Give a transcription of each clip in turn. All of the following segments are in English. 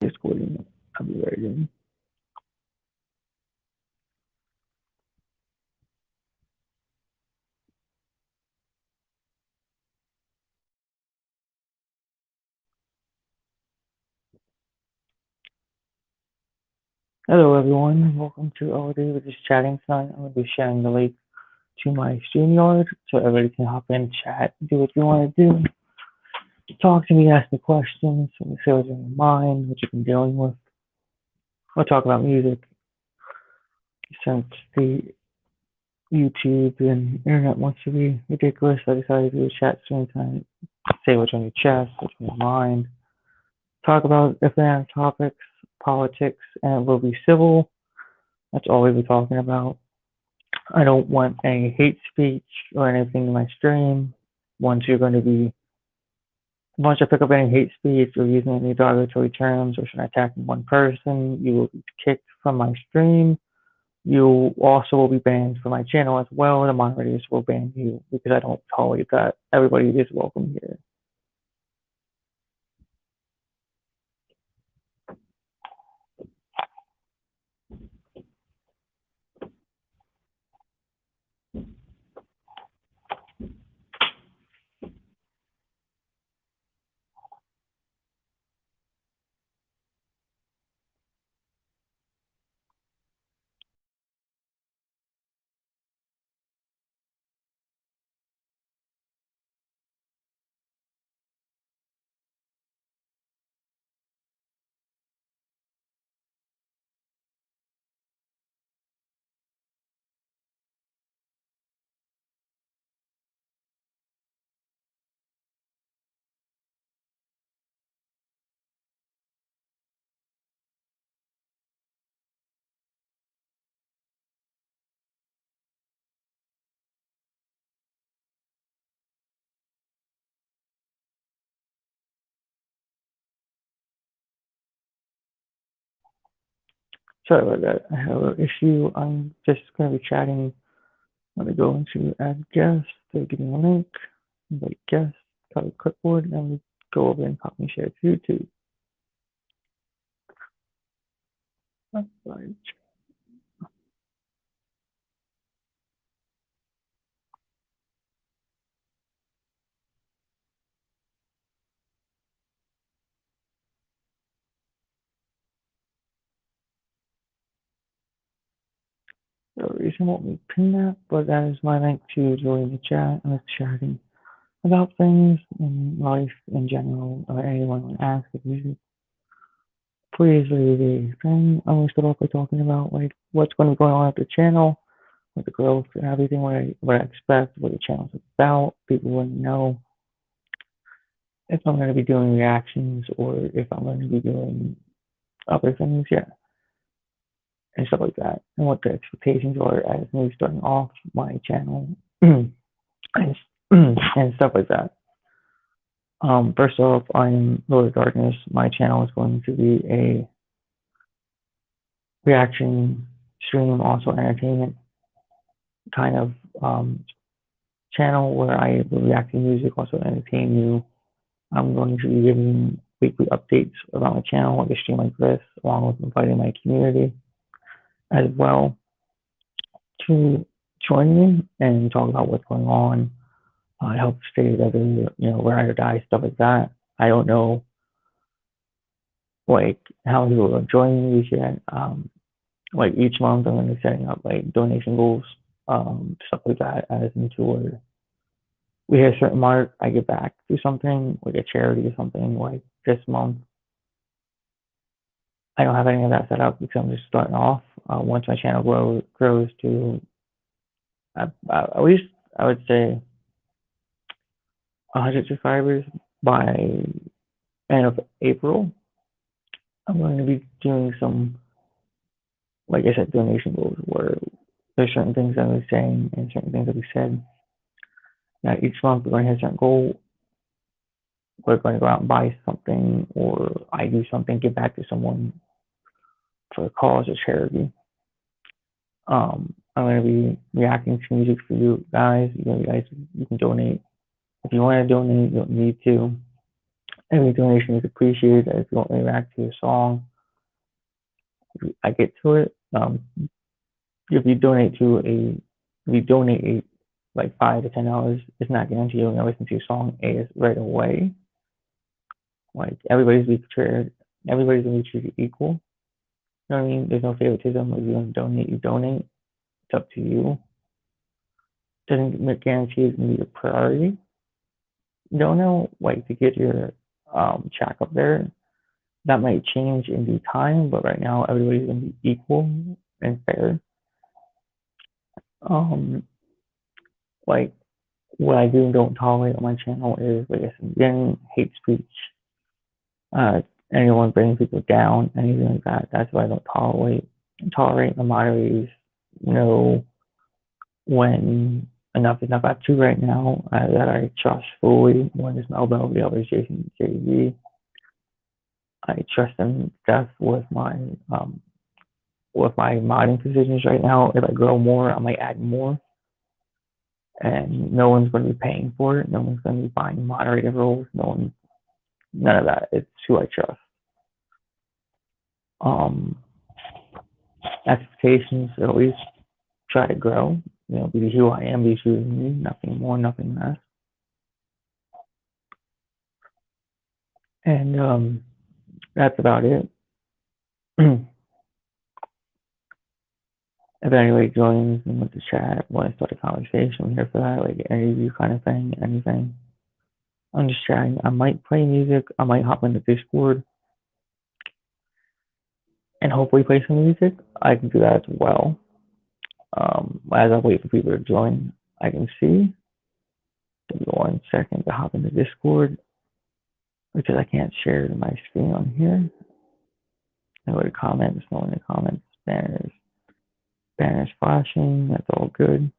Discord. I'll be right in. Hello, everyone. Welcome to our day. We're just chatting tonight. I'm going to be sharing the link to my StreamYard so everybody can hop in, chat, do what you want to do. Talk to me, ask me questions, say what's on your mind, what you've been dealing with. We'll talk about music since the YouTube and internet wants to be ridiculous. I decided to do a chat stream tonight. Say what's on your chest, what's on your mind. Talk about different topics, politics, and it will be civil. That's all we'll be talking about. I don't want any hate speech or anything in my stream. Once you're going to be, once I pick up any hate speech or using any derogatory terms or attacking one person, you will be kicked from my stream. You also will be banned from my channel as well. The moderators will ban you because I don't tolerate that. Everybody is welcome here. Sorry about that. I have an issue. I'm just going to be chatting. I'm going to go into add guest. So give me a link, invite guest, copy clipboard, and we go over and copy and share to YouTube. Right. The reason won't be pin that, but that is my link to join the chat. I'm just chatting about things in life in general, or anyone want to ask if you please leave a thing. I'm gonna start off by talking about like what's going to be going on at the channel, with the growth and everything, what I expect, what the channel's about. People want to know if I'm going to be doing reactions or if I'm going to be doing other things, yeah, and stuff like that, and what the expectations are as me starting off my channel and, and stuff like that. First off, I'm Lord of Darkness. My channel is going to be a reaction stream, also entertainment kind of channel where I will react to music, also entertain you. I'm going to be giving weekly updates around my channel, like a stream like this, along with inviting my community as well to join me and talk about what's going on, help stay together, ride or die, stuff like that. I don't know, like, how people are joining these yet. Like, each month I'm going to be setting up, like, donation goals, stuff like that, as into where we hit a certain mark, I give back to something, like a charity or something, like this month. I don't have any of that set up because I'm just starting off. Once my channel grows to at least, I would say, 100 subscribers by end of April, I'm going to be doing some, like I said, donation goals where there's certain things that I was saying and certain things that we said. Now each month we're going to hit a certain goal. We're going to go out and buy something, or I do something, give back to someone for a cause or charity. I'm going to be reacting to music for you guys. You can donate if you want to donate. You don't need to. Every donation is appreciated. If you want me to react to your song, I get to it. If you donate like $5 to $10, it's not guaranteed you're gonna listen to your song right away. Like everybody's gonna be treated equal. You know what I mean? There's no favoritism. If you want to donate, you donate. It's up to you. Doesn't guarantee it's gonna be a priority. Don't know, like to get your track up there. That might change in due time, but right now everybody's gonna be equal and fair. Like what I do and don't tolerate on my channel is, like I said again, hate speech. Anyone bringing people down, anything like that. That's what I don't tolerate. The moderators know when enough is enough. I have two right now that I trust fully. One is Melbo, the other is Jason JV. I trust them to death with my modding positions right now. If I grow more, I might add more. And no one's going to be paying for it. No one's going to be buying moderator roles. None of that. It's who I trust. Expectations, at least try to grow. Be who I am, be true to me. Nothing more, nothing less. And that's about it. If anybody joins and wants to chat, want to start a conversation, I'm here for that. Like any interview kind of thing, anything. I'm just chatting. I might play music. I might hop into Discord and hopefully play some music. I can do that as well. As I wait for people to join, I can see. Give me 1 second to hop into Discord because I can't share my screen on here. I go to comments, no one in the comments, banners flashing, that's all good.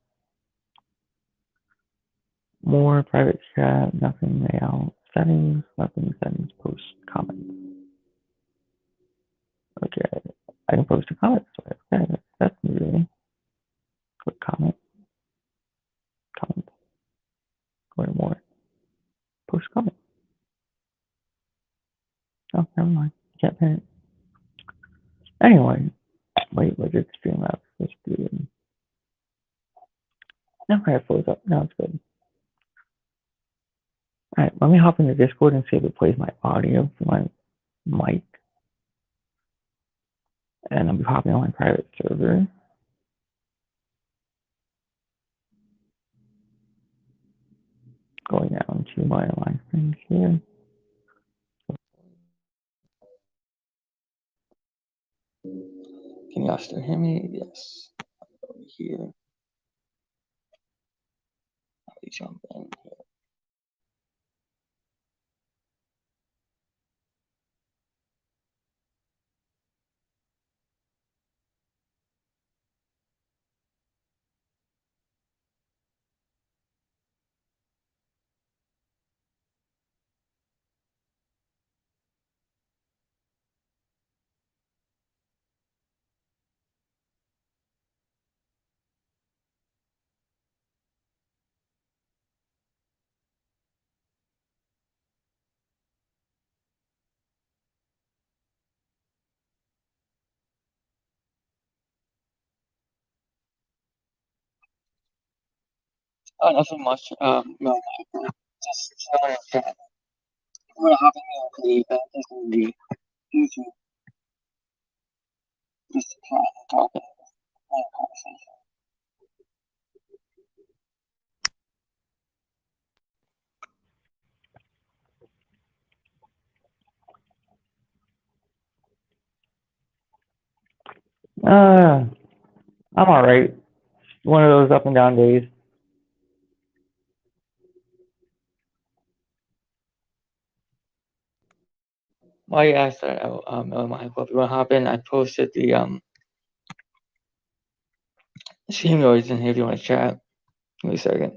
More private chat, nothing layout, settings, post comments. Okay, I can post a comment. Okay, that's new really. Click comment, go to more, post comment. Oh, never mind, can't pin it. Anyway, wait, what did Streamlabs? Let's do it. Now I have flows up, now it's good. Alright, let me hop into Discord and see if it plays my audio for my mic. And I'll be hopping on my private server. Going down to my things here. Can y'all still hear me? Yes. Over here. I'll jump in here. Oh, nothing much. No, just chilling in chat. I'm gonna hop in the just gonna be YouTube, just to chat and talk and have a conversation. I'm alright. One of those up and down days. While you asked that, if you wanna hop in, I posted the StreamYards in here if you wanna chat. Give me a second.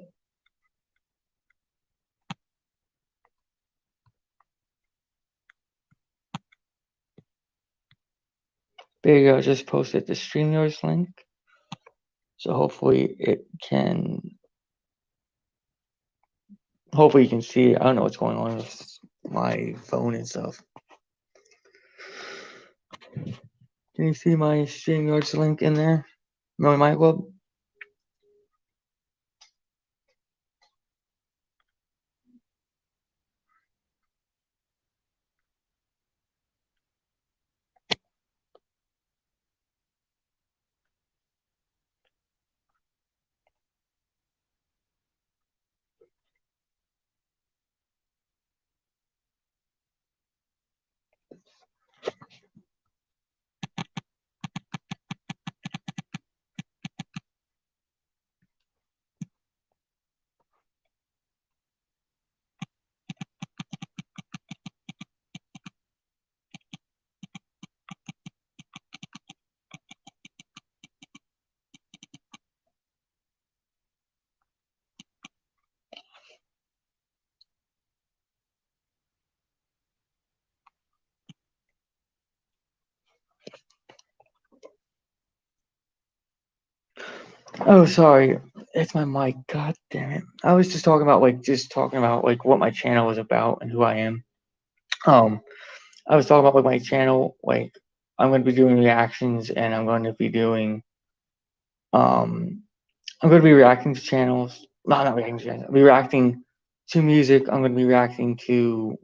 There you go, I just posted the StreamYards link. So hopefully you can see it. I don't know what's going on with my phone and stuff. Can you see my StreamYard's link in there? My mic club? Oh, sorry. It's my mic. God damn it. I was just talking about what my channel is about and who I am. I was talking about my channel, I'm going to be doing reactions and I'm going to be doing I'm going to be reacting to channels. No, not reacting to channels. I'll be reacting to music. I'm going to be reacting to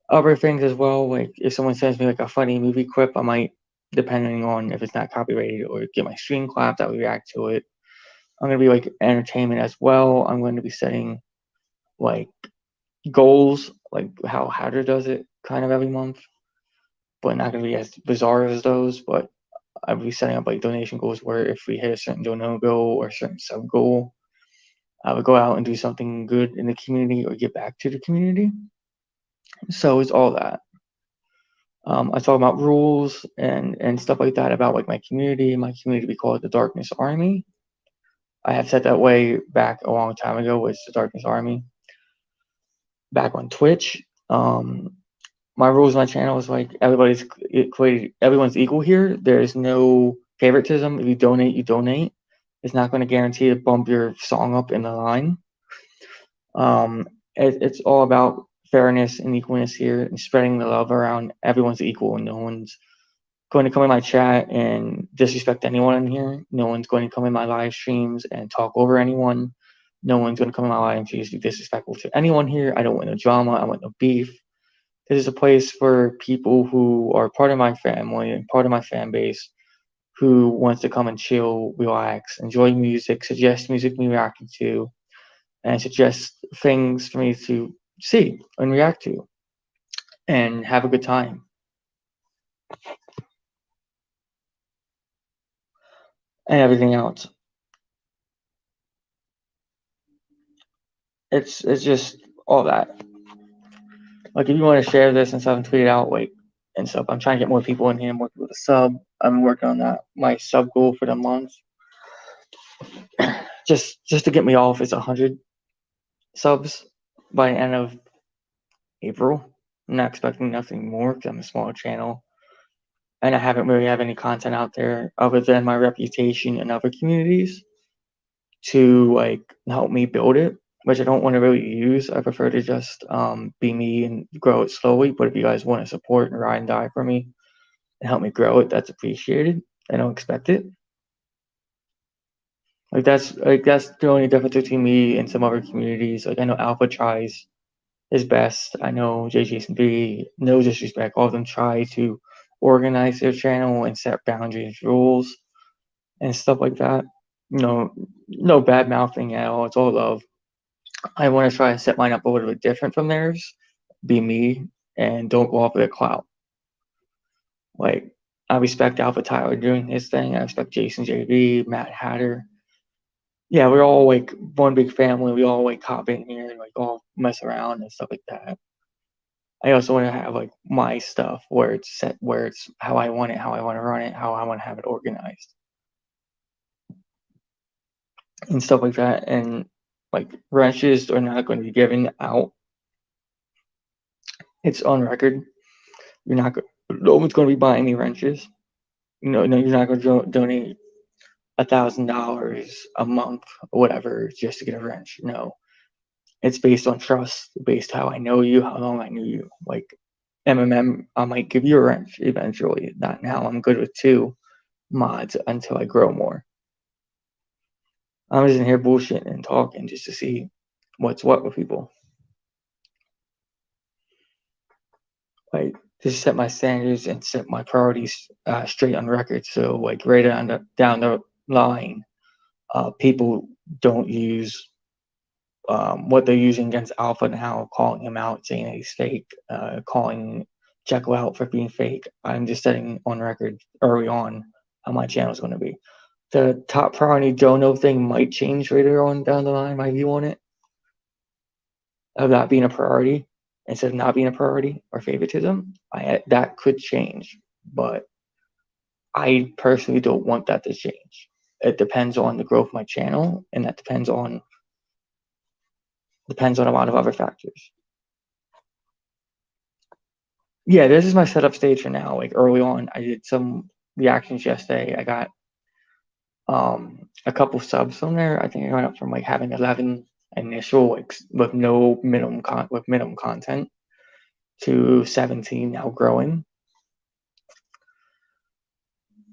other things as well. Like if someone sends me like a funny movie clip, I might, depending on if it's not copyrighted or get my screen clapped, I will react to it. I'm going to be like entertainment as well. I'm going to be setting like goals, like how Hatter does it kind of every month, but not going to be as bizarre as those. But I'll be setting up like donation goals where if we hit a certain dono goal or a certain sub goal, I would go out and do something good in the community or give back to the community. So it's all that. I talk about rules and stuff like that about like my community. My community we call it the Darkness Army. I have said that way back a long time ago was the Darkness Army. Back on Twitch, my rules on my channel is like everyone's equal here. There is no favoritism. If you donate, you donate. It's not going to guarantee to bump your song up in the line. It's all about fairness and equalness here and spreading the love around. Everyone's equal and no one's going to come in my chat and disrespect anyone in here. No one's going to come in my live streams and talk over anyone. No one's going to come in my live streams and be disrespectful to anyone here. I don't want no drama. I want no beef. This is a place for people who are part of my family and part of my fan base who wants to come and chill, relax, enjoy music, suggest music me reacting to, and suggest things for me to see and react to and have a good time. And everything else. It's just all that. Like if you want to share this and stuff and tweet it out, and stuff. I'm trying to get more people in here, more people to sub. I'm working on that. My sub goal for the month, just to get me off, is 100 subs by the end of April. I'm not expecting nothing more because I'm a small channel, and I haven't really have any content out there other than my reputation in other communities to like help me build it, which I don't want to really use. I prefer to just be me and grow it slowly. But if you guys want to support and ride and die for me and help me grow it, that's appreciated. I don't expect it. That's the only difference between me and some other communities. Like I know Alpha tries his best. I know JJason3, no disrespect, all of them try to organize their channel and set boundaries, rules, and stuff like that. No bad mouthing at all. It's all love. I want to try and set mine up a little bit different from theirs, be me, and don't go off of the clout. Like, I respect Alpha Tyler doing his thing. I respect Jason JV, Matt Hatter. Yeah, we're all like one big family. We all like hop in here and like all mess around and stuff like that. I also want to have like my stuff where it's set, where it's how I want it, how I want to run it, how I want to have it organized, and stuff like that. And like wrenches are not going to be given out. It's on record. You're not. No one's going to be buying me wrenches. No, you're not going to donate $1,000 a month or whatever just to get a wrench. No, It's based on trust, based how I know you, how long I knew you. Like MMM, I might give you a wrench eventually. Not now. I'm good with 2 mods until I grow more. I'm just in here bullshitting and talking just to see what's what with people. Like, just set my standards and set my priorities straight on record. So, like, right down the line, people don't use what they're using against Alpha now, calling him out, saying that he's fake, calling Jekyll out for being fake. I'm just setting on record early on how my channel is going to be. The top priority Jono thing might change later on down the line, my view on it, of that being a priority instead of not being a priority or favoritism. That could change, but I personally don't want that to change. It depends on the growth of my channel, and that depends on a lot of other factors. Yeah, this is my setup stage for now. Like early on, I did some reactions yesterday. I got a couple subs from there. I think I went up from like having 11 initial, like with no minimum content, to 17 now growing.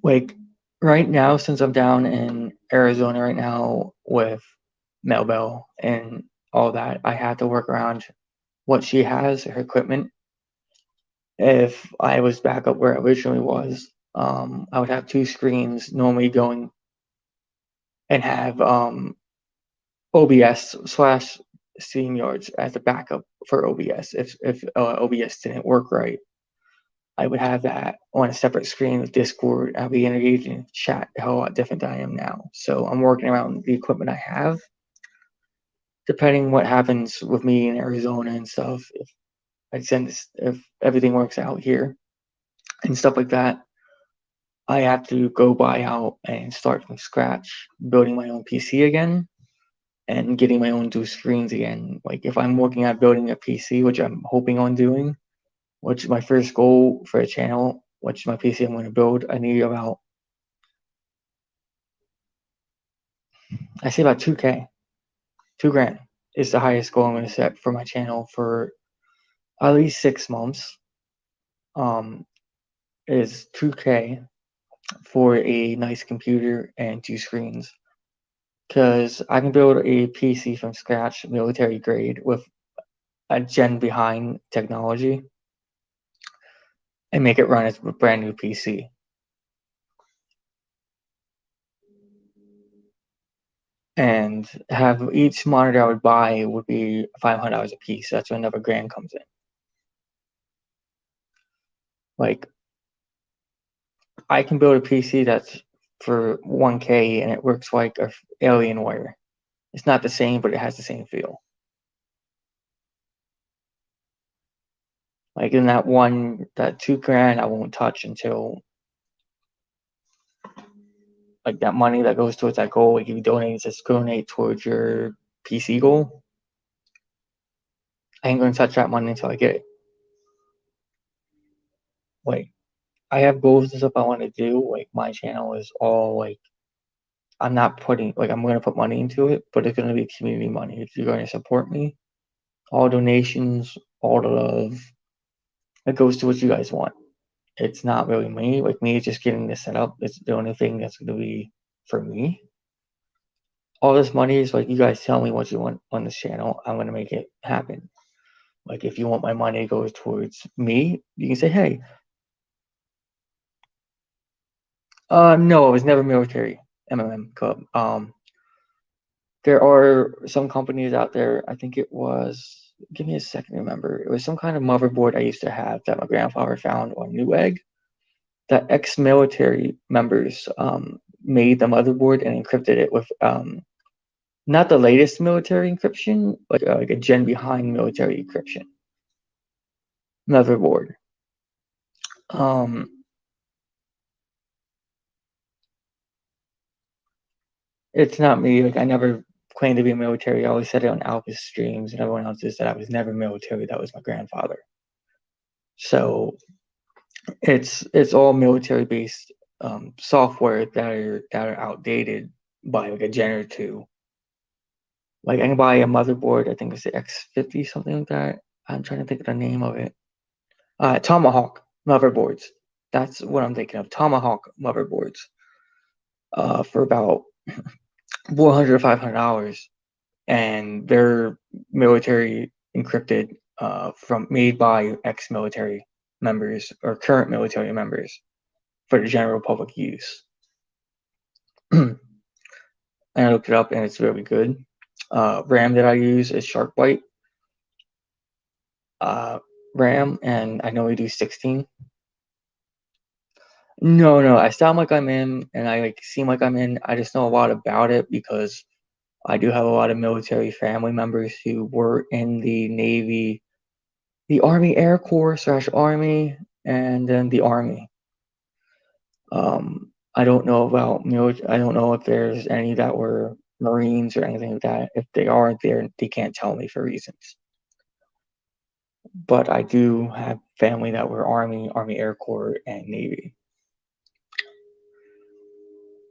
Like right now, since I'm down in Arizona right now with Melbell and all that, I have to work around what she has, her equipment. If I was back up where I originally was, I would have 2 screens normally going and have OBS slash StreamYards as a backup for OBS. If OBS didn't work right, I would have that on a separate screen with Discord. I'll be engaging in chat a whole lot different than I am now. So I'm working around the equipment I have. Depending what happens with me in Arizona and stuff, if everything works out here and stuff like that, I have to go buy out and start from scratch, building my own PC again and getting my own 2 screens again. Like if I'm looking at building a PC, which I'm hoping on doing, which is my first goal for a channel, which is my PC I'm going to build, I need about, I say about 2K, 2 grand is the highest goal I'm going to set for my channel for at least 6 months. Is 2K for a nice computer and 2 screens. Because I can build a PC from scratch, military grade, with a gen behind technology and make it run as a brand new PC. And have each monitor I would buy would be $500 a piece. That's when another grand comes in. Like, I can build a PC that's for 1K and it works like a Alienware. It's not the same, but it has the same feel. Like in that 2 grand, I won't touch until like that money that goes towards that goal. Like if you donate towards your PC goal. I ain't gonna touch that money until I get it. Like I have goals and stuff I want to do. Like my channel is all like I'm not putting like I'm gonna put money into it, but it's gonna be community money. If you're going to support me, all donations, all the love, it goes to what you guys want. It's not really me. Like me just getting this set up. It's the only thing that's gonna be for me. All this money is like you guys tell me what you want on this channel. I'm gonna make it happen. Like if you want my money goes towards me, you can say, hey. No, it was never military MMM club. There are some companies out there. I think it was. Give me a second to remember. It was some kind of motherboard I used to have that my grandfather found on Newegg. That ex-military members made the motherboard and encrypted it with not the latest military encryption, like a gen behind military encryption motherboard. It's not me. Like I never claimed to be military. I always said it on Alpha's streams, and everyone else said I was never military. That was my grandfather. So it's all military based software that are outdated by like a gen or two. Like I can buy a motherboard, I think it's the X50, something like that. I'm trying to think of the name of it. Tomahawk motherboards. That's what I'm thinking of. Tomahawk motherboards. For about $400 to $500, and they're military encrypted, from made by ex-military members or current military members for the general public use. And I looked it up, and it's really good. RAM that I use is SharkBite RAM, and I know we do 16. No, I sound like I'm in, and I like seem like I'm in. I just know a lot about it because I do have a lot of military family members who were in the Navy, the Army Air Corps / Army, and then the Army. I don't know about I don't know if there's any that were Marines or anything like that. If they aren't there, they can't tell me for reasons. But I do have family that were Army Air Corps, and Navy.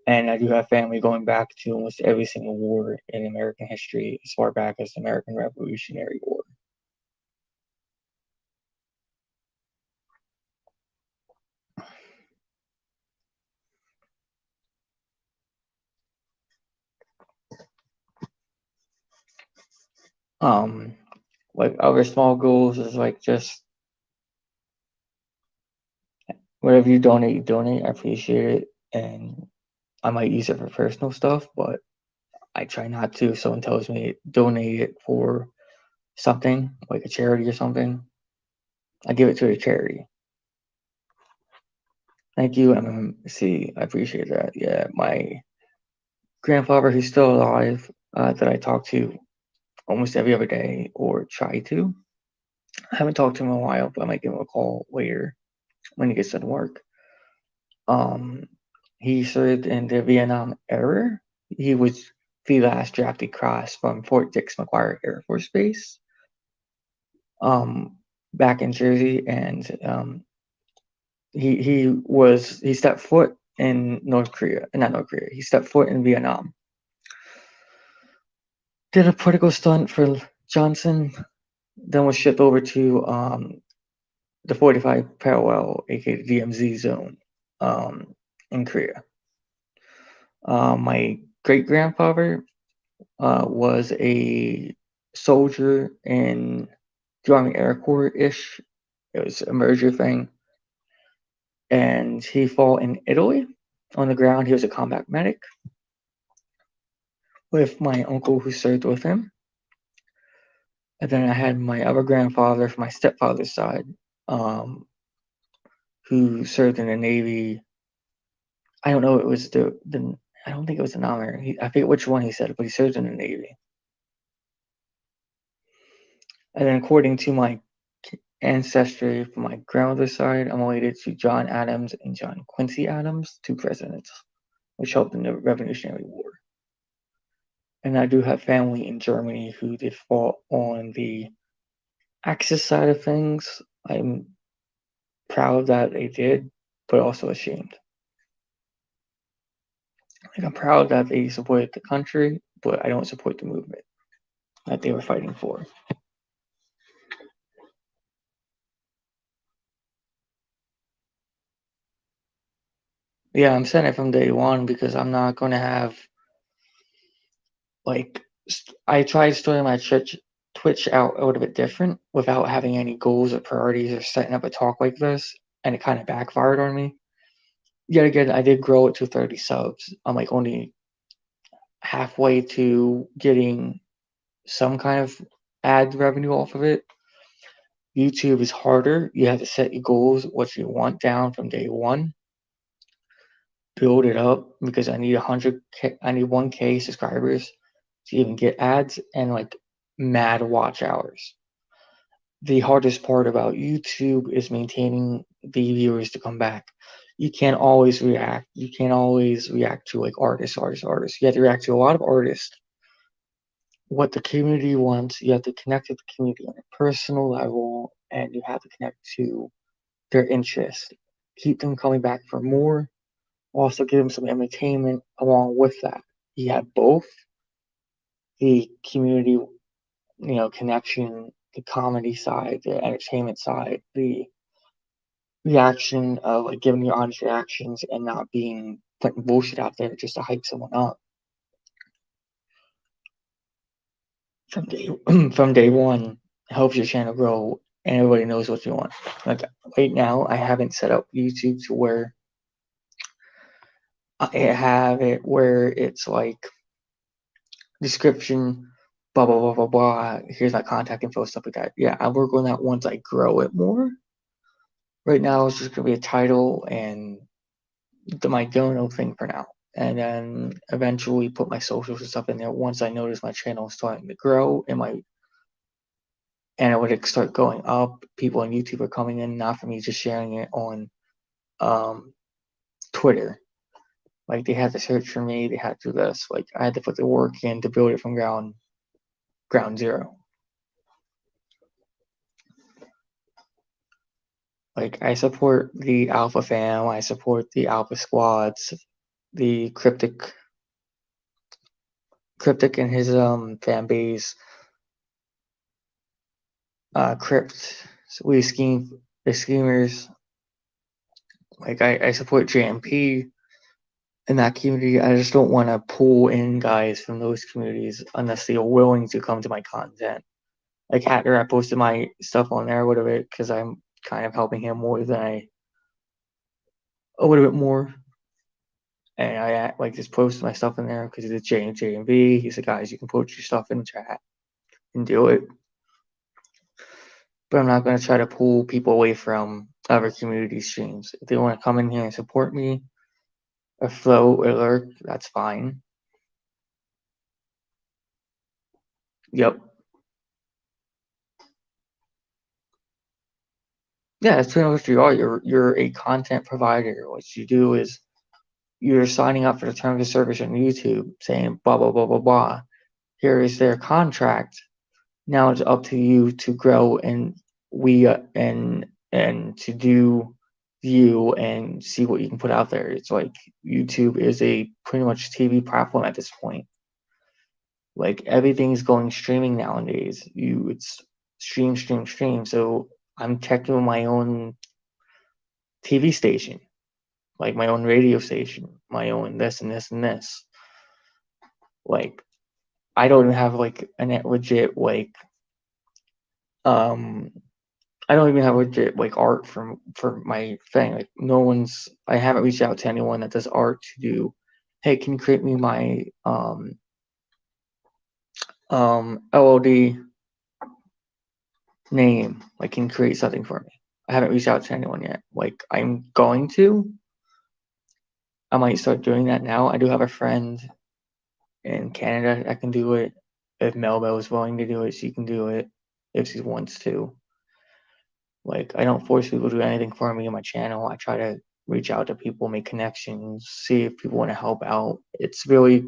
And I do have family going back to almost every single war in American history, as far back as the American Revolutionary War. Like other small goals is like just whatever you donate. I appreciate it, and I might use it for personal stuff, but I try not to. If someone tells me donate it for something like a charity or something, I give it to a charity. Thank you, MMC. I appreciate that. Yeah, my grandfather, who's still alive, that I talk to almost every other day or try to. I haven't talked to him in a while, but I might give him a call later when he gets done work. He served in the Vietnam era. He was the last drafted class from Fort Dix McGuire Air Force Base, back in Jersey, and he stepped foot in North Korea, not North Korea. He stepped foot in Vietnam. Did a political stunt for Johnson, then was shipped over to the 45 parallel, aka the DMZ zone, in Korea. My great grandfather was a soldier in the Army Air Corps ish. It was a merger thing. And he fought in Italy on the ground. He was a combat medic with my uncle who served with him. And then I had my other grandfather from my stepfather's side, who served in the Navy. I don't know. It was I don't think it was the non-Marine. I forget which one he said, but he served in the Navy. And then according to my ancestry from my grandmother's side, I'm related to John Adams and John Quincy Adams, two presidents, which helped in the Revolutionary War. And I do have family in Germany who did fought on the Axis side of things. I'm proud that they did, but also ashamed. Like I'm proud that they supported the country, but I don't support the movement that they were fighting for. Yeah, I'm saying it from day one because I'm not going to have, like, I tried starting my Twitch out a little bit different without having any goals or priorities or setting up a talk like this, and it kind of backfired on me. Yet again, I did grow it to 30 subs. I'm like only halfway to getting some kind of ad revenue off of it. YouTube is harder. You have to set your goals, what you want down from day one. Build it up because I need 100K, I need 1K subscribers to even get ads and like mad watch hours. The hardest part about YouTube is maintaining the viewers to come back. You can't always react. You can't always react to like artists. You have to react to a lot of artists. What the community wants, you have to connect with the community on a personal level, and you have to connect to their interests. Keep them coming back for more. Also give them some entertainment along with that. You have both. the community, connection, the comedy side, the entertainment side, the reaction of like giving your honest reactions and not being putting bullshit out there just to hype someone up. From day one, helps your channel grow and everybody knows what you want. Like right now, I haven't set up YouTube to where I have it where it's like description, blah blah blah blah blah. Here's my contact info, stuff like that. Yeah, I'll work on that once I grow it more. Right now, it's just gonna be a title and my general thing for now, and then eventually put my socials and stuff in there once I notice my channel is starting to grow and my analytics start going up. People on YouTube are coming in, not for me just sharing it on Twitter. Like they had to search for me, they had to do this. Like I had to put the work in to build it from ground zero. Like I support the Alpha fam, I support the Alpha squads, the Cryptic and his fan base, Crypt, we scheme the schemers. Like I support JMP in that community. I just don't want to pull in guys from those communities unless they are willing to come to my content. Like Hatter, I posted my stuff on there a little bit because I'm kind of helping him more than a little bit more. And I like just posted my stuff in there because he's a JMV. He's like, guys, you can post your stuff in the chat and do it. But I'm not going to try to pull people away from other community streams. If they want to come in here and support me, or flow or lurk, that's fine. Yep. Yeah, that's pretty much what you are. You're a content provider. What you do is you're signing up for the terms of service on YouTube, saying blah blah blah blah blah. Here is their contract. Now it's up to you to grow and to do view and see what you can put out there. It's like YouTube is a pretty much TV platform at this point. Like everything's going streaming nowadays. It's stream. So I'm checking my own TV station, like my own radio station, my own this and this and this. Like I don't even have like a legit like I don't even have legit like art for my thing. Like I haven't reached out to anyone that does art to do, hey, can you create me my LOD name? Like can you create something for me? I haven't reached out to anyone yet. Like I'm going to. I might start doing that now. I do have a friend in Canada that can do it. If Melba is willing to do it, she can do it if she wants to. Like I don't force people to do anything for me on my channel. I try to reach out to people, make connections, see if people want to help out. It's really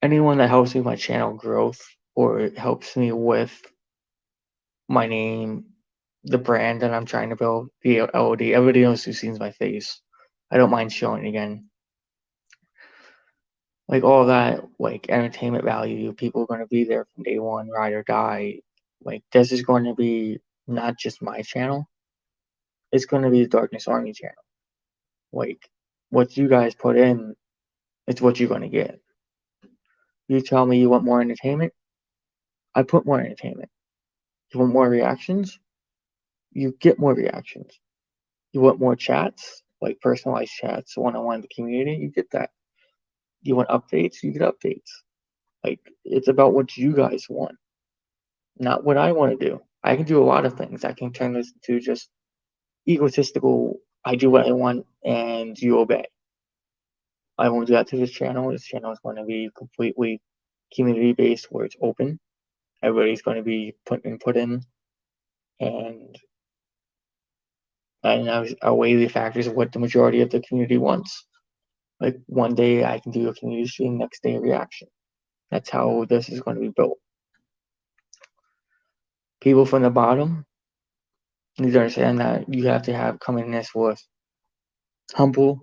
anyone that helps me with my channel growth or helps me with my name, the brand that I'm trying to build, the LOD. Everybody knows who sees my face. I don't mind showing it again. Like all that, like entertainment value, people are going to be there from day one, ride or die. Like this is going to be not just my channel. It's going to be the Darkness Army channel. Like what you guys put in, it's what you're going to get. You tell me you want more entertainment, I put more entertainment. You want more reactions, you get more reactions. You want more chats, like personalized chats, one-on-one with the community, you get that. You want updates, you get updates. Like it's about what you guys want, not what I want to do. I can do a lot of things. I can turn this into just egotistical. I do what I want and you obey. I won't do that to this channel. This channel is going to be completely community based where it's open. Everybody's going to be put in and I'll weigh the factors of what the majority of the community wants. Like one day I can do a community stream, next day a reaction. That's how this is going to be built. People from the bottom need to understand that you have to come in this with humble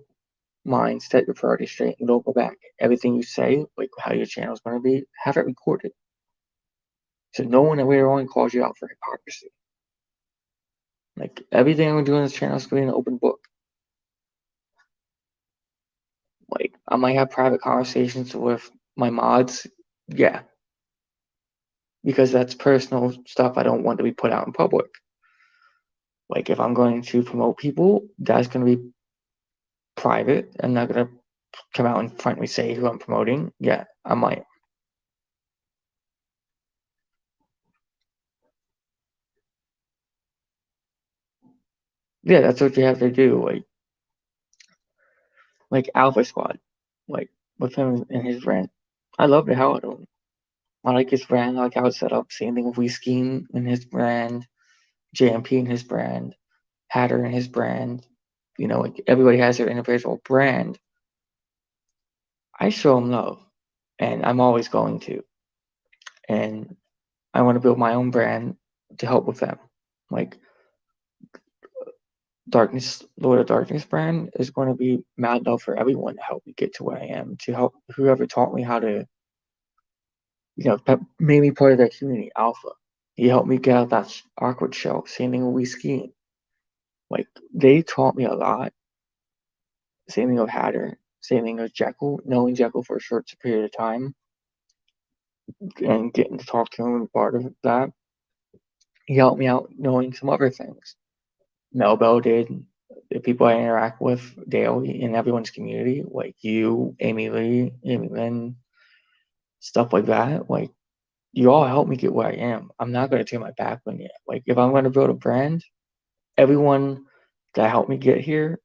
mind, set your priorities straight, and don't go back. Everything you say, like how your channel is going to be, have it recorded. So no one later on calls you out for hypocrisy. Like everything I'm doing on this channel is going to be an open book. Like I might have private conversations with my mods, yeah, because that's personal stuff I don't want to be put out in public. Like if I'm going to promote people, that's going to be private. I'm not going to come out in front of me say who I'm promoting. Yeah, I might. Yeah, that's what you have to do. Like Alpha Squad, like with him and his brand. I love the hell out of him. I like his brand. I like how it's set up. Same thing with WeScheme and his brand, JMP and his brand, Hatter and his brand. You know, like everybody has their individual brand. I show them love, and I'm always going to. And I want to build my own brand to help with them. Like Darkness, Lord of Darkness brand is going to be mad love for everyone to help me get to where I am, to help whoever taught me how to, that made me part of that community, Alpha. He helped me get out that awkward shell. Same thing with WeScheme. Like they taught me a lot. Same thing with Hatter. Same thing with Jekyll. Knowing Jekyll for a short period of time and getting to talk to him part of that. He helped me out knowing some other things. Melbell did. The people I interact with daily in everyone's community, like you, Amy Lee, Amy Lynn, stuff like that. Like you all helped me get where I am. I'm not going to turn my back on you. Like if I'm going to build a brand, everyone that helped me get here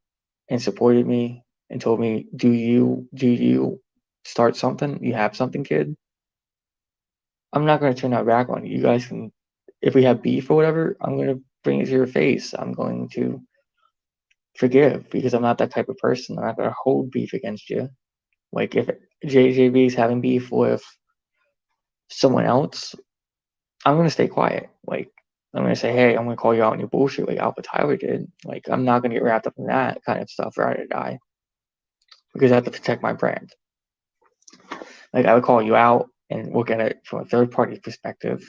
and supported me and told me, do you start something? You have something, kid. I'm not going to turn that back on you. You guys can, if we have beef or whatever, I'm going to bring it to your face. I'm going to forgive because I'm not that type of person. I'm not going to hold beef against you. Like if JJB is having beef with someone else, I'm going to stay quiet. Like I'm going to say, hey, I'm going to call you out on your bullshit like Alpha Tyler did. Like I'm not going to get wrapped up in that kind of stuff or I die because I have to protect my brand. Like I would call you out and look at it from a third party perspective.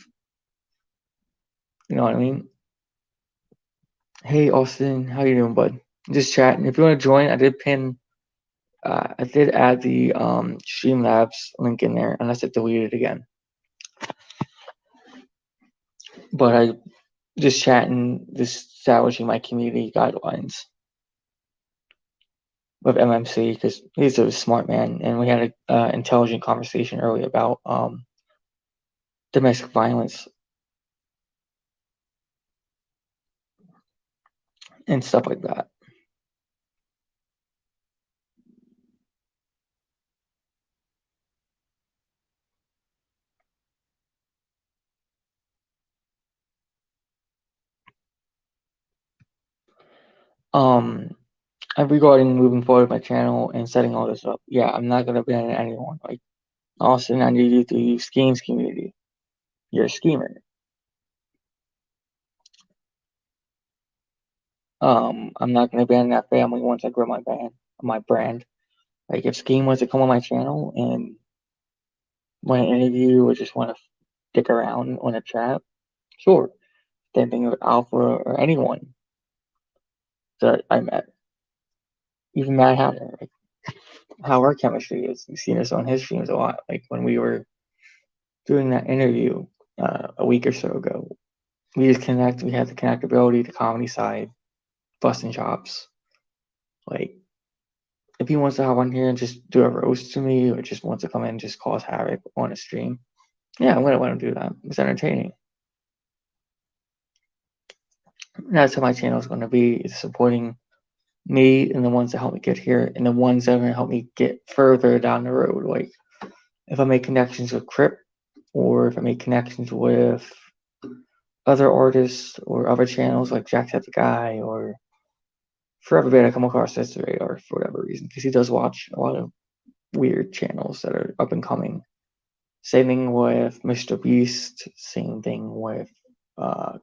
You know what I mean? Hey Austin, how you doing, bud? Just chatting. If you want to join, I did add the Streamlabs link in there, unless it deleted again. But I just chatting, just establishing my community guidelines with MMC because he's a smart man, and we had an intelligent conversation earlier about domestic violence and stuff like that. Regarding moving forward with my channel and setting all this up, yeah, I'm not gonna ban anyone. Like Austin, I need you to use schemes community. You're a schemer. I'm not gonna ban that family once I grow my brand. Like if Scheme wants to come on my channel and want to interview or just want to stick around on a chat, sure. Same thing with Alpha or anyone that I met. Even Matt Hatter, like how our chemistry is. You've seen us on his streams a lot. Like when we were doing that interview a week or so ago, we just connect. We had the connectability, the comedy side, busting chops. Like if he wants to hop on here and just do a roast to me or just wants to come in and just cause havoc on a stream, yeah, I'm gonna let him do that. It's entertaining. That's how my channel is gonna be. It's supporting me and the ones that help me get here and the ones that are gonna help me get further down the road. Like if I make connections with Crip or if I make connections with other artists or other channels like Jacksepticeye or Forever Bad, I come across this radar for whatever reason because he does watch a lot of weird channels that are up and coming. Same thing with Mr. Beast. Same thing with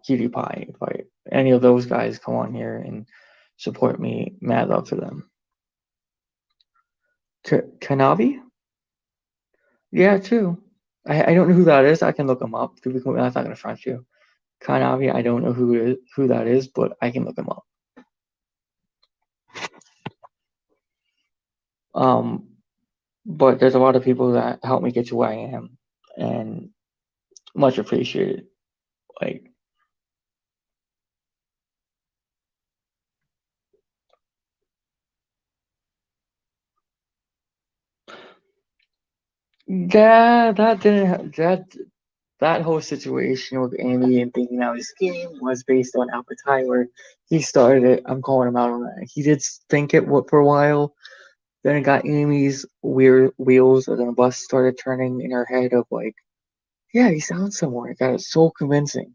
Cutie Pie. If any of those guys come on here and support me, mad love for them. Kanavi? Yeah, too. I don't know who that is. I can look him up. To be completely honest, I'm not gonna front you. Kanavi, I don't know who that is, but I can look him up. But there's a lot of people that help me get to where I am, and much appreciated. Like that didn't that whole situation with Amy and thinking that was a scheme was based on Albert Tyler. He started it. I'm calling him out on that. He did think it for a while. Then it got Amy's weird wheels, and then the bus started turning in her head of like, yeah, he sounds somewhere. It got so convincing.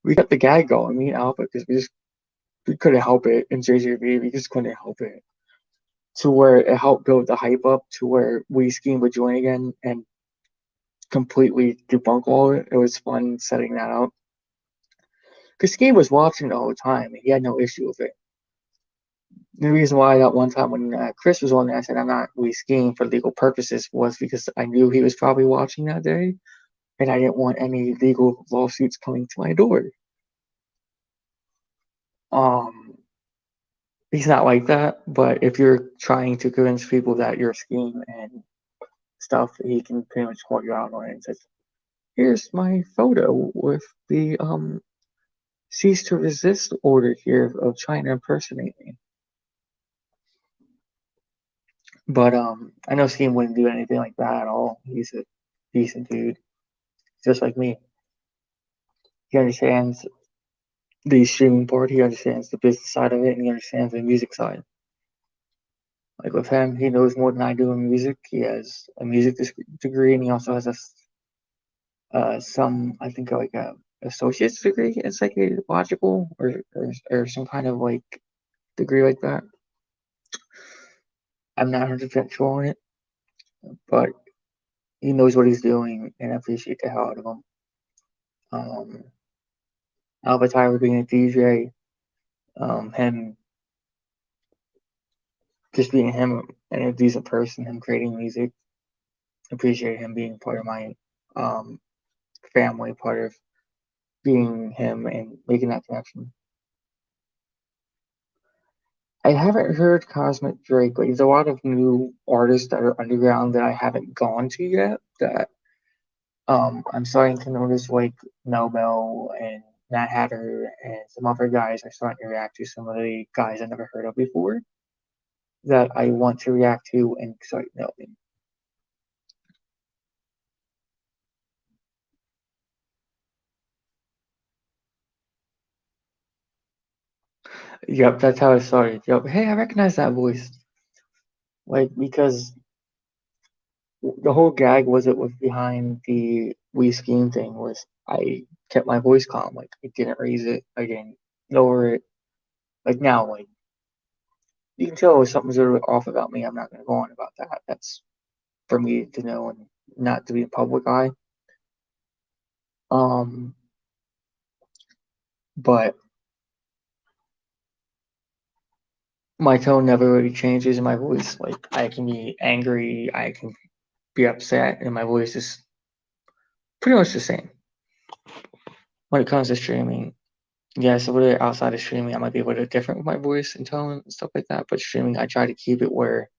We got the gag going, me and Albert, because we couldn't help it in JJB. We just couldn't help it. To where it helped build the hype up to where we Scheme would join again and completely debunk all of it. It was fun setting that up. Because Scheme was watching the whole time and he had no issue with it. The reason why that one time when Chris was on there, I said I'm not we Scheme for legal purposes was because I knew he was probably watching that day and I didn't want any legal lawsuits coming to my door. Um, he's not like that, but if you're trying to convince people that you're a Scheme and stuff, he can pretty much call you out on it and says, here's my photo with the cease to resist order here of China impersonating me. But I know Scheme wouldn't do anything like that at all. He's a decent dude, just like me. He understands the streaming part, he understands the business side of it, and he understands the music side. Like with him, he knows more than I do in music. He has a music degree, and he also has some, I think, like a associate's degree in psychological or some kind of like degree like that. I'm not 100% sure on it, but he knows what he's doing, and I appreciate the hell out of him. Albert Tyler being a DJ, him just being him and a decent person, him creating music. Appreciate him being part of my um, family, part of being him and making that connection. I haven't heard Cosmic Drake. Like, there's a lot of new artists that are underground that I haven't gone to yet. That I'm starting to notice, like Nobel and Matt Hatter and some other guys are starting to react to some of the guys I never heard of before that I want to react to and start knowing. Yep, that's how it started. Yep. Hey, I recognize that voice. Like because the whole gag was it was behind the We Scheme thing was I kept my voice calm. Like I didn't raise it, I didn't lower it. Like now, like you can tell if something's really off about me, I'm not gonna go on about that. That's for me to know and not to be in public eye. Um but my tone never really changes in my voice. Like I can be angry, I can be upset, and my voice is pretty much the same. When it comes to streaming, yes, a little bit outside of streaming, I might be a little different with my voice and tone and stuff like that. But streaming, I try to keep it where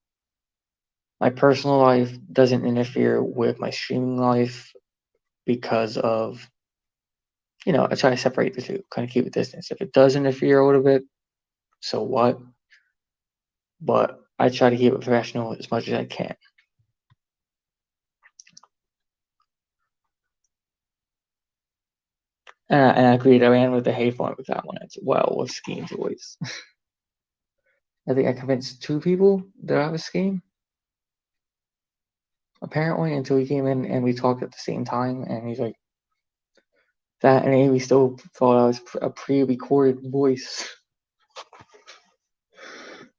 my personal life doesn't interfere with my streaming life because of, I try to separate the two, kind of keep a distance. If it does interfere a little bit, so what? But I try to keep it professional as much as I can. And I agreed. I ran with the hate font with that one as well with Scheme's voice. I think I convinced two people that I was Scheme. Apparently, until he came in and we talked at the same time, and he's like, that, and Amy still thought I was a pre-recorded voice.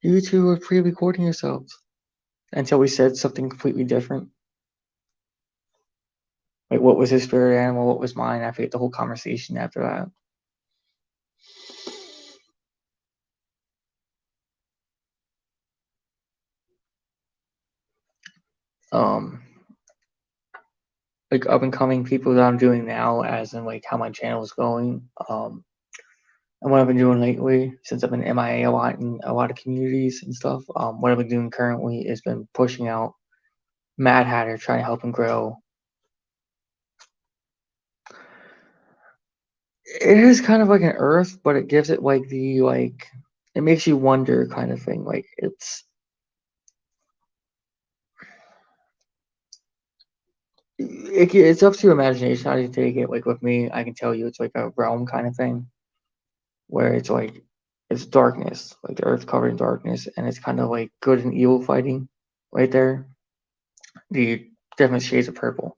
You two were pre-recording yourselves until we said something completely different. Like, what was his spirit animal? What was mine? I forget the whole conversation after that. like up and coming people that I'm doing now, as in like how my channel is going. And what I've been doing lately, since I've been MIA a lot in a lot of communities and stuff, what I've been doing currently has been pushing out Mad Hatter, trying to help him grow. It is kind of like an Earth, but it gives it like the it makes you wonder kind of thing. Like it's up to your imagination how you take it. Like with me, I can tell you it's like a realm kind of thing, where it's like it's darkness, like the Earth covered in darkness, and it's kind of like good and evil fighting right there. The different shades of purple.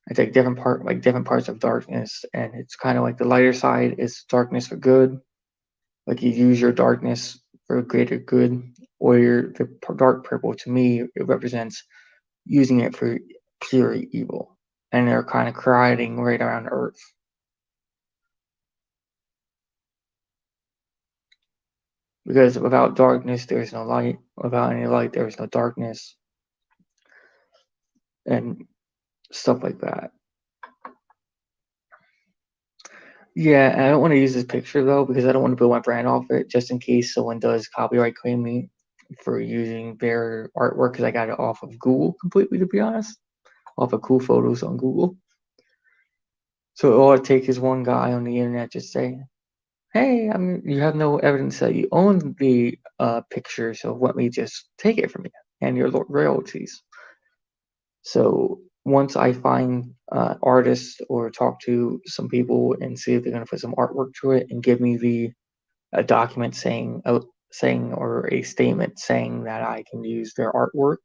It's like different parts of darkness, and it's kind of like the lighter side is darkness for good. Like you use your darkness for greater good, or the dark purple to me it represents using it for pure evil, and they're kind of colliding right around Earth. Because without darkness, there is no light. Without any light, there is no darkness, and stuff like that. Yeah, and I don't want to use this picture though because I don't want to build my brand off it, just in case someone does copyright claim me for using their artwork, because I got it off of Google completely, to be honest, off of Cool Photos on Google. So all it takes is one guy on the internet just saying, "Hey, I mean, you have no evidence that you own the picture, so let me just take it from you and your royalties." So once I find artists or talk to some people and see if they're going to put some artwork to it and give me a document saying or a statement saying that I can use their artwork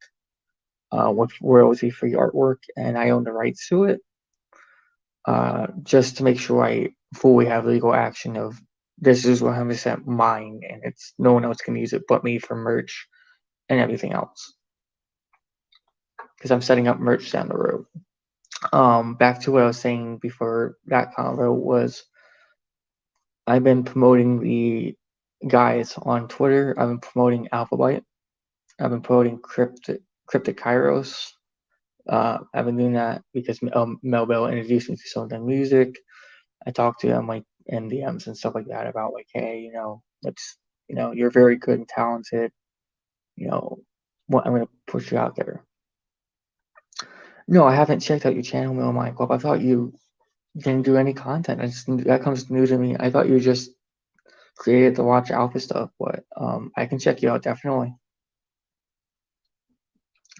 with royalty-free artwork and I own the rights to it, just to make sure I fully have legal action of this is 100% mine and it's no one else can use it but me for merch and everything else. Because I'm setting up merch down the road. Back to what I was saying before that convo was I've been promoting the guys on Twitter. I've been promoting Alphabet. I've been promoting Cryptic Kairos. I've been doing that because Mel Bell introduced me to some of their music. I talked to them like in DMs and stuff like that about like, hey, you're very good and talented. I'm gonna push you out there. No, I haven't checked out your channel, Mel Michael. I thought you didn't do any content. That comes new to me. I thought you just created the Watch Alpha stuff, but I can check you out definitely.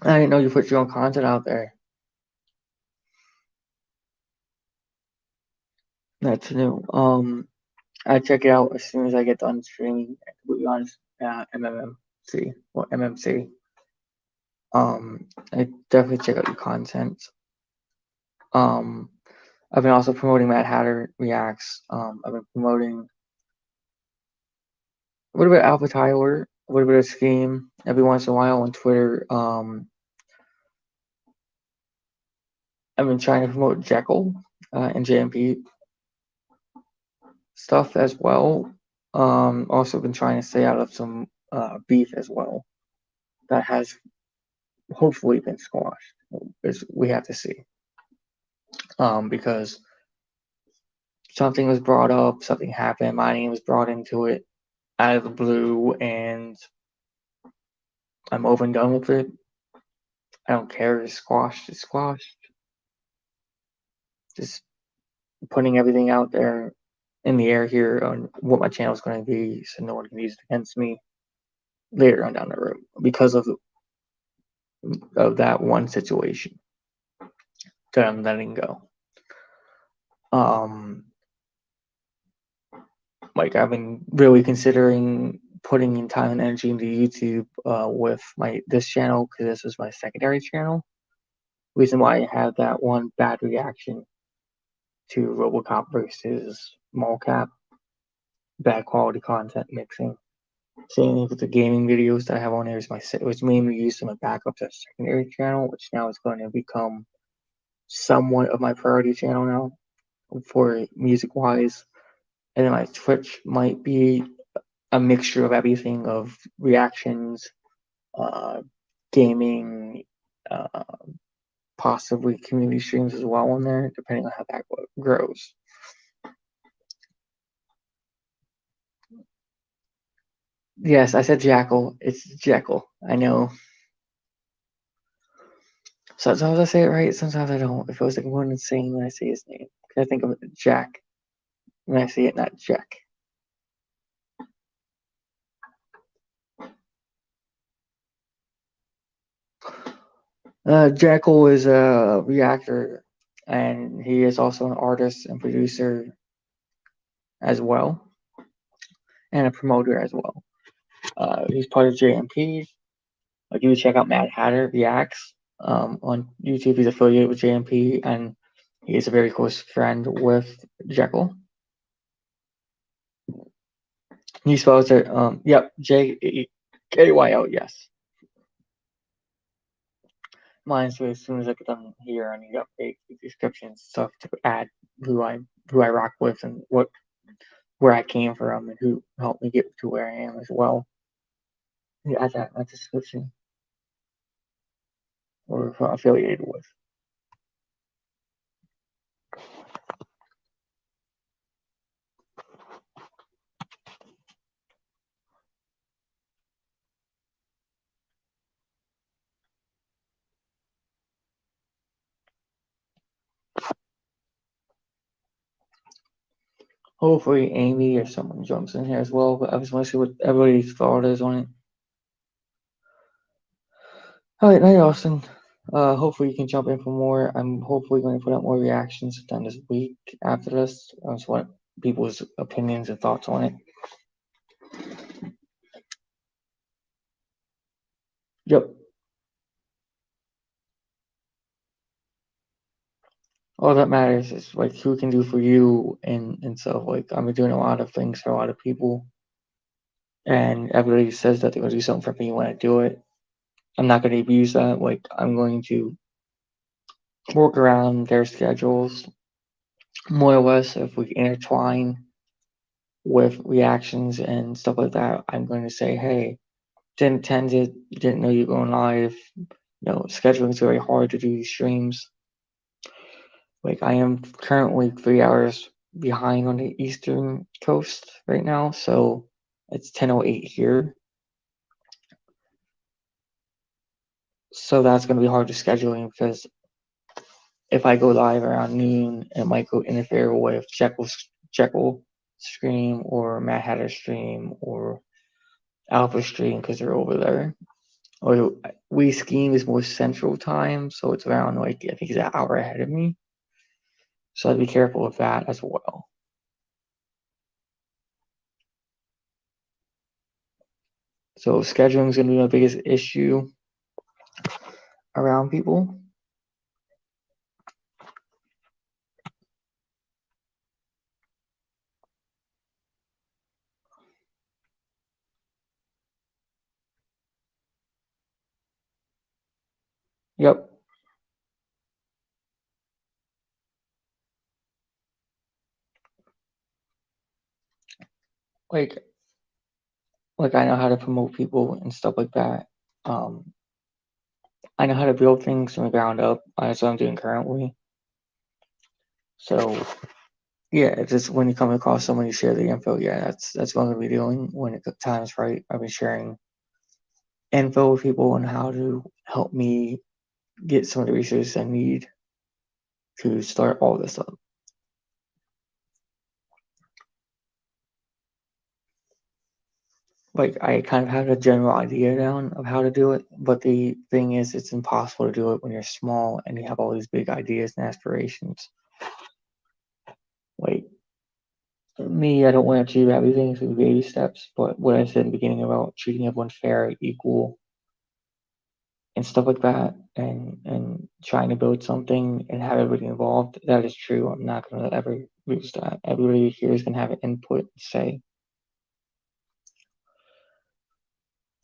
I didn't know you put your own content out there. That's new. I check it out as soon as I get done streaming. To be honest, MMC or MMC. I definitely check out your content. I've been also promoting Mad Hatter Reacts. I've been promoting a little bit of Alpha Tyler, a little bit of Scheme every once in a while on Twitter. I've been trying to promote Jekyll and JMP stuff as well. Also been trying to stay out of some beef as well. That has hopefully been squashed. We have to see. Because something was brought up, something happened, my name was brought into it out of the blue, and I'm over and done with it. I don't care. It's squashed. It's squashed. Just putting everything out there in the air here on what my channel is going to be, so no one can use it against me later on down the road because of that one situation that I'm letting go. Like I've been really considering putting in time and energy into YouTube with this channel because this is my secondary channel. Reason why I had that one bad reaction to RoboCop versus Mallcap, bad quality content mixing. Same thing with the gaming videos that I have on there. It was mainly used in my backup to secondary channel, which now is going to become somewhat of my priority channel now for music wise. And then my Twitch might be a mixture of everything of reactions, gaming, possibly community streams as well on there, depending on how that grows. Yes, I said Jackal. It's Jekyll. I know. Sometimes I say it right, sometimes I don't. It feels like I'm going insane when I say his name. I think of Jack when I say it, not Jack. Jekyll is a reactor, and he is also an artist and producer as well, and a promoter as well. He's part of JMP. Like, you would check out Mad Hatter Reacts on YouTube. He's affiliated with JMP, and he is a very close friend with Jekyll. He spells it, yep, Jkyl, yes. Mine, so as soon as I get done here, I need to update the description and stuff to add who I rock with and where I came from and who helped me get to where I am as well. Yeah, add that in my description or who I'm affiliated with. Hopefully Amy or someone jumps in here as well, but I just want to see what everybody's thought is on it. Alright, night Austin. Hopefully you can jump in for more. I'm hopefully going to put out more reactions done this week after this. I just want people's opinions and thoughts on it. Yep. All that matters is like who can do for you and stuff. Like, I've been doing a lot of things for a lot of people, and everybody says that they're gonna do something for me when I do it. I'm not gonna abuse that. Like, I'm going to work around their schedules more or less. If we intertwine with reactions and stuff like that, I'm going to say, hey, didn't attend it, didn't know you're going live. Scheduling is very hard to do these streams. Like, I am currently 3 hours behind on the Eastern Coast right now, so it's 10:08 here. So that's going to be hard to scheduling because if I go live around noon, it might go interfere with Jekyll stream or Mad Hatter stream or Alpha stream because they're over there. Or We Scheme is more central time, so it's around, like, I think he's an hour ahead of me. So I'd be careful with that as well. So scheduling is going to be my biggest issue around people. Yep. Like I know how to promote people and stuff like that. I know how to build things from the ground up. That's what I'm doing currently. So yeah, it's just when you come across someone, you share the info. Yeah, that's what I'm gonna be doing when the time is right. I've been sharing info with people on how to help me get some of the resources I need to start all this up. Like, I kind of have a general idea down of how to do it, but the thing is, it's impossible to do it when you're small and you have all these big ideas and aspirations. Like me, I don't want to achieve everything through baby steps, but what I said in the beginning about treating everyone fair, equal, and stuff like that, and trying to build something and have everybody involved, that is true. I'm not going to ever lose that. Everybody here is going to have an input and say.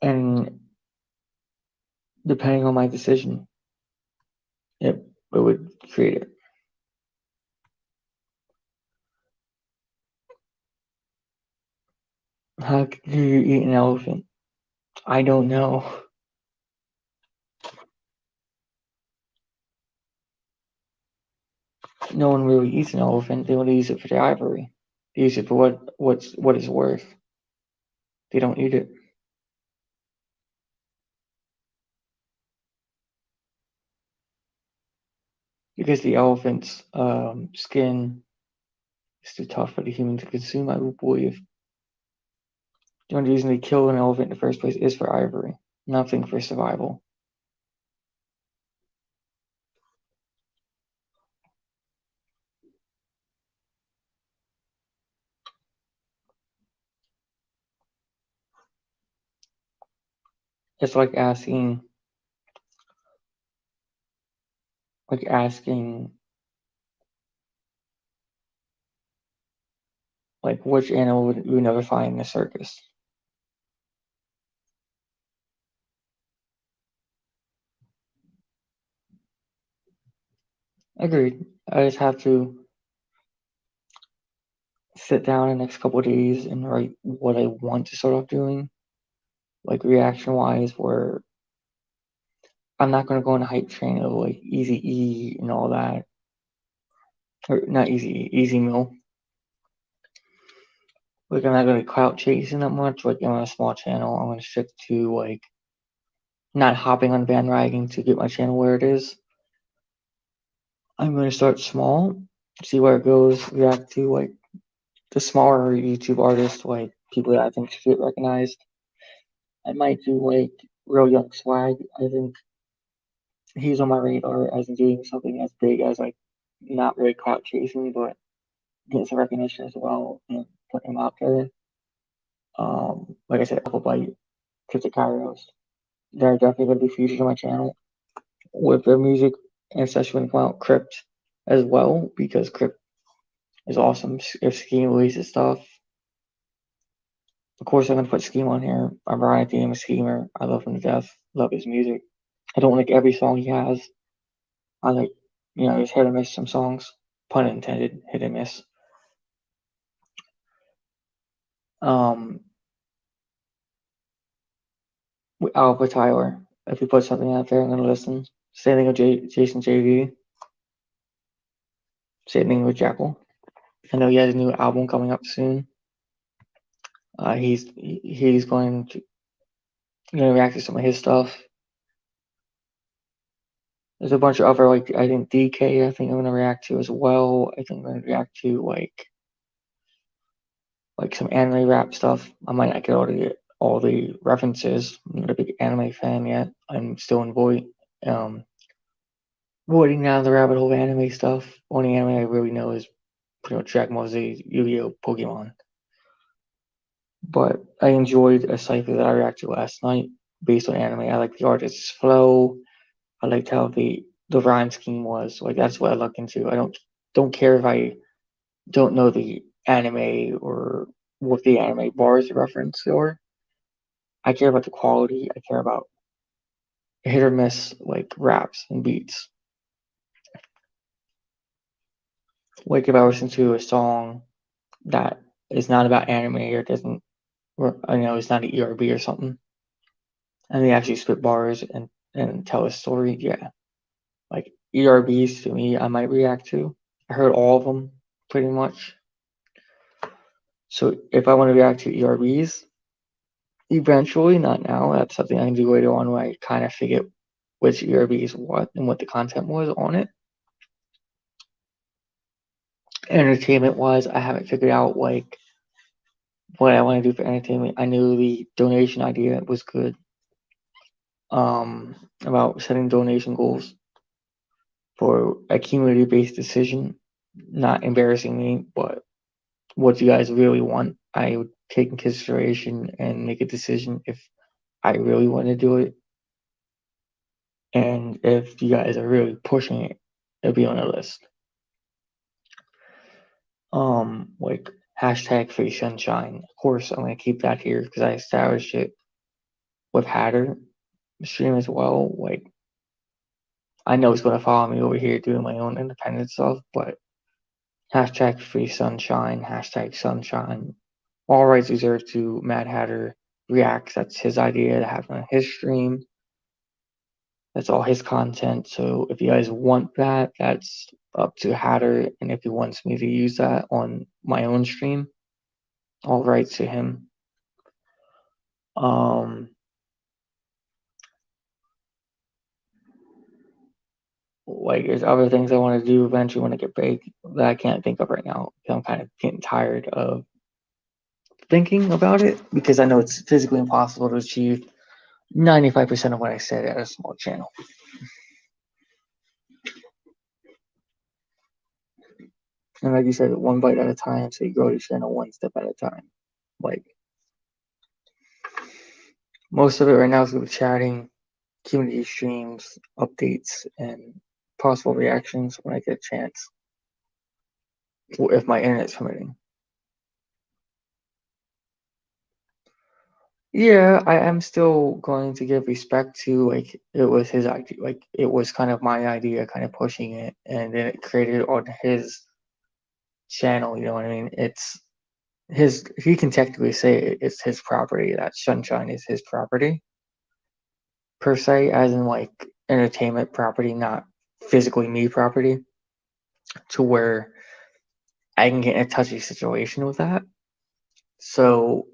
And depending on my decision, it would create it. How do you eat an elephant? I don't know. no one really eats an elephant. They only use it for the ivory. They use it for what it's worth. They don't eat it. Because the elephant's skin is too tough for the human to consume, I would believe. The only reason they kill an elephant in the first place is for ivory, nothing for survival. It's asking, like which animal would you never find in a circus? Agreed. I just have to sit down in the next couple of days and write what I want to start off doing, like reaction wise, where I'm not gonna go on a hype train of like Easy E and all that. Or not Easy E, Easy Mill. Like I'm not gonna be clout chasing that much. Like I'm on a small channel. I'm gonna stick to like not hopping on the bandwagon to get my channel where it is. I'm gonna start small, see where it goes, react to like the smaller YouTube artists, like people that I think should get recognized. I might do like Real Young Swag. I think he's on my radar as doing something as big as like not really clout chasing, but getting some recognition as well and putting him out there. Like I said, Applebite, Cryptic Kairos, they're definitely going to be featured on my channel with their music, and especially when they come out, Crypt as well, because Crypt is awesome. If Scheme releases stuff, of course I'm going to put Scheme on here. I'm Brian I'm a Schemer. I love him to death. Love his music. I don't like every song he has. I like, he's hit or miss some songs. Pun intended, hit and miss. Um, I'll put Tyler. If he puts something out there, I'm gonna listen. Same thing with Jason JV. Same thing with Jackal. I know he has a new album coming up soon. He's going to react to some of his stuff. There's a bunch of other like I think DK. I think I'm gonna react to as well. I think I'm gonna react to like some anime rap stuff. I might not get all the references. I'm not a big anime fan yet. I'm still avoiding down the rabbit hole of anime stuff. Only anime I really know is pretty much Dragon Ball Z, Yu-Gi-Oh, Pokemon. But I enjoyed a cipher that I reacted to last night based on anime. I like the artist's flow. I liked how the rhyme scheme was. Like that's what I look into. I don't care if I don't know the anime or what the anime bars reference or. I care about the quality. I care about hit or miss like raps and beats. Like if I listen to a song that is not about anime or doesn't, or it's not an ERB or something, and they actually spit bars and tell a story. Yeah, like ERBs to me, I might react to. I heard all of them pretty much. So if I want to react to ERBs, eventually, not now. That's something I can do later on, where I kind of figure which ERB is what and what the content was on it. Entertainment wise, I haven't figured out like what I want to do for entertainment. I knew the donation idea was good. About setting donation goals for a community based decision, not embarrassing me, but what you guys really want. I would take in consideration and make a decision if I really want to do it. And if you guys are really pushing it, it'll be on the list. Like hashtag free sunshine. Of course, I'm gonna keep that here because I established it with Hatter stream as well. Like I know he's gonna follow me over here doing my own independent stuff, but hashtag free sunshine, hashtag sunshine. All rights reserved to Mad Hatter Reacts. That's his idea to have on his stream. That's all his content. So if you guys want that, that's up to Hatter. And if he wants me to use that on my own stream, I'll write to him. Like there's other things I want to do eventually when I get big that I can't think of right now. I'm kind of getting tired of thinking about it because I know it's physically impossible to achieve 95% of what I said at a small channel. And like you said, one bite at a time, so you grow your channel one step at a time. Like most of it right now is with chatting, community streams, updates, and possible reactions when I get a chance, if my internet's permitting. Yeah, I am still going to give respect to, like, it was his idea, like it was kind of my idea, kind of pushing it, and then it created on his channel. You know what I mean? It's his. He can technically say it's his property. That Sunshine is his property per se, as in like entertainment property, not physically me property. To where I can get in a touchy situation with that. So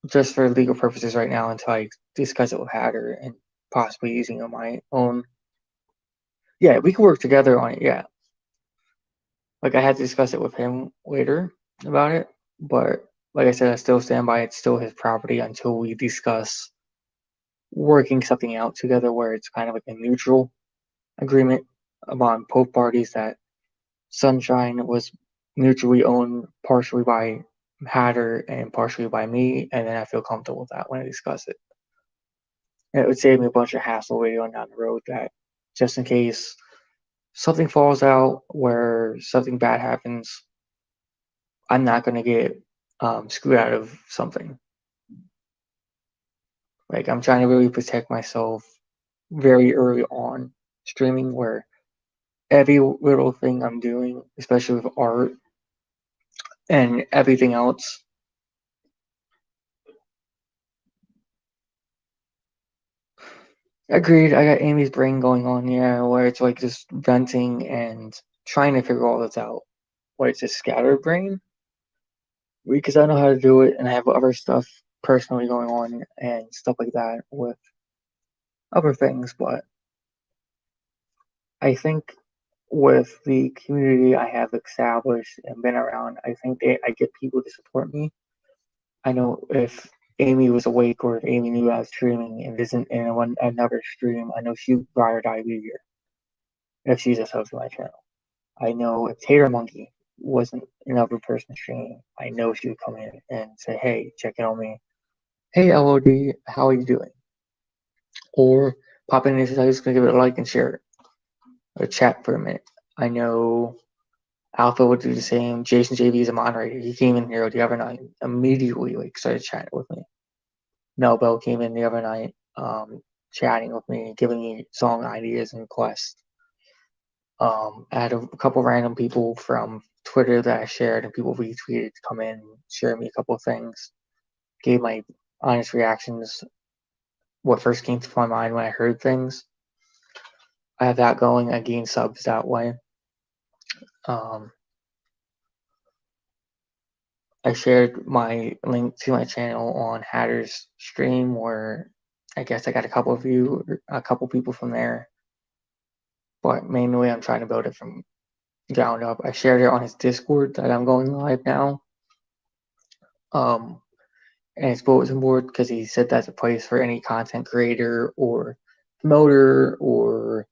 just for legal purposes right now, until I discuss it with Hatter and possibly using on my own. Yeah, we can work together on it. Yeah, like I had to discuss it with him later about it, but like I said, I still stand by it's still his property until we discuss working something out together where it's kind of like a neutral agreement among both parties that Sunshine was mutually owned partially by Hatter and partially by me, and then I feel comfortable with that when I discuss it. And it would save me a bunch of hassle later on down the road, that just in case something falls out where something bad happens, I'm not going to get screwed out of something. Like I'm trying to really protect myself very early on streaming, where every little thing I'm doing, especially with art and everything else, agreed. I got Amy's brain going on, yeah, where it's like just venting and trying to figure all this out. Where it's just scattered brain, because I know how to do it, and I have other stuff personally going on and stuff like that with other things. But I think with the community I have established and been around, I think I get people to support me. I know if Amy was awake or if Amy knew I was streaming and isn't in another stream, I know she would ride or die be here if she's a sub to my channel. I know if Tater Monkey wasn't another person streaming, I know she would come in and say, "Hey, check in on me. Hey, LOD, how are you doing?" Or pop in and say, "I'm just gonna give it a like and share it, or chat for a minute." I know Alpha would do the same. Jason JV is a moderator. He came in here the other night, immediately like started chatting with me. Melbell came in the other night, chatting with me, giving me song ideas and requests. I had a couple random people from Twitter that I shared and people retweeted to come in, share me a couple of things, gave my honest reactions, what first came to my mind when I heard things. I have that going. I gain subs that way. I shared my link to my channel on Hatter's stream, where I guess I got a couple people from there. But mainly I'm trying to build it from ground up. I shared it on his Discord that I'm going live now. And his bulletin board, because he said that's a place for any content creator or promoter or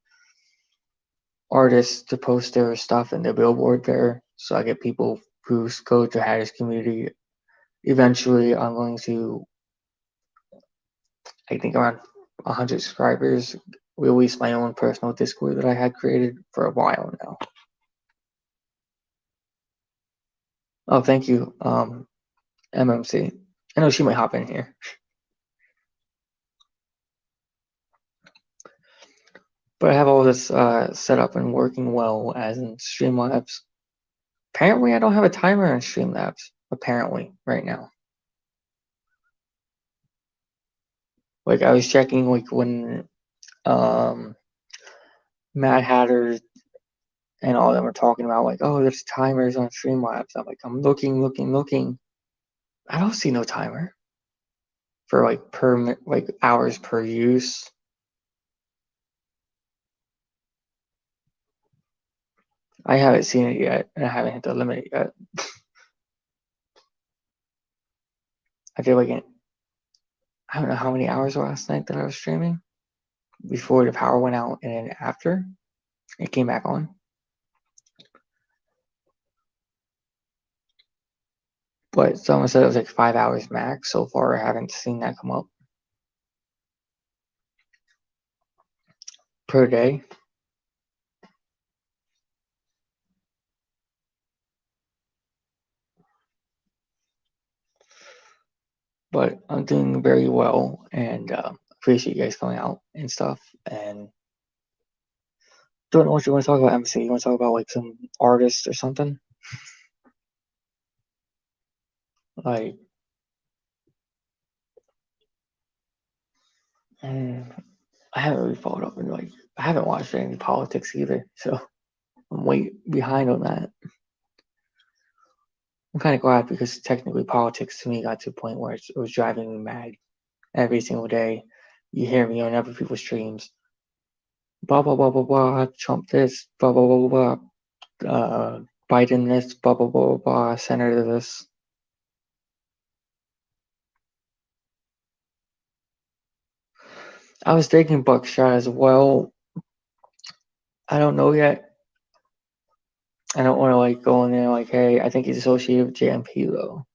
artist to post their stuff in the billboard there. So I get people who go to Hatter's community. Eventually, I'm going to, I think, around 100 subscribers, release my own personal Discord that I had created for a while now. Oh, thank you, MMC. I know she might hop in here. But I have all this set up and working well, as in Streamlabs. Apparently, I don't have a timer in Streamlabs, apparently, right now. Like, I was checking, like, when Mad Hatter and all of them are talking about like, oh, there's timers on Streamlabs. I'm like, I'm looking. I don't see no timer for like hours per use. I haven't seen it yet, and I haven't hit the limit yet. I feel like I don't know how many hours last night that I was streaming before the power went out, and then after it came back on. But someone said it was like 5 hours max. So far, I haven't seen that come up per day. But I'm doing very well, and appreciate you guys coming out and stuff. And don't know what you want to talk about, MC. You want to talk about like some artist or something? Like, I haven't really followed up, and like I haven't watched any politics either, so I'm way behind on that. I'm kind of glad because technically politics to me got to a point where it was driving me mad every single day. You hear me on other people's streams. Blah blah blah blah blah. Trump this. Blah blah blah blah blah. Biden this. Blah blah blah blah. Senator this. I was thinking Buckshot as well. I don't know yet. I don't want to like go in there like, hey, I think he's associated with JMP though.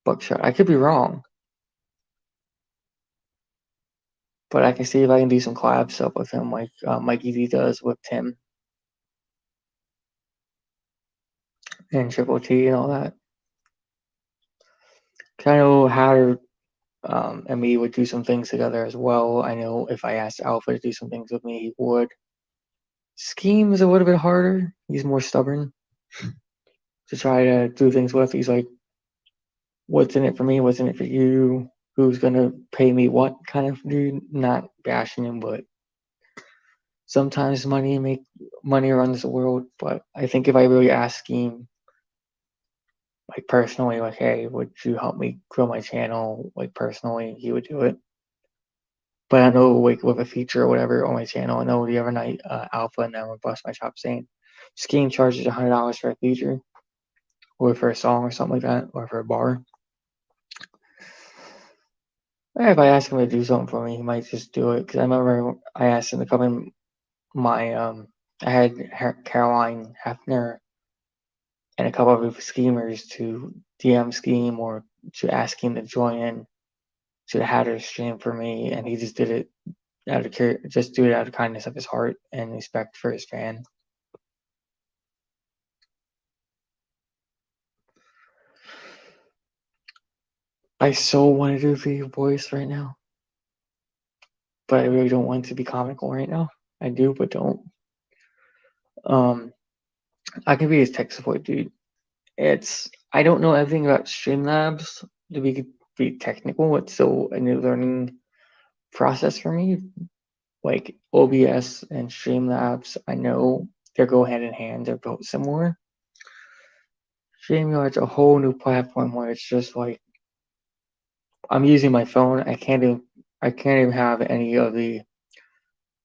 Buckshot. I could be wrong, but I can see if I can do some collab stuff with him, like Mikey D does with Tim and Triple T and all that. I know Hatter and me would do some things together as well. I know if I asked Alpha to do some things with me, he would. Scheme is a little bit harder. He's more stubborn to try to do things with. He's like, what's in it for me? What's in it for you? Who's going to pay me what kind of dude? Not bashing him, but sometimes money runs the world. But I think if I really ask Scheme, like personally, like, hey, would you help me grow my channel? Like personally, he would do it. But I know, like, with a feature or whatever on my channel, I know the other night, Alpha and I would bust my chops saying, Scheme charges $100 for a feature, or for a song or something like that, or for a bar. If I ask him to do something for me, he might just do it. Because I remember I asked him to come in my, I had Caroline Hefner and a couple of schemers to DM Scheme or to ask him to join in to the Hatter stream for me, and he just did it out of kindness of his heart and respect for his fan. I so want to do video voice right now, but I really don't want to be comical right now. I do, but don't. I can be his tech support dude. I don't know everything about Streamlabs to be technical. It's still a new learning process for me. Like OBS and Streamlabs, I know they go hand in hand. They're both similar. StreamYard's a whole new platform where it's just like I'm using my phone. I can't even have any of the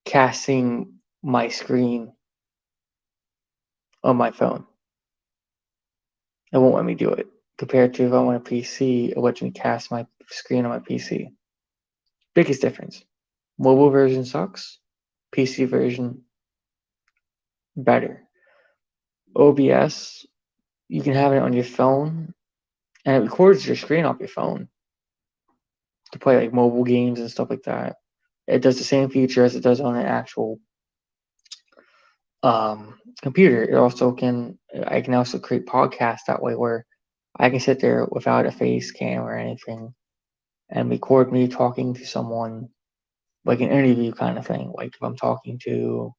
casting my screen on my phone. It won't let me do it. Compared to if I'm on a PC, it lets me cast my screen on my PC. Biggest difference. Mobile version sucks. PC version better. OBS, you can have it on your phone, and it records your screen off your phone to play like mobile games and stuff like that. It does the same feature as it does on an actual computer. I can also create podcasts that way where I can sit there without a face cam or anything and record me talking to someone, like an interview kind of thing. Like if I'm talking to,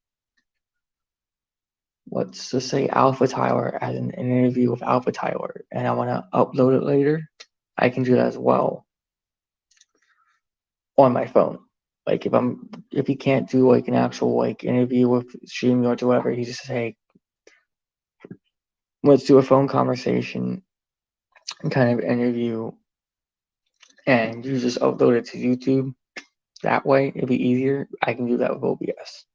let's just say Alpha Tyler as an interview with Alpha Tyler, and I want to upload it later, I can do that as well on my phone. like if he can't do like an actual like interview with StreamYard or whatever, he just says, hey, let's do a phone conversation and kind of interview, and you just upload it to YouTube. That way, it'd be easier. I can do that with OBS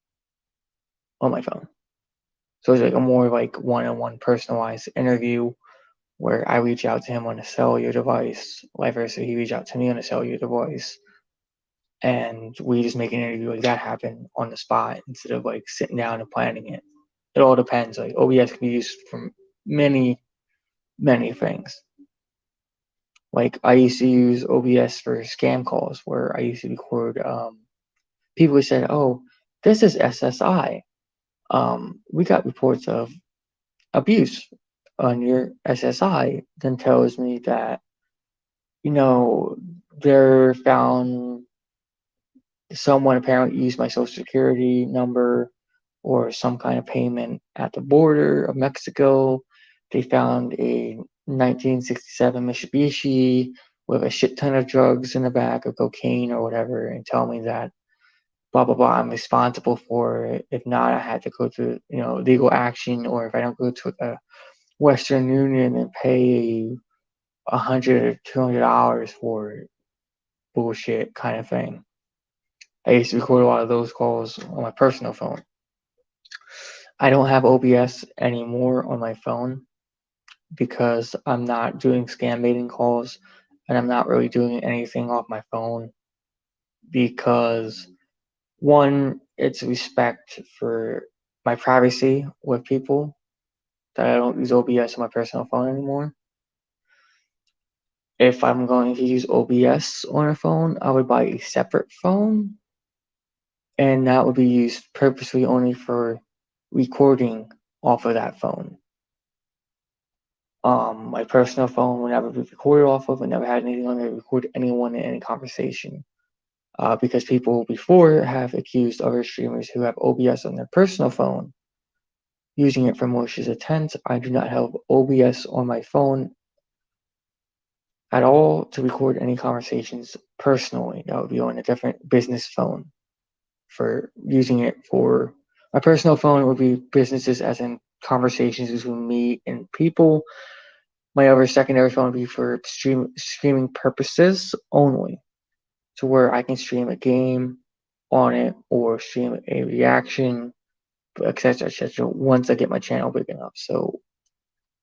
on my phone. So it's like a more like one-on-one personalized interview where I reach out to him on a cellular device, vice versa, he reach out to me on a cellular device, and we just make an interview like that happen on the spot instead of like sitting down and planning it. It all depends. Like OBS can be used for many things. Like I used to use OBS for scam calls where I used to record people who said, oh, this is SSI. We got reports of abuse on your SSI. Then tells me that, they're found someone apparently used my social security number or some kind of payment at the border of Mexico. They found a 1967 Mitsubishi with a shit ton of drugs in the back, of cocaine or whatever, and tell me that blah blah blah, I'm responsible for it. If not, I had to go to legal action, or if I don't go to the Western Union and pay $100 or $200 for bullshit kind of thing. I used to record a lot of those calls on my personal phone. I don't have OBS anymore on my phone because I'm not doing scam baiting calls, and I'm not really doing anything off my phone because, one, it's respect for my privacy with people that I don't use OBS on my personal phone anymore. If I'm going to use OBS on a phone, I would buy a separate phone, and that would be used purposely only for recording off of that phone. My personal phone would never be recorded off of. I never had anything on there to record anyone in any conversation. Because people before have accused other streamers who have OBS on their personal phone using it for malicious intent. I do not have OBS on my phone at all to record any conversations personally. That would be on a different business phone. For using it for my personal phone, it would be businesses as in conversations between me and people. My other secondary phone would be for streaming purposes only, to where I can stream a game on it or stream a reaction, etc., once I get my channel big enough. So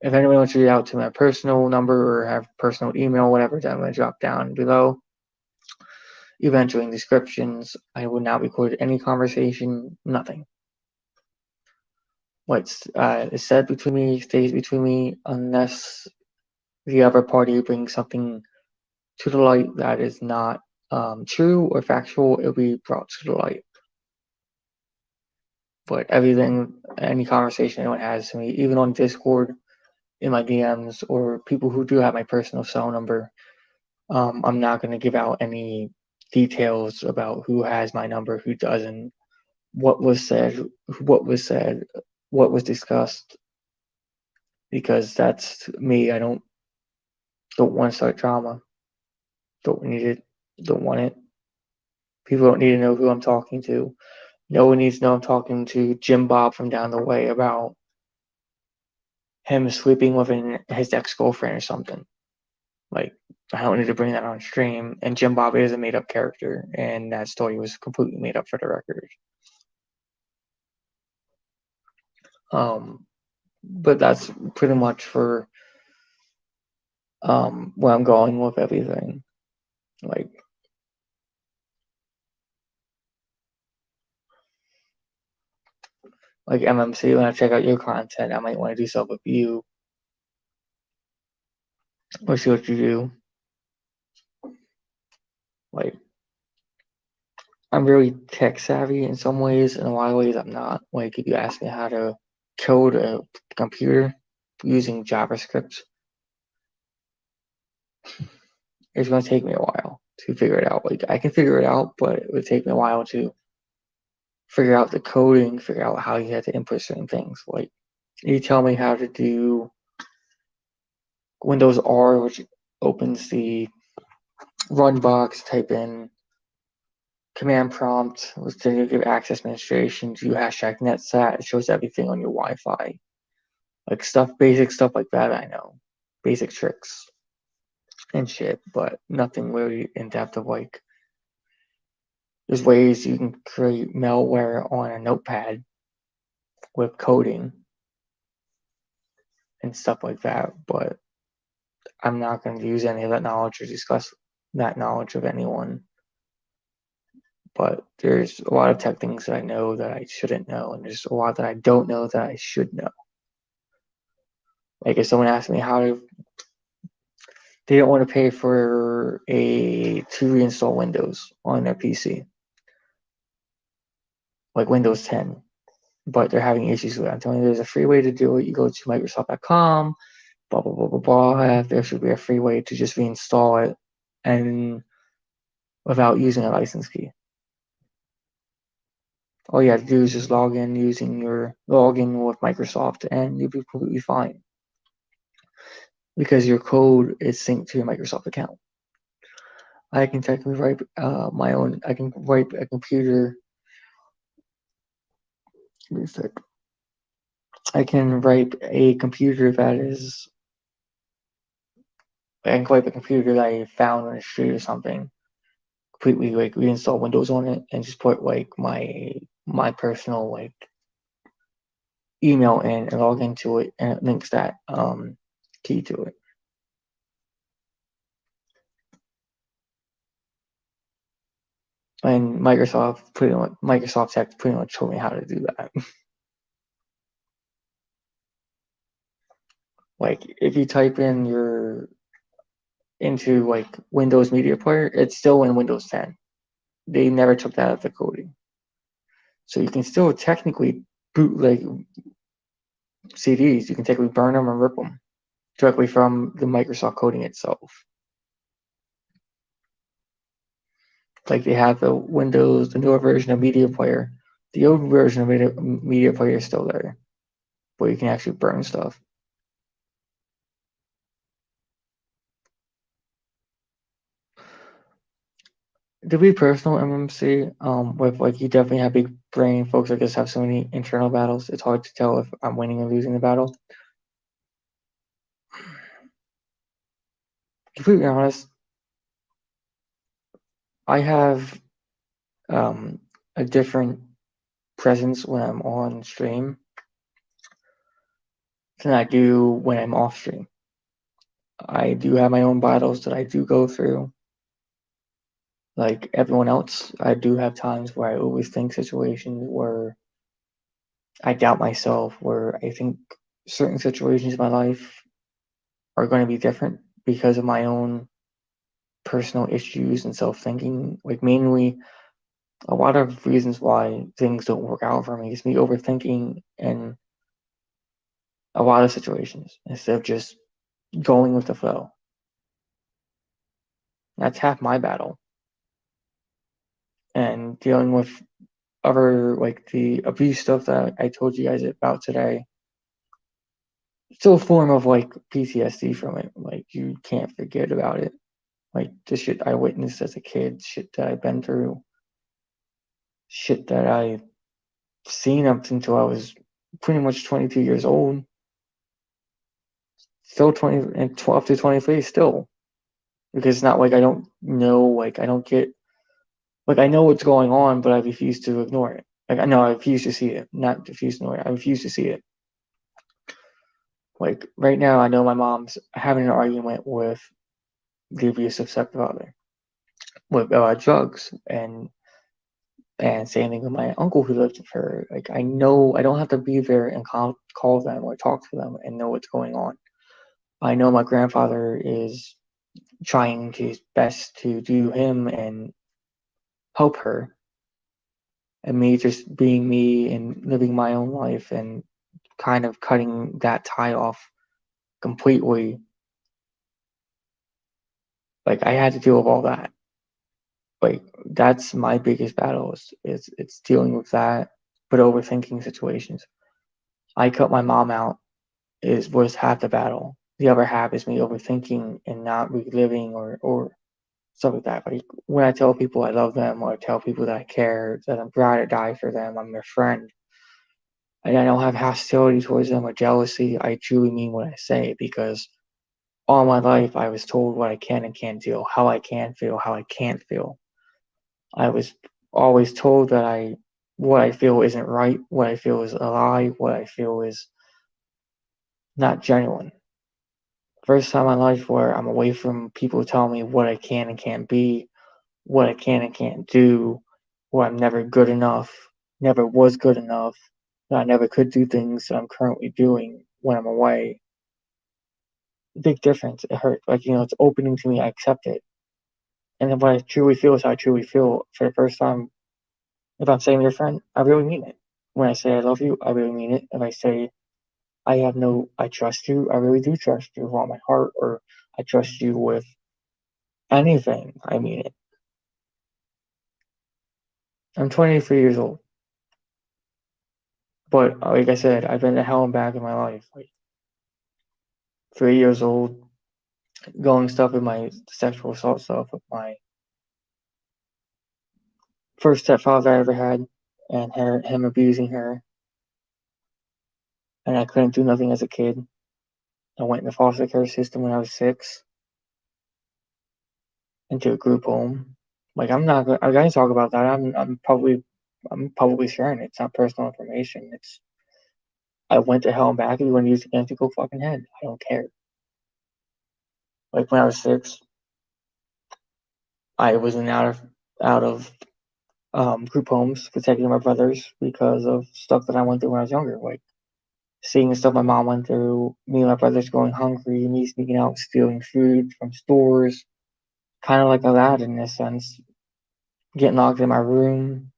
if anyone wants to reach out to my personal number or have personal email, whatever, then I'm going to drop down below. Eventually in descriptions, I will not record any conversation, nothing. What's is said between me stays between me unless the other party brings something to the light that is not true or factual. It will be brought to the light. But everything, any conversation anyone has to me, even on Discord, in my DMs, or people who do have my personal cell number, I'm not going to give out any details about who has my number, who doesn't, what was said, what was discussed, because that's me. I don't want to start drama. Don't need it. Don't want it. People don't need to know who I'm talking to. No one needs to know I'm talking to Jim Bob from down the way about him sleeping with his ex-girlfriend or something. Like, I don't need to bring that on stream. And Jim Bob is a made-up character, and that story was completely made up for the record. But that's pretty much for where I'm going with everything. Like MMC, when I check out your content, I might want to do stuff with you, or see what you do. Like, I'm really tech savvy in some ways, and in a lot of ways I'm not. Like, if you ask me how to code a computer using JavaScript, it's going to take me a while to figure it out. Like, I can figure it out, but it would take me a while to figure out the coding, figure out how you have to input certain things. Like, you tell me how to do Windows R, which opens the run box, type in command prompt with certificate access administration, do #netsat. It shows everything on your Wi-Fi. Like basic stuff like that I know. Basic tricks and shit, but nothing really in depth of like, there's ways you can create malware on a notepad with coding and stuff like that, but I'm not going to use any of that knowledge or discuss that knowledge with anyone. But there's a lot of tech things that I know that I shouldn't know, and there's a lot that I don't know that I should know. Like if someone asks me they don't want to pay to reinstall Windows on their PC, like Windows 10, but they're having issues with it. I'm telling you, there's a free way to do it. You go to Microsoft.com, blah, blah, blah, blah, blah. There should be a free way to just reinstall it and without using a license key. All you have to do is just log in with Microsoft and you'll be completely fine. Because your code is synced to your Microsoft account. I can technically write I can write a computer. Give me a sec. I can write a computer that I found on the street or something. Completely like reinstall Windows on it and just put like my personal like email in and log into it, and it links that key to it. And Microsoft Tech pretty much told me how to do that. Like if you type in into like Windows Media Player, it's still in Windows 10. They never took that out of the coding. So you can still technically bootleg CDs. You can technically burn them and rip them directly from the Microsoft coding itself. Like they have the newer version of Media Player. The old version of Media Player is still there, but you can actually burn stuff. To be personal, MMC, with like you definitely have big brain. Folks like us have so many internal battles. It's hard to tell if I'm winning or losing the battle. Completely honest, I have a different presence when I'm on stream than I do when I'm off stream. I do have my own battles that I do go through. Like everyone else, I do have times where I overthink situations, where I doubt myself, where I think certain situations in my life are going to be different because of my own personal issues and self-thinking. Like mainly a lot of reasons why things don't work out for me is me overthinking in a lot of situations instead of just going with the flow. That's half my battle. And dealing with other like the abuse stuff that I told you guys about today, still a form of like PTSD from it. Like you can't forget about it. Like the shit I witnessed as a kid, shit that I've been through, shit that I've seen up until I was pretty much 22 years old. Still 20 and 12 to 23 still. Because it's not like I don't know, like I don't get, like I know what's going on, but I refuse to ignore it. Like I know I refuse to see it, not refuse to ignore it. I refuse to see it. Like right now, I know my mom's having an argument with the abusive stepfather with drugs and same thing with my uncle who lived with her. Like I know I don't have to be there and call them or talk to them and know what's going on. I know my grandfather is trying his best to do him and help her, and me just being me and living my own life and kind of cutting that tie off completely. Like I had to deal with all that. Like that's my biggest battle is it's dealing with that, but overthinking situations. I cut my mom out was half the battle. The other half is me overthinking and not reliving or stuff like that. Like when I tell people I love them, or I tell people that I care, that I'm ride or die for them, I'm their friend, and I don't have hostility towards them or jealousy, I truly mean what I say, because all my life I was told what I can and can't do, how I can feel, how I can't feel. I was always told that what I feel isn't right, what I feel is a lie, what I feel is not genuine. First time in my life where I'm away from people telling me what I can and can't be, what I can and can't do, where I'm never good enough, never was good enough, that I never could do things that I'm currently doing when I'm away. Big difference. It hurt. Like, it's opening to me. I accept it. And then what I truly feel is how I truly feel for the first time. If I'm saying to your friend, I really mean it. When I say I love you, I really mean it. If I say I trust you, I really do trust you with all my heart, or I trust you with anything, I mean it. I'm 23 years old. But like I said, I've been to hell and back in my life. Like 3 years old, going stuff with my sexual assault stuff with my first stepfather I ever had, and him abusing her, and I couldn't do nothing as a kid. I went in the foster care system when I was 6, into a group home. Like I'm not gonna talk about that. I'm publicly sharing it. It's not personal information. I went to hell and back. If you want to use it against you, go fucking head. I don't care. Like when I was 6, I was out of group homes protecting my brothers because of stuff that I went through when I was younger. Like seeing the stuff my mom went through, me and my brothers going hungry, me sneaking out, stealing food from stores, kind of like Aladdin in a sense, getting locked in my room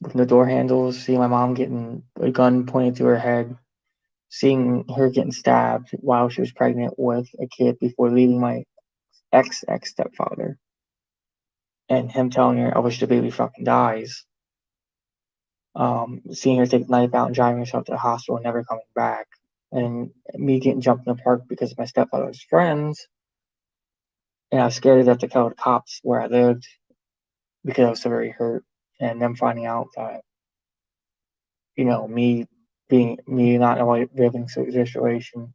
with the door handles, seeing my mom getting a gun pointed to her head, seeing her getting stabbed while she was pregnant with a kid before leaving my ex stepfather, and him telling her, "I wish the baby fucking dies." Seeing her take the knife out and driving herself to the hospital and never coming back, and me getting jumped in the park because of my stepfather's friends, and I was scared to tell the cops where I lived because I was so very hurt, and them finding out that me not in a living situation,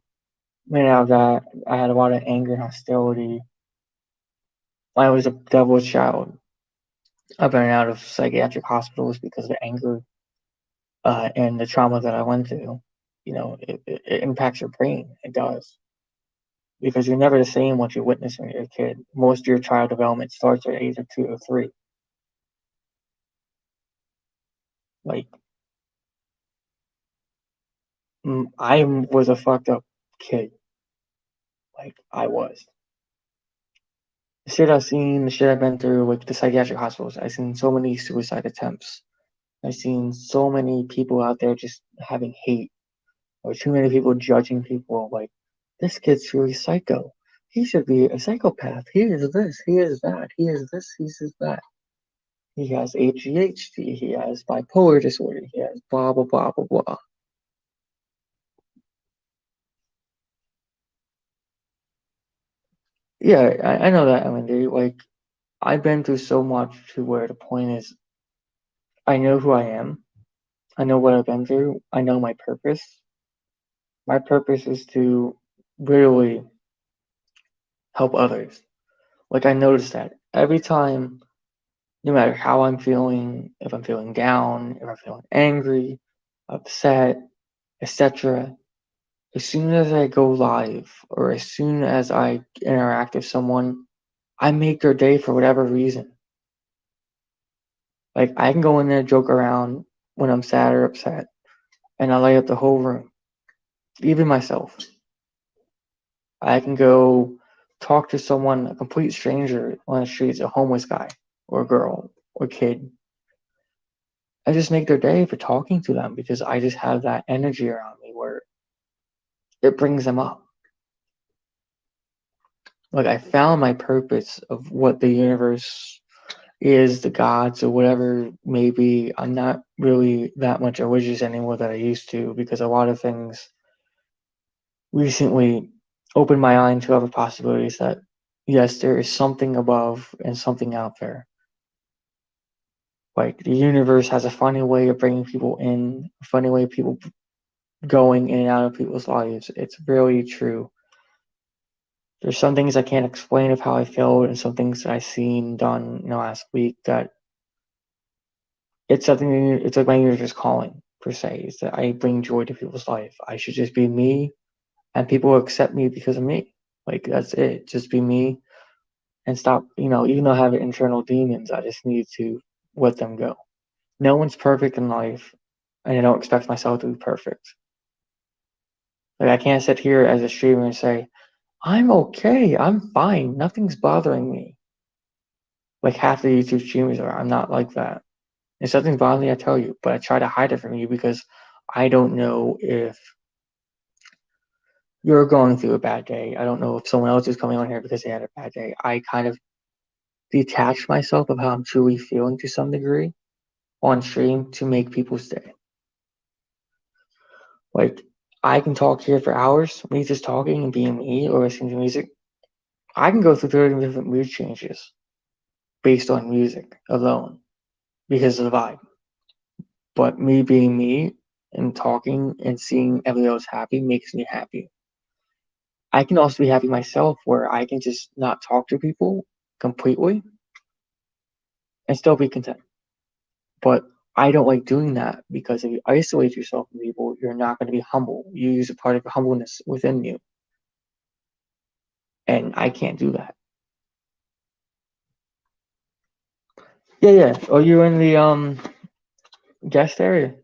made out that I had a lot of anger and hostility. I was a devil's child. I've been out of psychiatric hospitals because of the anger and the trauma that I went through. It impacts your brain. It does. Because you're never the same what you witness when you're a kid. Most of your child development starts at age of 2 or 3. Like, I was a fucked up kid. Like, I was. The shit I've seen, the shit I've been through, like the psychiatric hospitals, I've seen so many suicide attempts. I've seen so many people out there just having hate, or too many people judging people like, this kid's really psycho. He should be a psychopath. He is this, he is that, he is this, he is that. He has ADHD, he has bipolar disorder, he has blah, blah, blah, blah, blah. Yeah, I know that, Emily. Like, I've been through so much to where the point is, I know who I am. I know what I've been through. I know my purpose. My purpose is to really help others. Like, I noticed that every time, no matter how I'm feeling, if I'm feeling down, if I'm feeling angry, upset, etc., as soon as I go live or as soon as I interact with someone, I make their day for whatever reason. Like, I can go in there, joke around when I'm sad or upset, and I light up the whole room, even myself. I can go talk to someone, a complete stranger on the streets, a homeless guy or girl or kid. I just make their day for talking to them because I just have that energy around me where it brings them up. Like, I found my purpose of what the universe is, the gods or whatever may be. I'm not really that much religious anymore that I used to, because a lot of things recently opened my eye to other possibilities that yes, there is something above and something out there. Like the universe has a funny way of bringing people in, a funny way of people going in and out of people's lives. It's really true. There's some things I can't explain of how I felt, and some things that I've seen done in the last week that it's something. It's like my universe calling per se. Is that I bring joy to people's life. I should just be me, and people will accept me because of me. Like that's it. Just be me and stop. Even though I have internal demons, I just need to let them go. No one's perfect in life, and I don't expect myself to be perfect. Like I can't sit here as a streamer and say, I'm okay, I'm fine, nothing's bothering me. Like half the YouTube streamers are. I'm not like that. If something's bothering me, I tell you, but I try to hide it from you because I don't know if you're going through a bad day. I don't know if someone else is coming on here because they had a bad day. I kind of detach myself of how I'm truly feeling to some degree on stream to make people stay. Like I can talk here for hours, me just talking and being me or listening to music. I can go through 30 different mood changes based on music alone because of the vibe. But me being me and talking and seeing everyone else happy makes me happy. I can also be happy myself where I can just not talk to people completely and still be content. But I don't like doing that because if you isolate yourself from people, you're not going to be humble. You use a part of the humbleness within you. And I can't do that. Yeah, yeah. Are you in the guest area?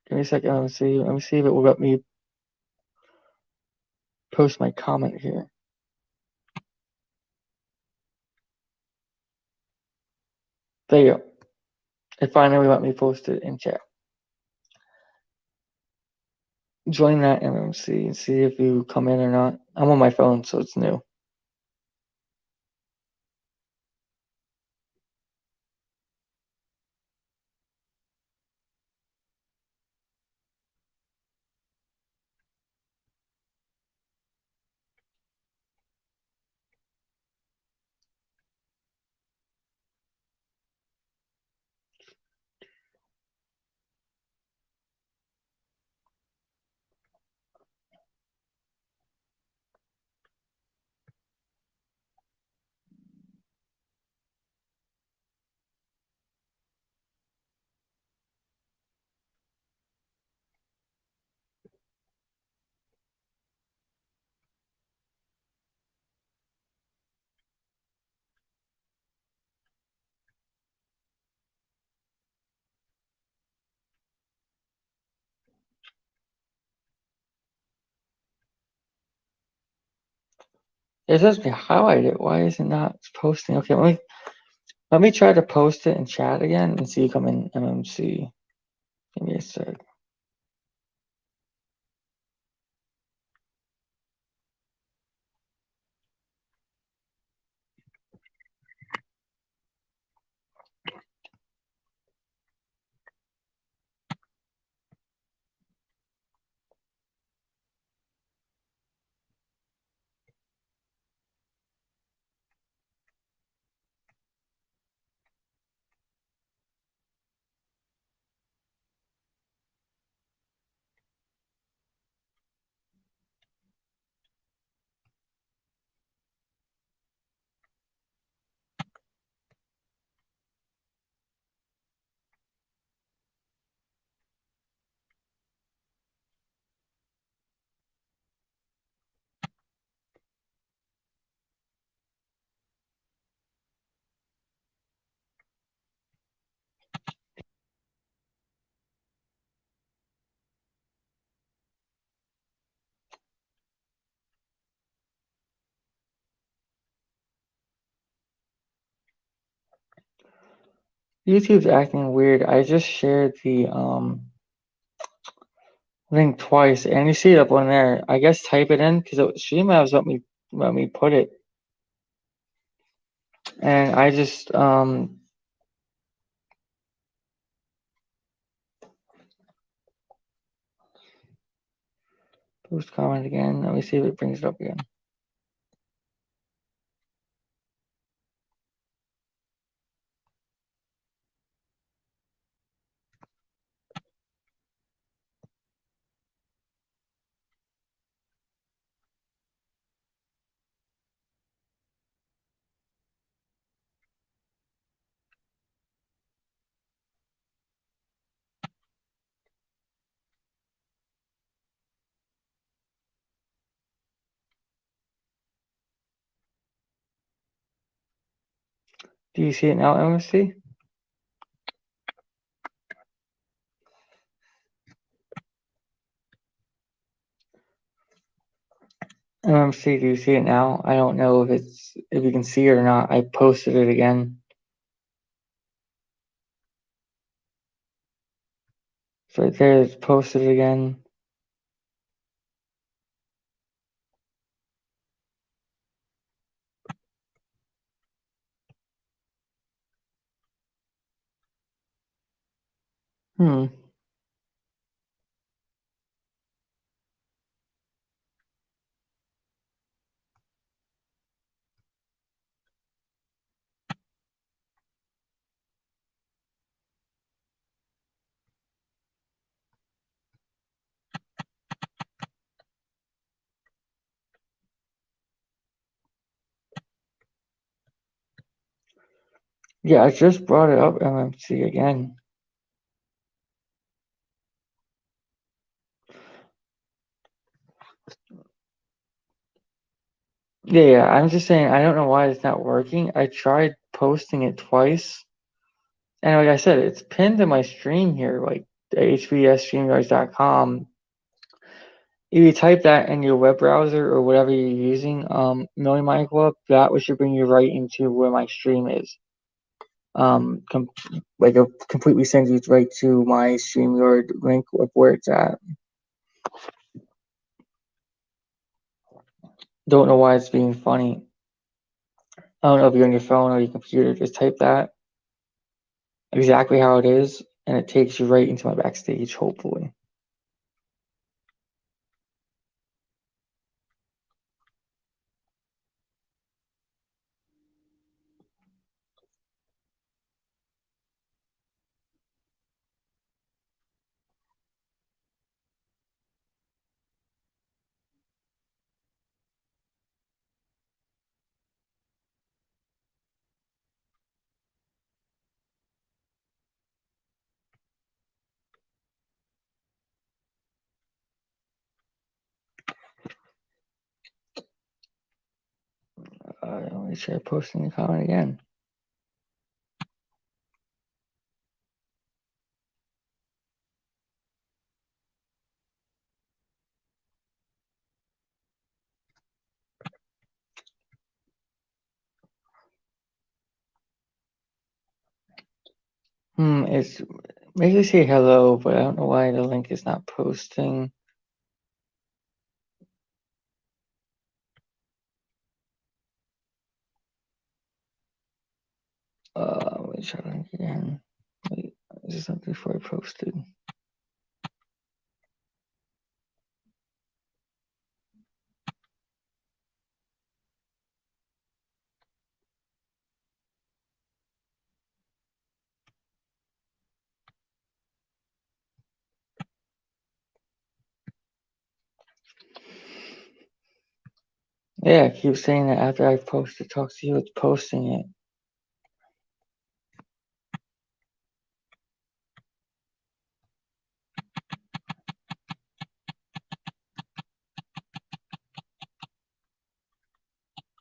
Give me a second. Let me see if it will let me post my comment here. There you go. It finally let me post it in chat. Join that MMC and see if you come in or not. I'm on my phone, so it's new. It says me highlight it. Why is it not posting? Okay, let me try to post it in chat again and see you come in MMC. Give me a sec. YouTube's acting weird. I just shared the link twice, and you see it up on there. I guess type it in because Streamlabs let me put it, and I just Post comment again. Let me see if it brings it up again. Do you see it now, MMC? MMC, do you see it now? I don't know if you can see it or not. I posted it again. It's right there. It's posted again. Yeah, I just brought it up, MMC, again. Yeah, I'm just saying, I don't know why it's not working. I tried posting it twice. And like I said, it's pinned to my stream here, like hbsstreamyards.com. If you type that in your web browser or whatever you're using, Million Mind Club, that should bring you right into where my stream is. Like it'll completely send you right to my StreamYard link of where it's at. Don't know why it's being funny. I don't know if you're on your phone or your computer. Just type that exactly how it is, and it takes you right into my backstage, hopefully. Let me try posting the comment again. It's basically say hello, but I don't know why the link is not posting. Let me try the link again. Wait, this is not before I posted. Yeah, I keep saying that after I post it, talk to you, it's posting it.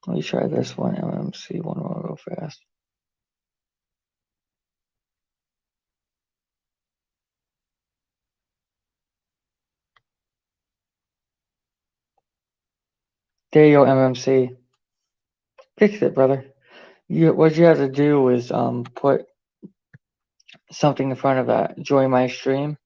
Let me try this one, MMC one more real fast. There you go, MMC. Fixed it, brother. What you have to do is put something in front of that. Join my stream.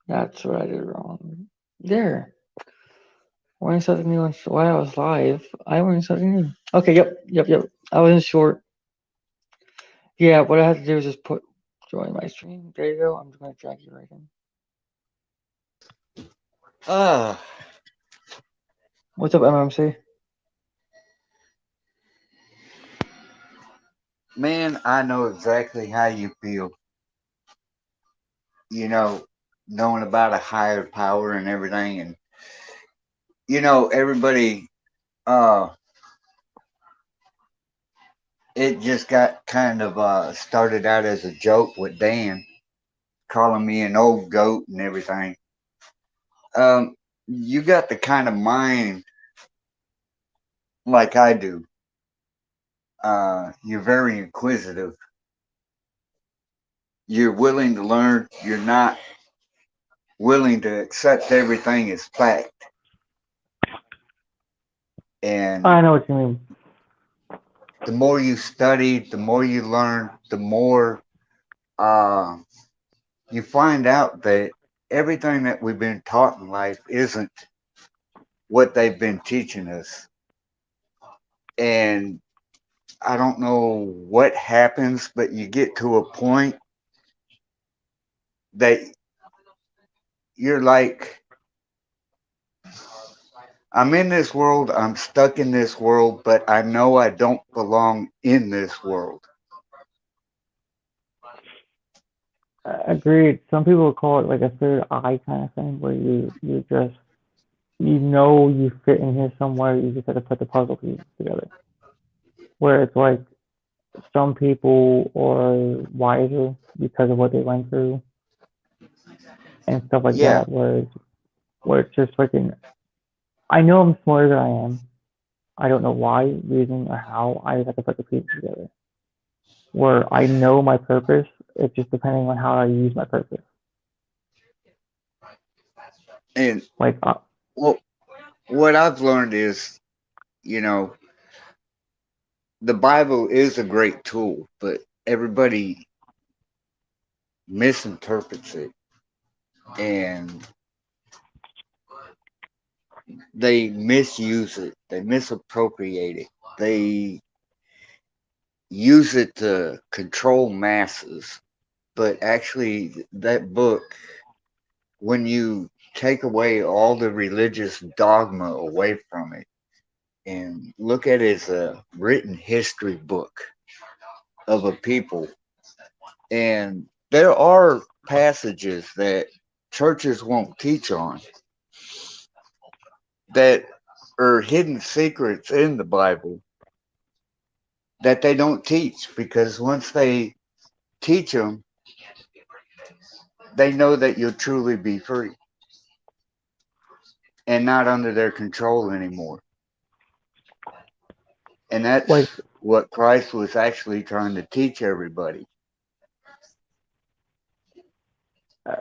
That's what I did wrong. There. Learning something new while I was live. I learned something new. Okay, yep. I wasn't sure. Yeah, what I have to do is just join my stream. There you go. I'm just gonna drag you right in. Ah, What's up, MMC? man, I know exactly how you feel. You know, knowing about a higher power and everything, and everybody. Uh, it just got kind of started out as a joke with Dan calling me an old goat and everything. Um, you got the kind of mind like I do. You're very inquisitive. You're willing to learn. You're not willing to accept everything as fact. And I know what you mean. the more you study, the more you learn, the more uh, you find out that everything that we've been taught in life isn't what they've been teaching us. And I don't know what happens, but you get to a point that you're like, I'm in this world, I'm stuck in this world, but I know I don't belong in this world. Agreed. Some people call it like a third eye kind of thing, where you just you fit in here somewhere. You just have to put the puzzle pieces together. Where it's like some people are wiser because of what they went through and stuff like Yeah, that. Where it's just freaking. I know I'm smarter than I am. I don't know why, reason, or how. I just have to put the pieces together. Where I know my purpose, it's just depending on how I use my purpose. and Like, well, what I've learned is, you know, the Bible is a great tool, but everybody misinterprets it and they misuse it, they misappropriate it, they use it to control masses. But actually, that book, when you take away all the religious dogma away from it and look at it as a written history book of a people, and there are passages that churches won't teach on that are hidden secrets in the Bible that they don't teach because once they teach them, they know that you'll truly be free and not under their control anymore. And like that's what Christ was actually trying to teach everybody.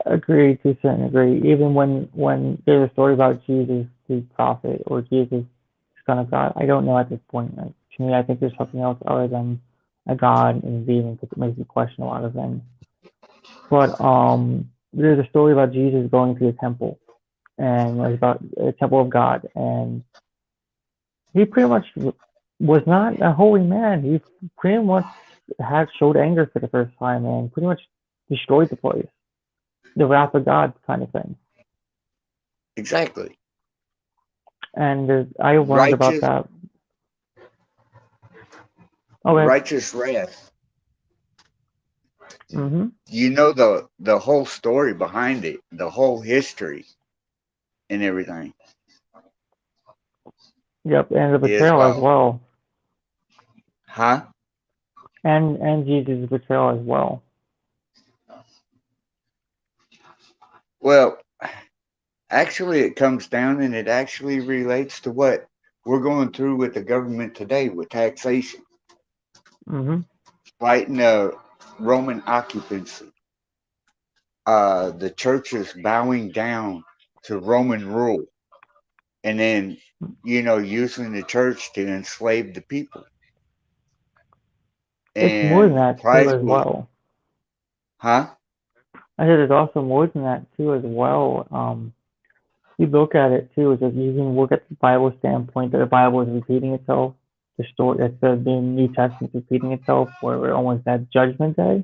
agree to a certain degree. Even when there's a story about Jesus, the prophet, or Jesus, son of God, I don't know at this point. Like, to me, I think there's something else other than a God and being because it makes you question a lot of things. But there's a story about Jesus going to a temple, and it was about a temple of God, and he pretty much was not a holy man. He pretty much had showed anger for the first time and pretty much destroyed the place. The wrath of God kind of thing. Exactly. And I learned about Righteous that. Okay. righteous wrath. Mhm. You know the whole story behind it, the whole history and everything Yep. And the is betrayal as well. huh? And Jesus' betrayal as well. Well, actually it comes down and it actually relates to what we're going through with the government today with taxation, Mhm. fighting Roman occupancy. The church is bowing down to Roman rule and then, using the church to enslave the people. It's more than And that too Christ as was, well. huh? I said there's also more than that too as well. You look at it too, is that you can look at the Bible standpoint that the Bible is repeating itself. the story. It's the New Testament repeating itself, where we're almost at Judgment Day.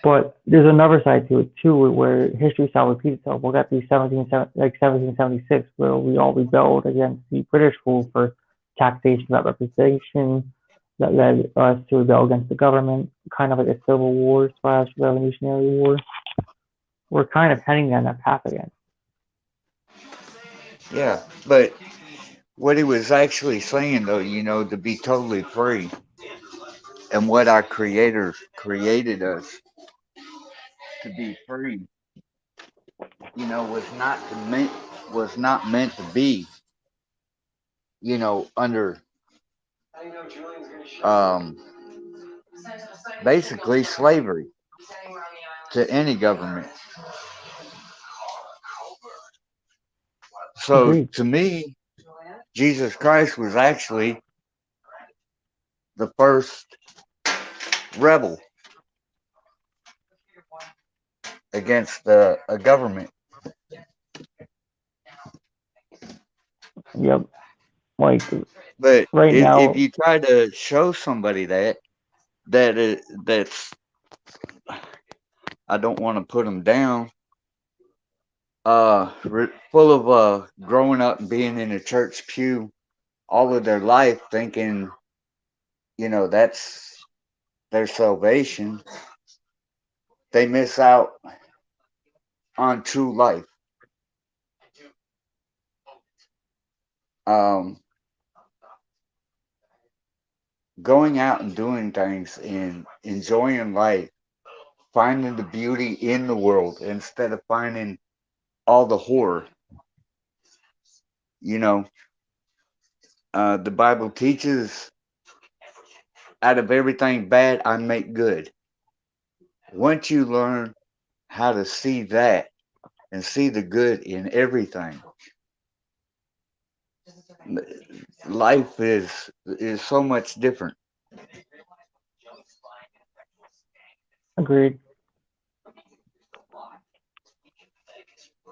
But there's another side to it too, where history shall repeat itself. We got the 1776, where we all rebelled against the British rule for taxation without representation, that led us to rebel against the government, kind of like a civil war slash revolutionary war. We're kind of heading down that path again. Yeah, but what he was actually saying, though, to be totally free, and what our Creator created us to be free, was not meant to be, under um, basically slavery to any government. So Agreed. to me, Jesus Christ was actually the first rebel against a government. Yep. Like But right if now, you try to show somebody that's, I don't want to put them down, full of growing up and being in a church pew all of their life, thinking that's their salvation, they miss out on true life. Um, Going out and doing things and enjoying life, finding the beauty in the world instead of finding all the horror. You know, the Bible teaches, out of everything bad, I make good. Once you learn how to see that and see the good in everything, life is so much different. agreed.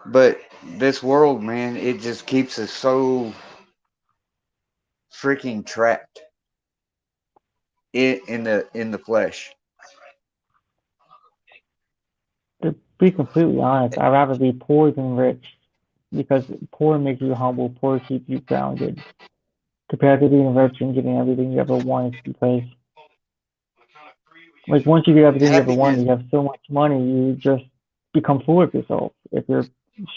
But this world, man, it just keeps us so freaking trapped in the flesh. To be completely honest, I'd rather be poor than rich because poor makes you humble, poor keeps you grounded. Compared to being rich and getting everything you ever wanted, because like once you get everything you ever wanted, Happiness, you have so much money, you just become full of yourself. If you're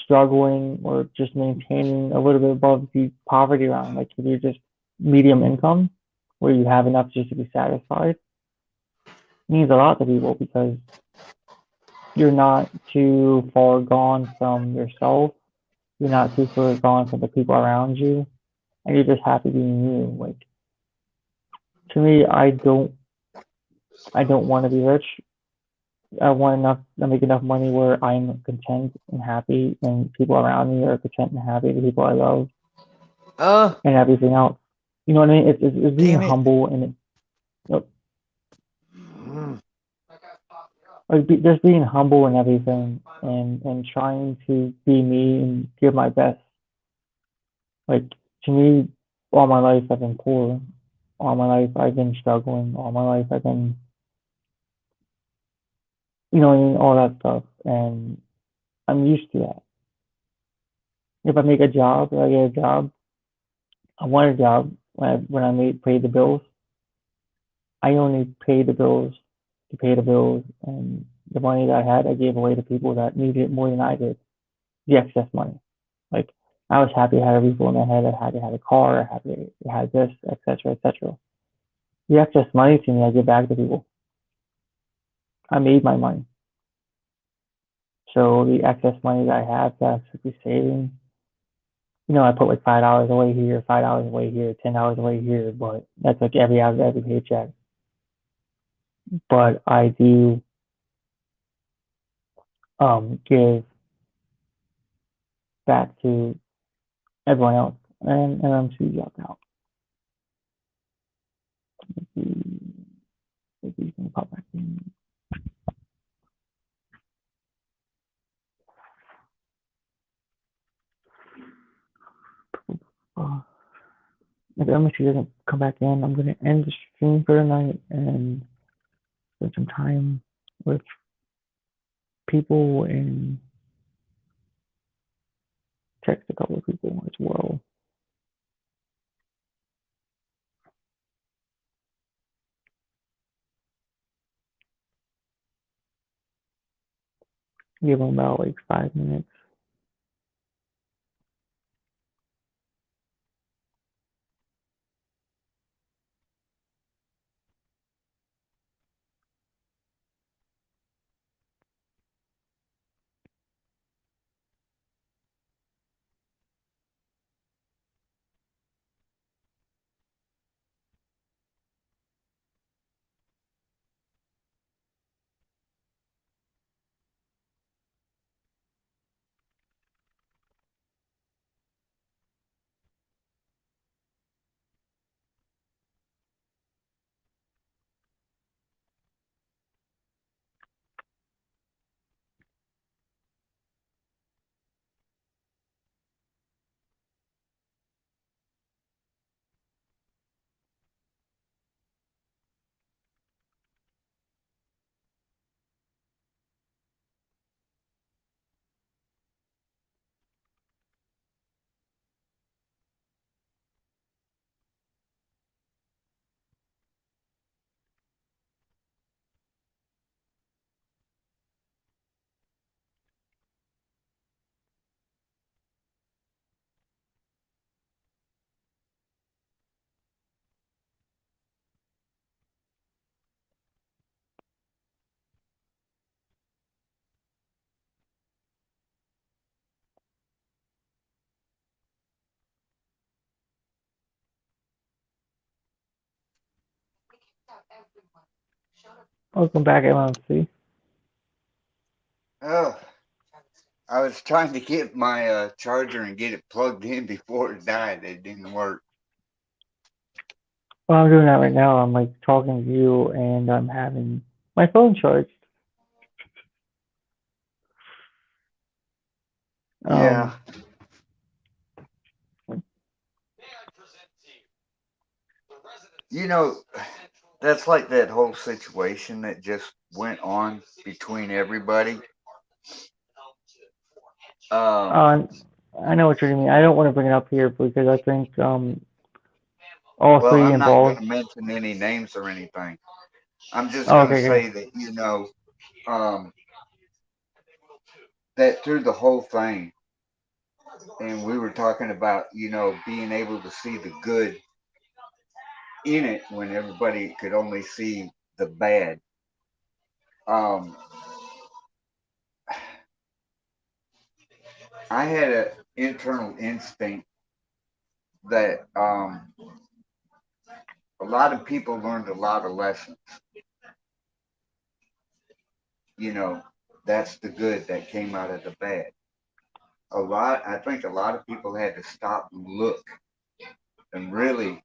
struggling or just maintaining a little bit above the poverty line, like if you're just medium income, where you have enough just to be satisfied, means a lot to people because you're not too far gone from yourself. You're not too far gone from the people around you, and you're just happy being you. Like to me, I don't want to be rich. I want enough, I make enough money where I'm content and happy, and people around me are content and happy, the people I love, uh, and everything else. You know what I mean? It's being damn it. humble and you know, like just being humble and everything, and trying to be me and give my best. Like to me, all my life I've been poor. All my life I've been struggling. All my life I've been, you know, what I mean, all that stuff, and I'm used to that. If I make a job, or I get a job, I want a job when I made pay the bills. I only pay the bills to pay the bills, and the money that I had, I gave away to people that needed it more than I did. The excess money, like I was happy I had a roof over my head, I had a car, I had this, etc., etc. The excess money to me, I give back to people. I made my money, so the excess money that I have that I should be saving, you know, I put like $5 away here, $5 away here, $10 away here, but that's like every out of every paycheck. But I do give back to everyone else, and I'm too young now. If you can pop back in. Okay, if he doesn't come back in, I'm gonna end the stream for tonight and spend some time with people and text a couple of people as well. Give him about like 5 minutes. Welcome back, MMC. Oh, I was trying to get my charger and get it plugged in before it died. It didn't work. Well, I'm doing that right now. I'm like talking to you and I'm having my phone charged. Yeah. Um, You know, that's like that whole situation that just went on between everybody. Um, uh, I know what you mean. I don't want to bring it up here because I think all well, three I'm not going involved. to mention any names or anything. I'm just Oh, going to okay, okay. say that, um, that through the whole thing, and we were talking about, being able to see the good in it when everybody could only see the bad. Um, I had an internal instinct that a lot of people learned a lot of lessons. You know, that's the good that came out of the bad. I think a lot of people had to stop and look and really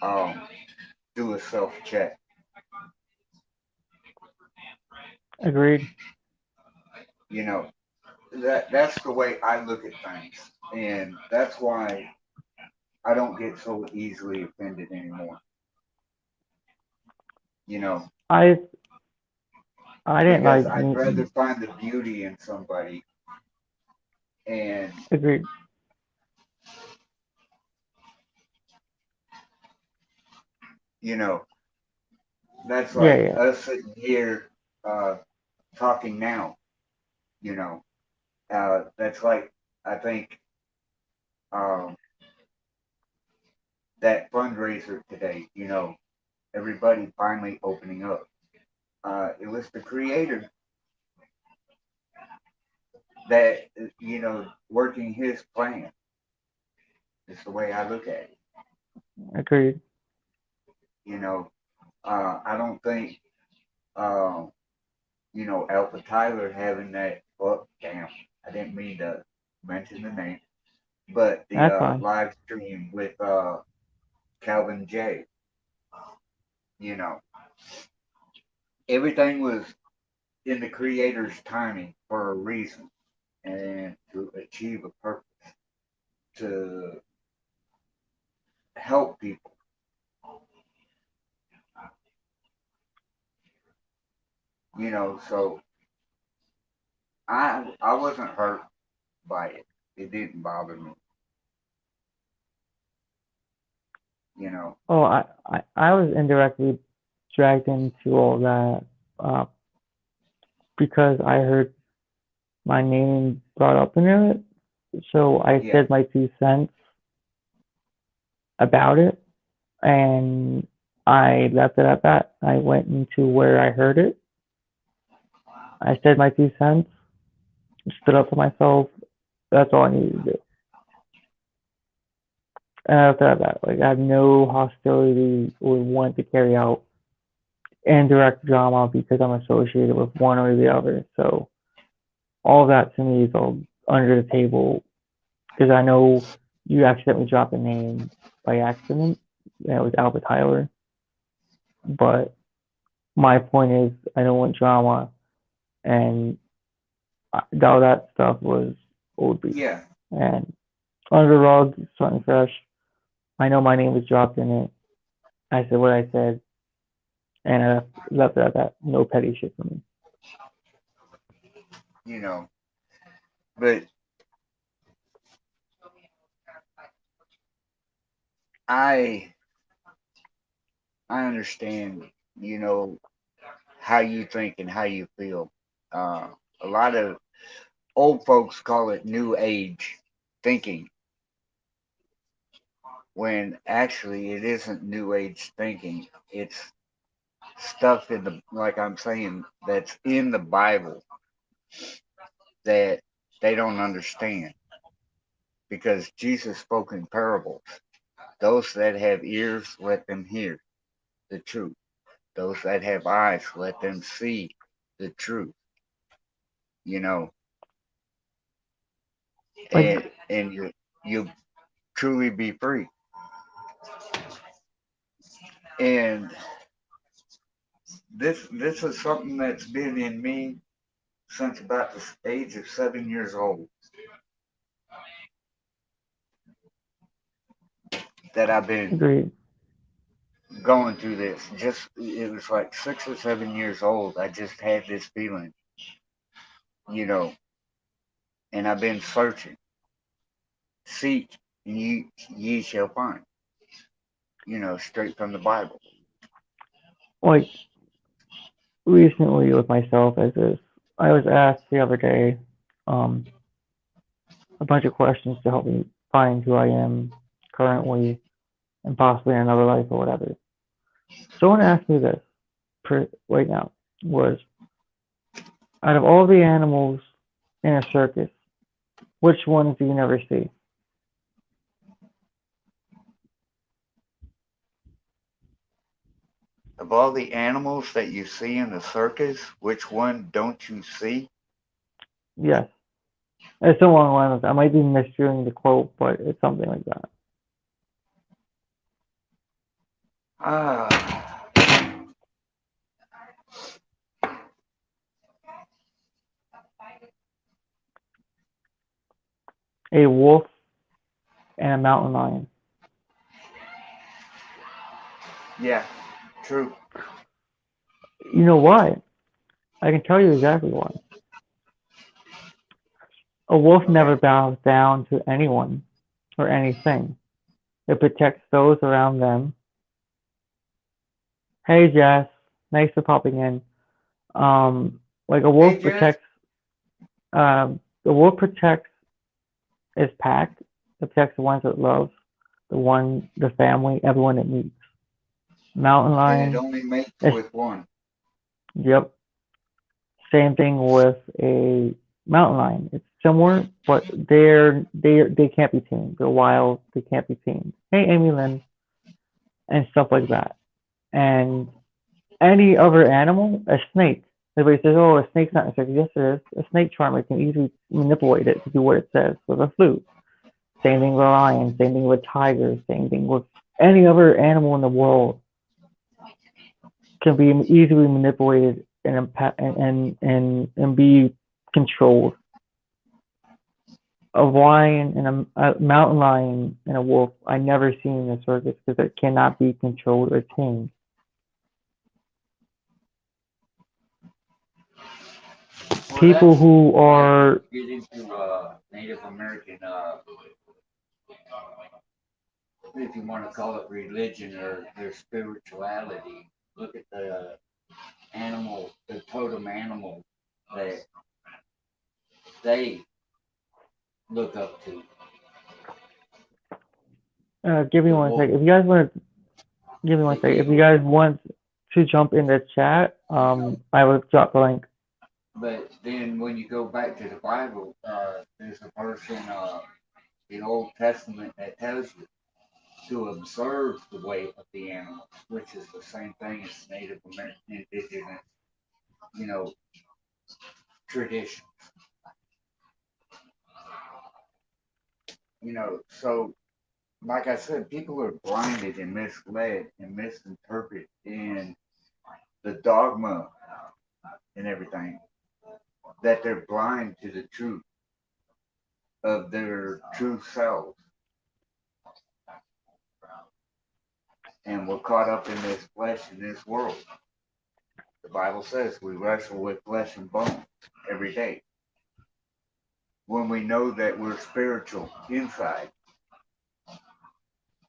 um, do a self check. Agreed. You know, that's the way I look at things, and that's why I don't get so easily offended anymore. You know, I I didn't because like I'd rather me. find the beauty in somebody, and Agreed. you know, that's Yeah, like yeah. us sitting here uh, talking now. You know, that's like I think um, that fundraiser today. Everybody finally opening up. It was the creator that working his plan. Is the way I look at it. Agreed. You know, I don't think um, Alpha Tyler having that. Oh, damn! I didn't mean to mention the name, but the That's fine. live stream with Calvin J. You know, everything was in the creator's timing for a reason and to achieve a purpose. To help people. So I wasn't hurt by it. It didn't bother me. You know. Oh, I was indirectly dragged into all that uh, because I heard my name brought up in it. So I Yeah. said my 2 cents about it, and I left it at that. I went into where I heard it. I said my 2 cents, stood up for myself. That's all I needed to do. And I left it at that. Like I have no hostility or want to carry out indirect drama because I'm associated with one or the other. So all of that to me is all under the table because I know you accidentally dropped a name by accident. And it was Albert Tyler. But my point is, I don't want drama, and all that stuff was old beef. Yeah. And under the rug, something fresh. I know my name was dropped in it. I said what I said, and I left it at that. No petty shit for me. You know. But I I understand. You know how you think and how you feel. Uh, a lot of old folks call it new age thinking, when actually it isn't new age thinking. It's stuff in the, like I'm saying, that's in the Bible that they don't understand because Jesus spoke in parables. Those that have ears, let them hear the truth. Those that have eyes, let them see the truth. You know, Like, and you truly be free. And this is something that's been in me since about the age of 7 years old. That I've been agreed. going through this. Just it was like 6 or 7 years old. I just had this feeling, you know, and I've been searching. Seek, and ye shall find. Straight from the Bible. Like recently with myself, as is, I was asked the other day, um, a bunch of questions to help me find who I am currently and possibly in another life or whatever. Someone asked me this right now was out of all the animals in a circus, which ones do you never see? Of all the animals that you see in the circus, which one don't you see? Yes. It's along the line of I might be misdoing the quote, but it's something like that. Ah, A wolf and a mountain lion. yeah, true. You know why? I can tell you exactly why. A wolf Okay. never bows down to anyone or anything. It protects those around them. Hey Jess, nice for popping in. Like Hey, Jess. the wolf protects its pack. It protects the ones it loves, the family, everyone it meets. Mountain And it lion, only mates is, with one. yep. Same thing with a mountain lion. It's similar, but they can't be tamed. They're wild. They can't be tamed. Hey, Amy Lynn, and stuff like that. And any other animal, a snake. Everybody says, "Oh, a snake's not a snake." Yes, it is. A snake charmer can easily manipulate it to do what it says with a flute. Same thing with a lion. Same thing with tigers. Same thing with any other animal in the world can be easily manipulated and be controlled. a lion and a mountain lion and a wolf I never seen in a circus because it cannot be controlled or tamed. Well, People that's who like when are you get into Native American, if you want to call it religion or their spirituality. Look at the animal, the totem animal that they look up to. give me The one wolf. second. If you guys want to give me one The second. If you eagle. guys want to jump in the chat, I will drop the link. But then when you go back to the Bible, there's a verse in the Old Testament that tells you to observe the way of the animals, which is the same thing as Native American indigenous, you know, tradition. So like I said, people are blinded and misled and misinterpret in the dogma and everything that they're blind to the truth of their true selves. And we're caught up in this flesh in this world. The Bible says we wrestle with flesh and bone every day. When we know that we're spiritual inside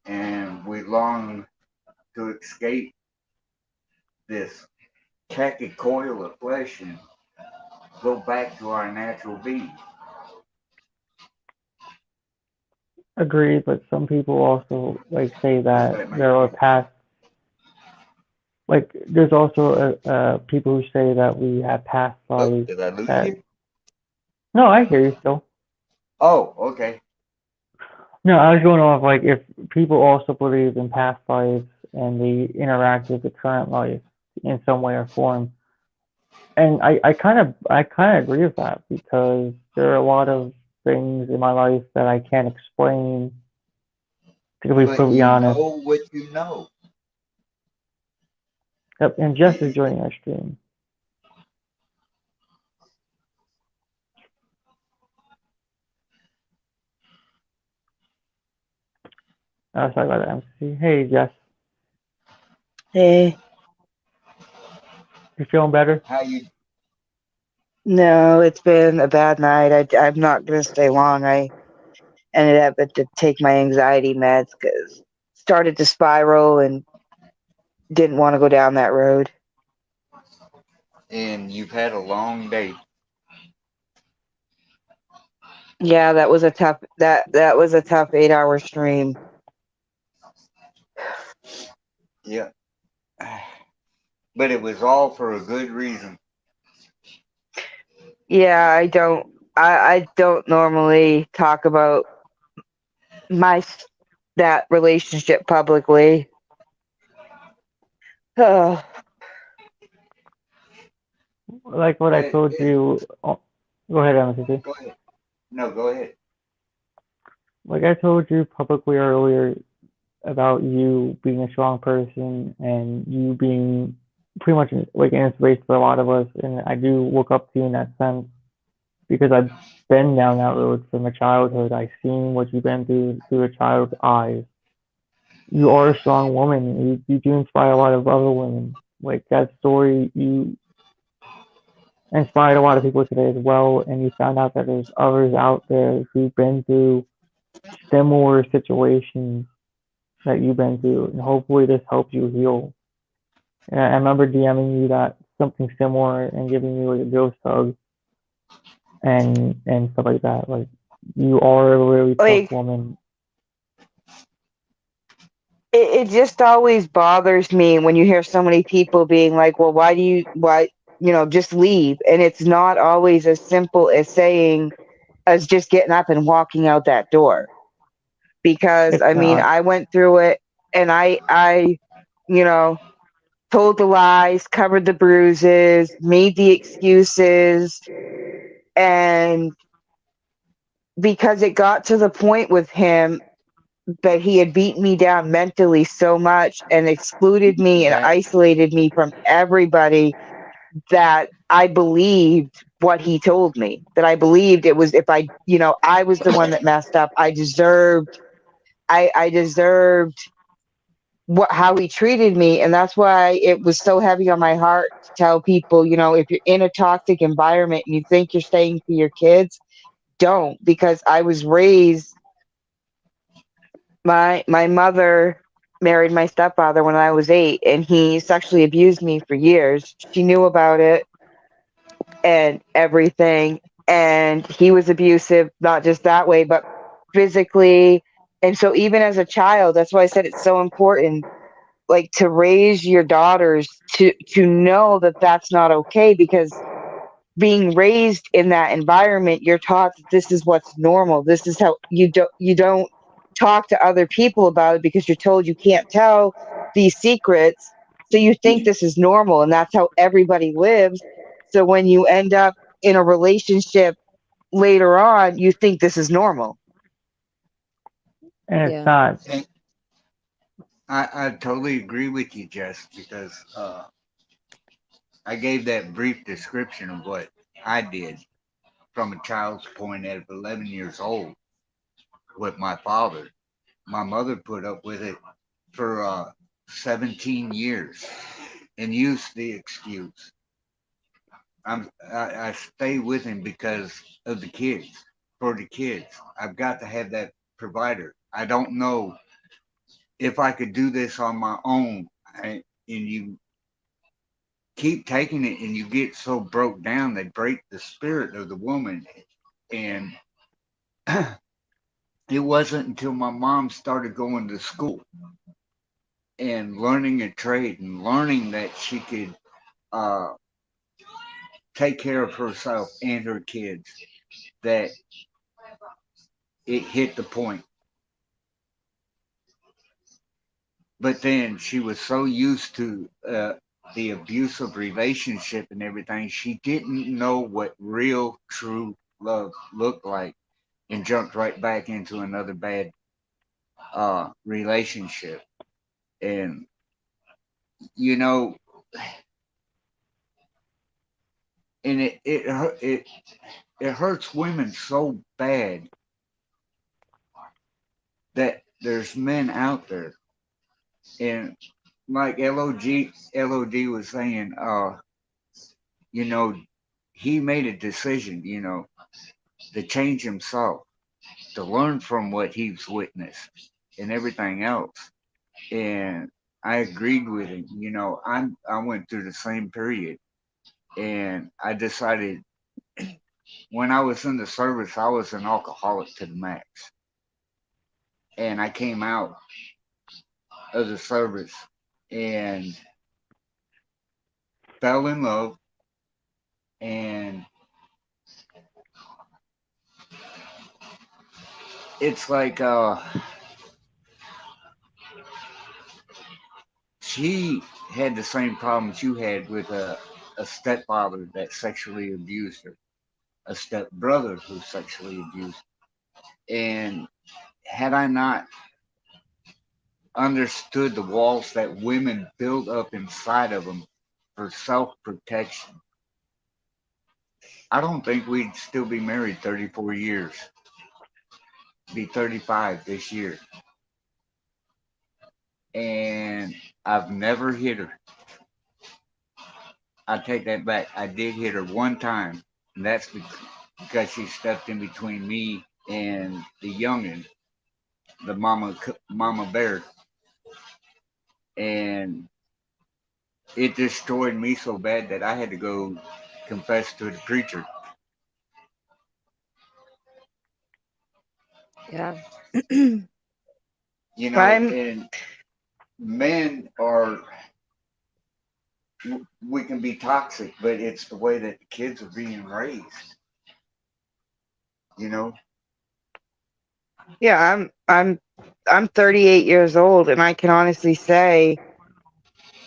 and we long to escape this khaki coil of flesh and go back to our natural being. Agreed, but some people also like say Does that that make there are sense? past. Like, there's also people who say that we have past Oh, lives. did I lose That you? no, I hear you still. Oh, okay. No, I was going off like if people also believe in past lives and they interact with the current life in some way or form. And I kind of agree with that because there are a lot of things in my life that I can't explain. To be But completely you honest. know what you know. Yep, and Jess is joining our stream. Sorry about that, MC. Hey, Jess, Hey, you feeling better? How you? no, it's been a bad night. I'm not gonna stay long. I ended up to take my anxiety meds because started to spiral and didn't want to go down that road. And you've had a long day. Yeah, that was a tough 8 hour stream. Yeah. But it was all for a good reason. Yeah, I don't normally talk about my that relationship publicly. Oh, Like what I But told you. Oh, go ahead, MC. go ahead. No, go ahead. Like I told you publicly earlier about you being a strong person and you being pretty much like an inspiration for a lot of us, and I do look up to you in that sense because I've been down that road from a childhood. I've seen what you've been through a child's eyes. You are a strong woman. You do inspire a lot of other women. Like that story, you inspired a lot of people today as well, and you found out that there's others out there who've been through similar situations that you've been through, and hopefully this helps you heal. And I remember DMing you that something similar and giving you like a ghost hug and stuff like that. Like you are a really tough like woman. it just always bothers me when you hear so many people being like, well, why, just leave. And it's not always as simple as saying, as just getting up and walking out that door. Because, It's I mean, not. I went through it and you know, told the lies, covered the bruises, made the excuses. And because it got to the point with him that he had beaten me down mentally so much and excluded me and That isolated me from everybody that I believed what he told me, that I believed it was, if I, I was the one that messed up. I deserved what how he treated me, and that's why it was so heavy on my heart to tell people, if you're in a toxic environment and you think you're staying for your kids, don't, because I was raised, my mother married my stepfather when I was 8, and he sexually abused me for years. She knew about it and everything, and he was abusive, not just that way, but physically. And so even as a child, that's why I said it's so important, like, to raise your daughters to know that that's not okay, because being raised in that environment, you're taught that this is what's normal. This is how you don't talk to other people about it, because you're told you can't tell these secrets. So you think this is normal, and that's how everybody lives. So when you end up in a relationship later on, you think this is normal. And it's Yeah. not. And I totally agree with you, Jess, because I gave that brief description of what I did from a child's point at 11 years old with my father. My mother put up with it for 17 years and used the excuse. I stay with him because of the kids, for the kids. I've got to have that provider. I don't know if I could do this on my own. And you keep taking it and you get so broke down they break the spirit of the woman. And it wasn't until my mom started going to school and learning a trade and learning that she could uh, take care of herself and her kids that it hit the point. But then she was so used to the abusive relationship and everything, she didn't know what real, true love looked like, and jumped right back into another bad relationship. And you know, and it hurts women so bad that there's men out there, and like Lod was saying, you know, he made a decision, to change himself, to learn from what he's witnessed and everything else. And I agreed with him. I went through the same period, and I decided when I was in the service, I was an alcoholic to the max, and I came out of the service and fell in love, and it's like she had the same problems you had with a stepfather that sexually abused her, a stepbrother who sexually abused her. And had I not understood the walls that women build up inside of them for self protection, I don't think we'd still be married 34 years, be 35 this year. And I've never hit her. I take that back. I did hit her one time, and that's because she stepped in between me and the youngin, the mama bear, and it destroyed me so bad that I had to go confess to the preacher. Yeah. I'm And men are, we can be toxic, but it's the way that the kids are being raised. You know, Yeah, I'm 38 years old, and I can honestly say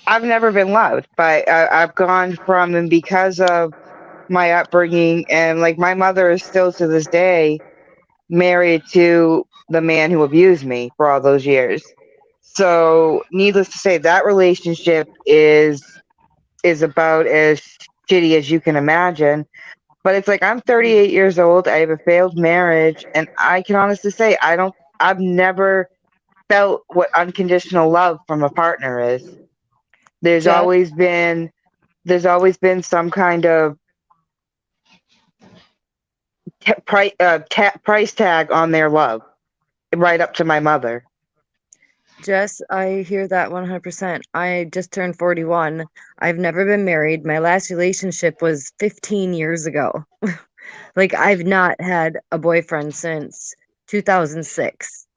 I've never been loved. But I've gone from, and because of my upbringing, and like, my mother is still to this day married to the man who abused me for all those years. So, needless to say, that relationship is about as shitty as you can imagine. But it's like I'm 38 years old. I have a failed marriage, and I can honestly say I've never felt what unconditional love from a partner is. There's Just always been some kind of price tag on their love, right up to my mother. Jess, I hear that 100%. I just turned 41. I've never been married. My last relationship was 15 years ago. Like, I've not had a boyfriend since 2006.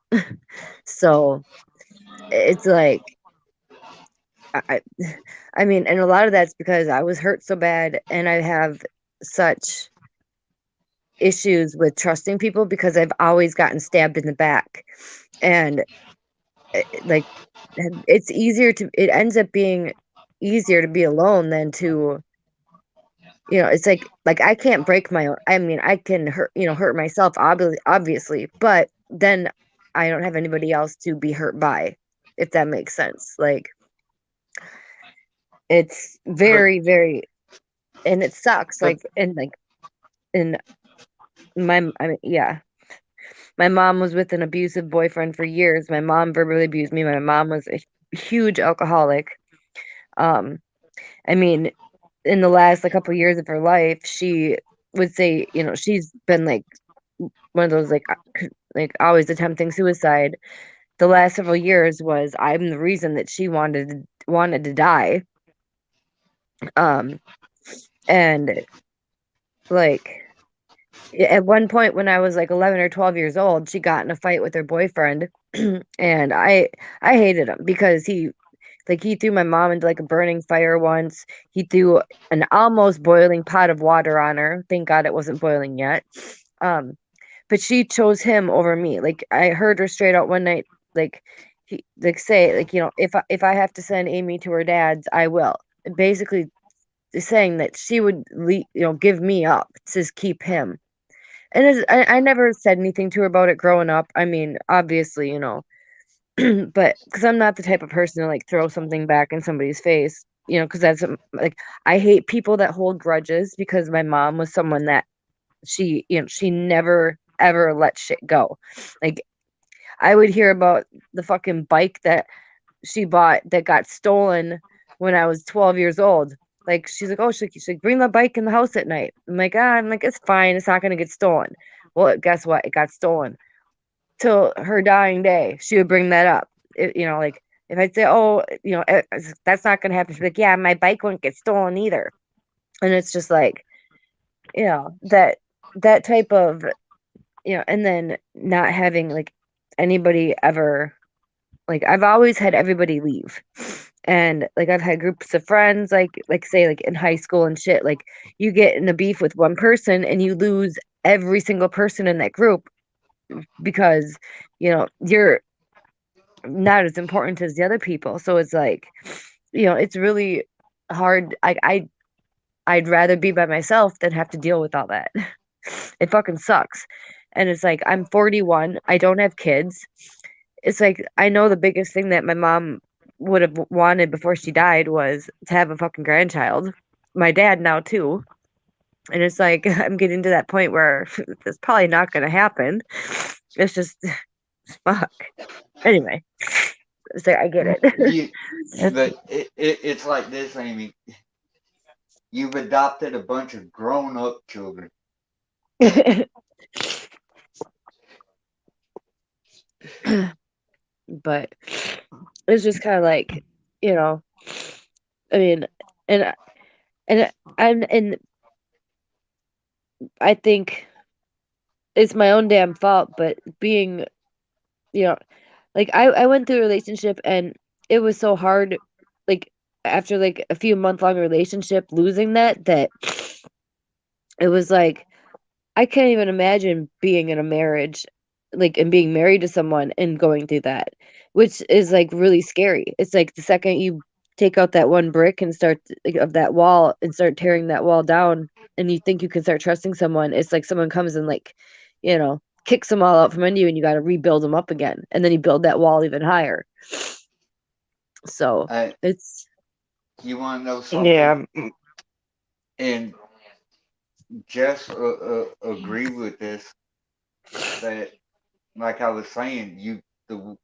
So it's like, I, I mean, and a lot of that's because I was hurt so bad and I have such issues with trusting people because I've always gotten stabbed in the back. And like, it ends up being easier to be alone than to, it's like I can't break my own. I mean, I can hurt myself, obviously, but then I don't have anybody else to be hurt by, if that makes sense. Like, it's But very, very, and it sucks. but And yeah, my mom was with an abusive boyfriend for years. My mom verbally abused me. My mom was a huge alcoholic. Um, I mean, in the last couple years of her life, she would say, she's been like one of those always attempting suicide. The last several years was I'm the reason that she wanted to die. And like at one point when I was like 11 or 12 years old, she got in a fight with her boyfriend, and I hated him because he threw my mom into a burning fire once. He threw an almost boiling pot of water on her. Thank God it wasn't boiling yet. But she chose him over me. I heard her straight out one night, he say if I have to send Amy to her dad's, I will. Basically saying that she would give me up to keep him. And I never said anything to her about it growing up. I mean, obviously, but because I'm not the type of person to throw something back in somebody's face, because that's I hate people that hold grudges because my mom was someone that she never ever let shit go. Like, I would hear about the fucking bike that she bought that got stolen when I was 12 years old. Like, she's like, oh, she's like, bring the bike in the house at night. I'm like, it's fine. It's not going to get stolen. Well, guess what? It got stolen. Till her dying day, she would bring that up. If I'd say, oh, that's not going to happen, she'd be like, yeah, my bike won't get stolen either. And it's just that type of, and then not having anybody ever, I've always had everybody leave. And I've had groups of friends, say in high school and shit, you get in a beef with one person and you lose every single person in that group because you're not as important as the other people. So it's it's really hard. I'd rather be by myself than have to deal with all that. It fucking sucks. And it's I'm 41. I don't have kids. It's I know the biggest thing that my mom would have wanted before she died was to have a fucking grandchild. My dad now too. And it's I'm getting to that point where it's probably not going to happen. It's just fuck. Anyway, so I get it. but it's like this, Amy. You've adopted a bunch of grown-up children. But it's just kind of I mean, and and I think it's my own damn fault, but being, I went through a relationship and it was so hard, after a few month long relationship, losing that it was I can't even imagine being in a marriage, and being married to someone and going through that, which is really scary. It's the second you take out that one brick and start of that wall and start tearing that wall down, and you think you can start trusting someone, it's someone comes and kicks them all out from under you, and you got to rebuild them up again, and then you build that wall even higher. So it's. You want to know something? Yeah. And Jess agree with this, that like I was saying, the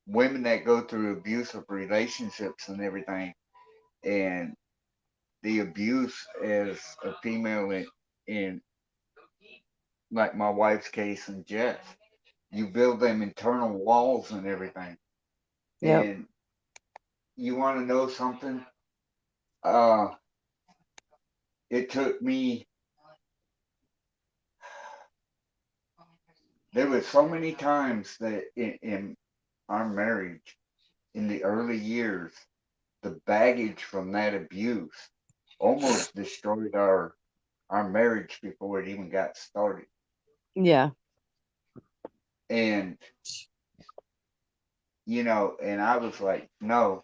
women that go through abusive relationships and everything, and the abuse as a female in like my wife's case and Jess, you build them internal walls and everything. Yep. And you want to know something? Uh, it took me. There were so many times that in our marriage, in the early years, the baggage from that abuse almost destroyed our marriage before it even got started. Yeah. And and I was like, no,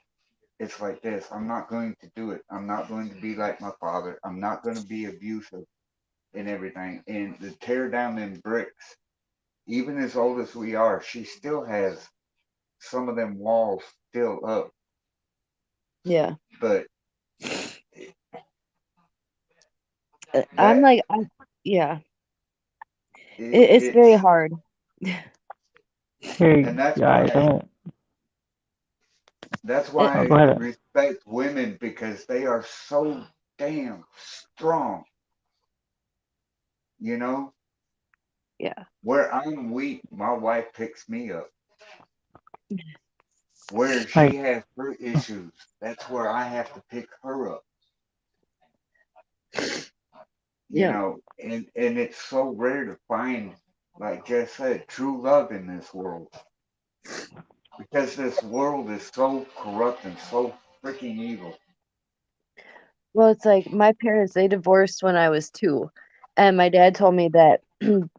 it's like this. I'm not going to do it. I'm not going to be like my father. I'm not going to be abusive and everything. And to tear down them bricks, even as old as we are, she still has some of them walls still up. Yeah. But I'm that like, yeah, it's very it's hard. Hey and that's guys, why that's It, why go I ahead. respect women, because they are so damn strong. You know, yeah. where I'm weak, my wife picks me up. Where Like, she has her issues, that's where I have to pick her up. Yeah. And it's so rare to find, like Jess said, true love in this world, because this world is so corrupt and so freaking evil. Well, it's like my parents, they divorced when I was 2. And my dad told me that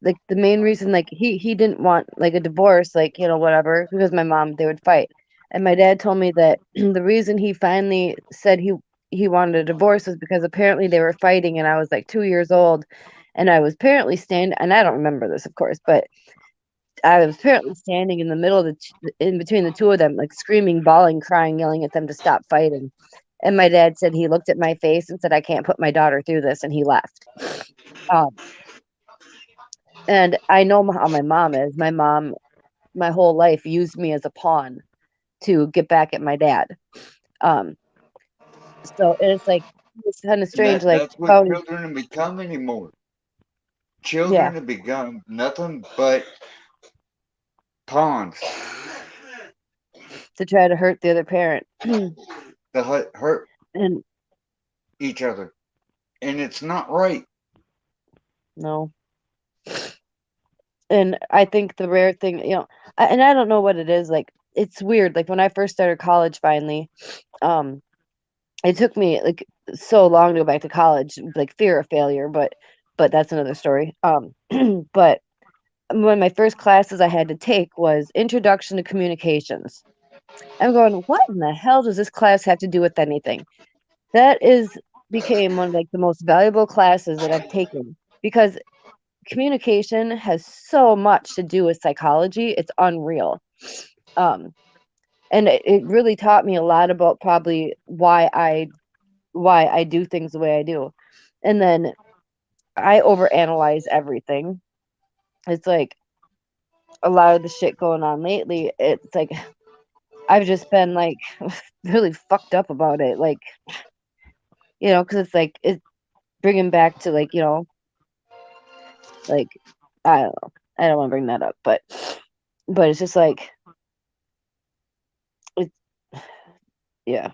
like the main reason like he didn't want like a divorce, like, whatever, because my mom, they would fight. And my dad told me that the reason he finally said he wanted a divorce was because apparently they were fighting and I was like 2 years old and I was apparently standing, and I don't remember this, of course, but I was apparently standing in the middle of in between the two of them, like screaming, bawling, crying, yelling at them to stop fighting. And my dad said he looked at my face and said, "I can't put my daughter through this," and he left. Um, and I know how my mom is. My mom, my whole life, used me as a pawn to get back at my dad. Um, so it's like it's kind of And strange, like that's what how, children have become anymore. yeah, Children have become nothing but pawns to try to hurt the other parent. to hurt And each other. And it's not right. no, and I think the rare thing, and I don't know what it is. Like it's weird. Like when I first started college, finally, um, it took me like so long to go back to college, like fear of failure, but that's another story. But one of my first classes I had to take was Introduction to Communications. I'm going, what in the hell does this class have to do with anything? That is became one of like the most valuable classes that I've taken because communication has so much to do with psychology. It's unreal. Um, and it really taught me a lot about probably why I do things the way I do. And then I overanalyze everything. It's like a lot of the shit going on lately. It's like I've just been like really fucked up about it. Like, because it's like it's bringing back to like, like I don't know. I don't want to bring that up, but it's just like it's yeah.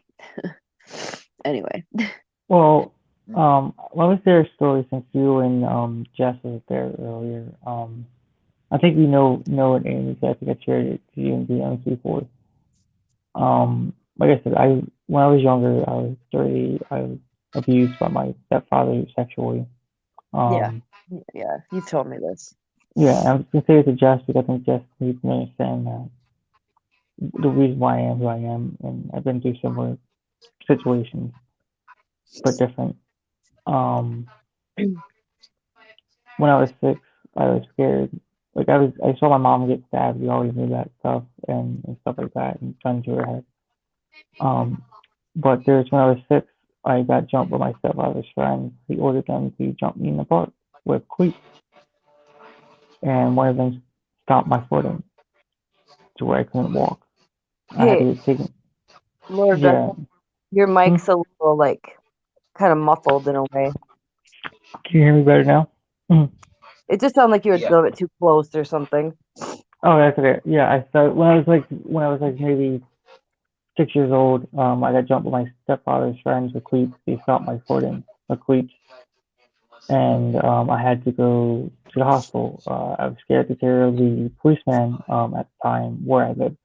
Anyway, well, what was their story since you and Jess was there earlier? I think we know what Amy said. I think I shared it to you and DMs before. Like I said, I when I was younger, I was dirty. I was abused by my stepfather sexually. yeah, Um, yeah. You've told me this. yeah, I was gonna say it to Jess because I think Jess needs to understand that the reason why I am who I am, and I've been through similar situations, but different. Um, when I was 6, I was scared. Like I saw my mom get stabbed. We always knew that stuff and stuff like that, and guns to her head. Um, but there's when I was 6. I got jumped by my stepfather's friends. He ordered them to jump me in the park with cleats, and one of them stomped my foot in to where I couldn't walk. I had to Hey, get taken. Morgan, Yeah. your Hmm? mic's a little like kind of muffled in a way. Can you hear me better now? Mhm. It just sounded like you were a little bit too close or something. Oh, that's okay. Yeah, I started when I was like maybe 6 years old. I got jumped by my stepfather's friends with cleats. They stomped my foot in with cleats, and I had to go to the hospital. I was scared to tell the policeman at the time where I lived.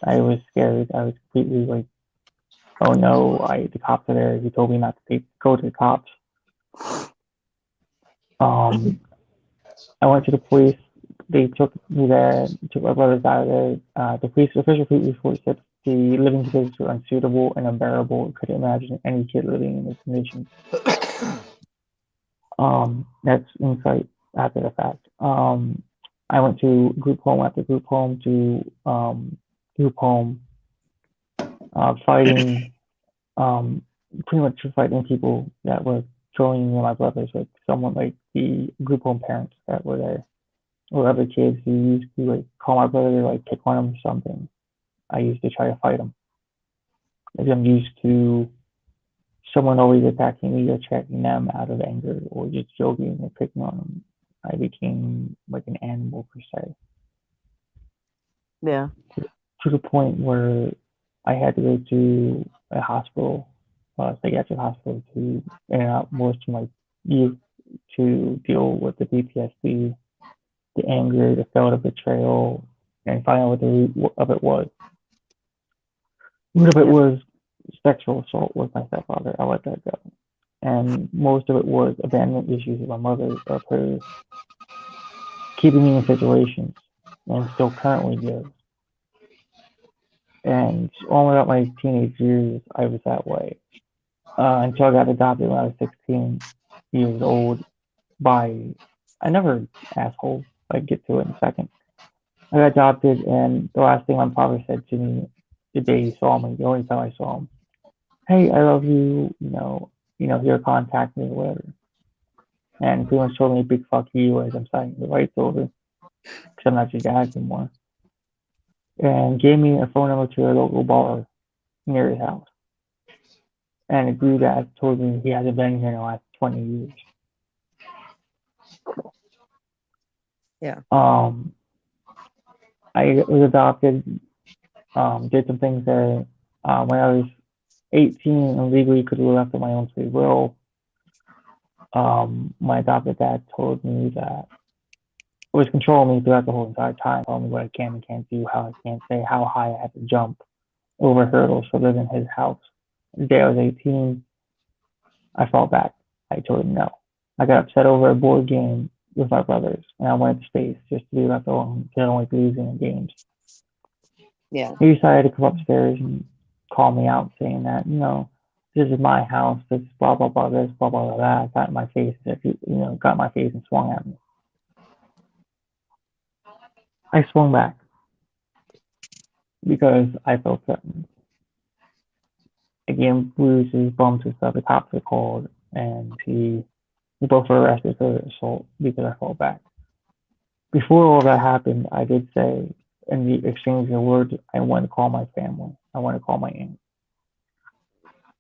I was scared. I was completely like, oh no, the cops are there. He told me not to go to the cops. Um, I went to the police. They took me there, took my brothers out of there. The police official police report said the living conditions were unsuitable and unbearable. Couldn't imagine any kid living in this condition. That's insight after the fact. I went to group home after group home to group home, fighting, um, pretty much fighting people that were throwing me and my brothers, like someone like the group home parents that were there, or other kids who used to like call my brother to like pick on him or something. I used to try to fight them. Like I'm used to someone always attacking me or attacking them out of anger or just joking or picking on them. I became like an animal per se, Yeah. to the point where I had to go to a hospital, psychiatric hospital, to in and out most of my youth to deal with the PTSD, the anger, the felt of betrayal, and find out what the root of it was. Root of it Yeah. was sexual assault with my stepfather. I let that go. And most of it was abandonment issues with my mother, of her keeping me in situations, and still currently does. And all throughout my teenage years, I was that way. Until I got adopted when I was 16 years old by another asshole. I get to it in a second. I got adopted, and the last thing my father said to me the day he saw me, the only time I saw him, "Hey, I love you. Here, contact me, or whatever." And pretty much told me a big fuck you as I'm signing the rights over, because I'm not your dad anymore. And gave me a phone number to a local bar near his house. And it grew that told me he hasn't been here in the last 20 years. Yeah. I was adopted, did some things there. When I was 18 and legally could have left of my own free will, my adopted dad told me that was controlling me throughout the whole entire time, telling me what I can and can't do, how I can't say, how high I have to jump over hurdles to live in his house. The day I was 18, I fought back. I told him no. I got upset over a board game with my brothers, and I went to space just to be left alone because I don't like losing in games. Yeah. He decided to come upstairs and call me out, saying that, this is my house, this blah blah blah, this blah blah blah, that. Got in my face, got in my face and swung at me. I swung back because I felt threatened. Again, bruises, bumps, and stuff. The cops were called, and we both were arrested for assault because I fought back. Before all that happened, I did say in the exchange of words, I want to call my family. I want to call my aunt.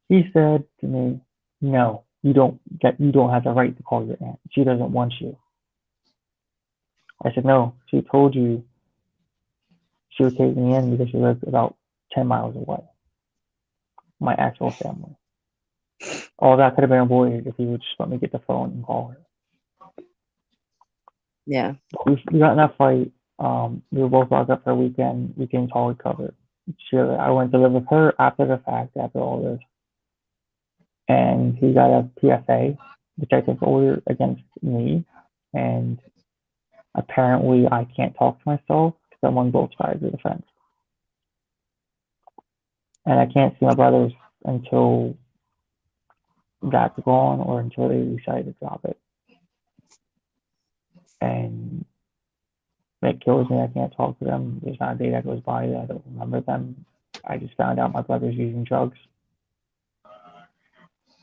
He said to me, "No, you don't have the right to call your aunt. She doesn't want you." I said, "No, she told you she would take me in because she lives about 10 miles away. My actual family. All that could have been avoided if he would just let me get the phone and call her." Yeah. We got in that fight. We were both locked up for a weekend. We came to all recover. I went to live with her after the fact, after all this. And he got a PFA, protective order against me. And apparently I can't talk to myself because I'm on both sides of the fence. And I can't see my brothers until that's gone or until they decide to drop it. And it kills me. I can't talk to them. There's not a day that goes by that I don't remember them. I just found out my brother's using drugs.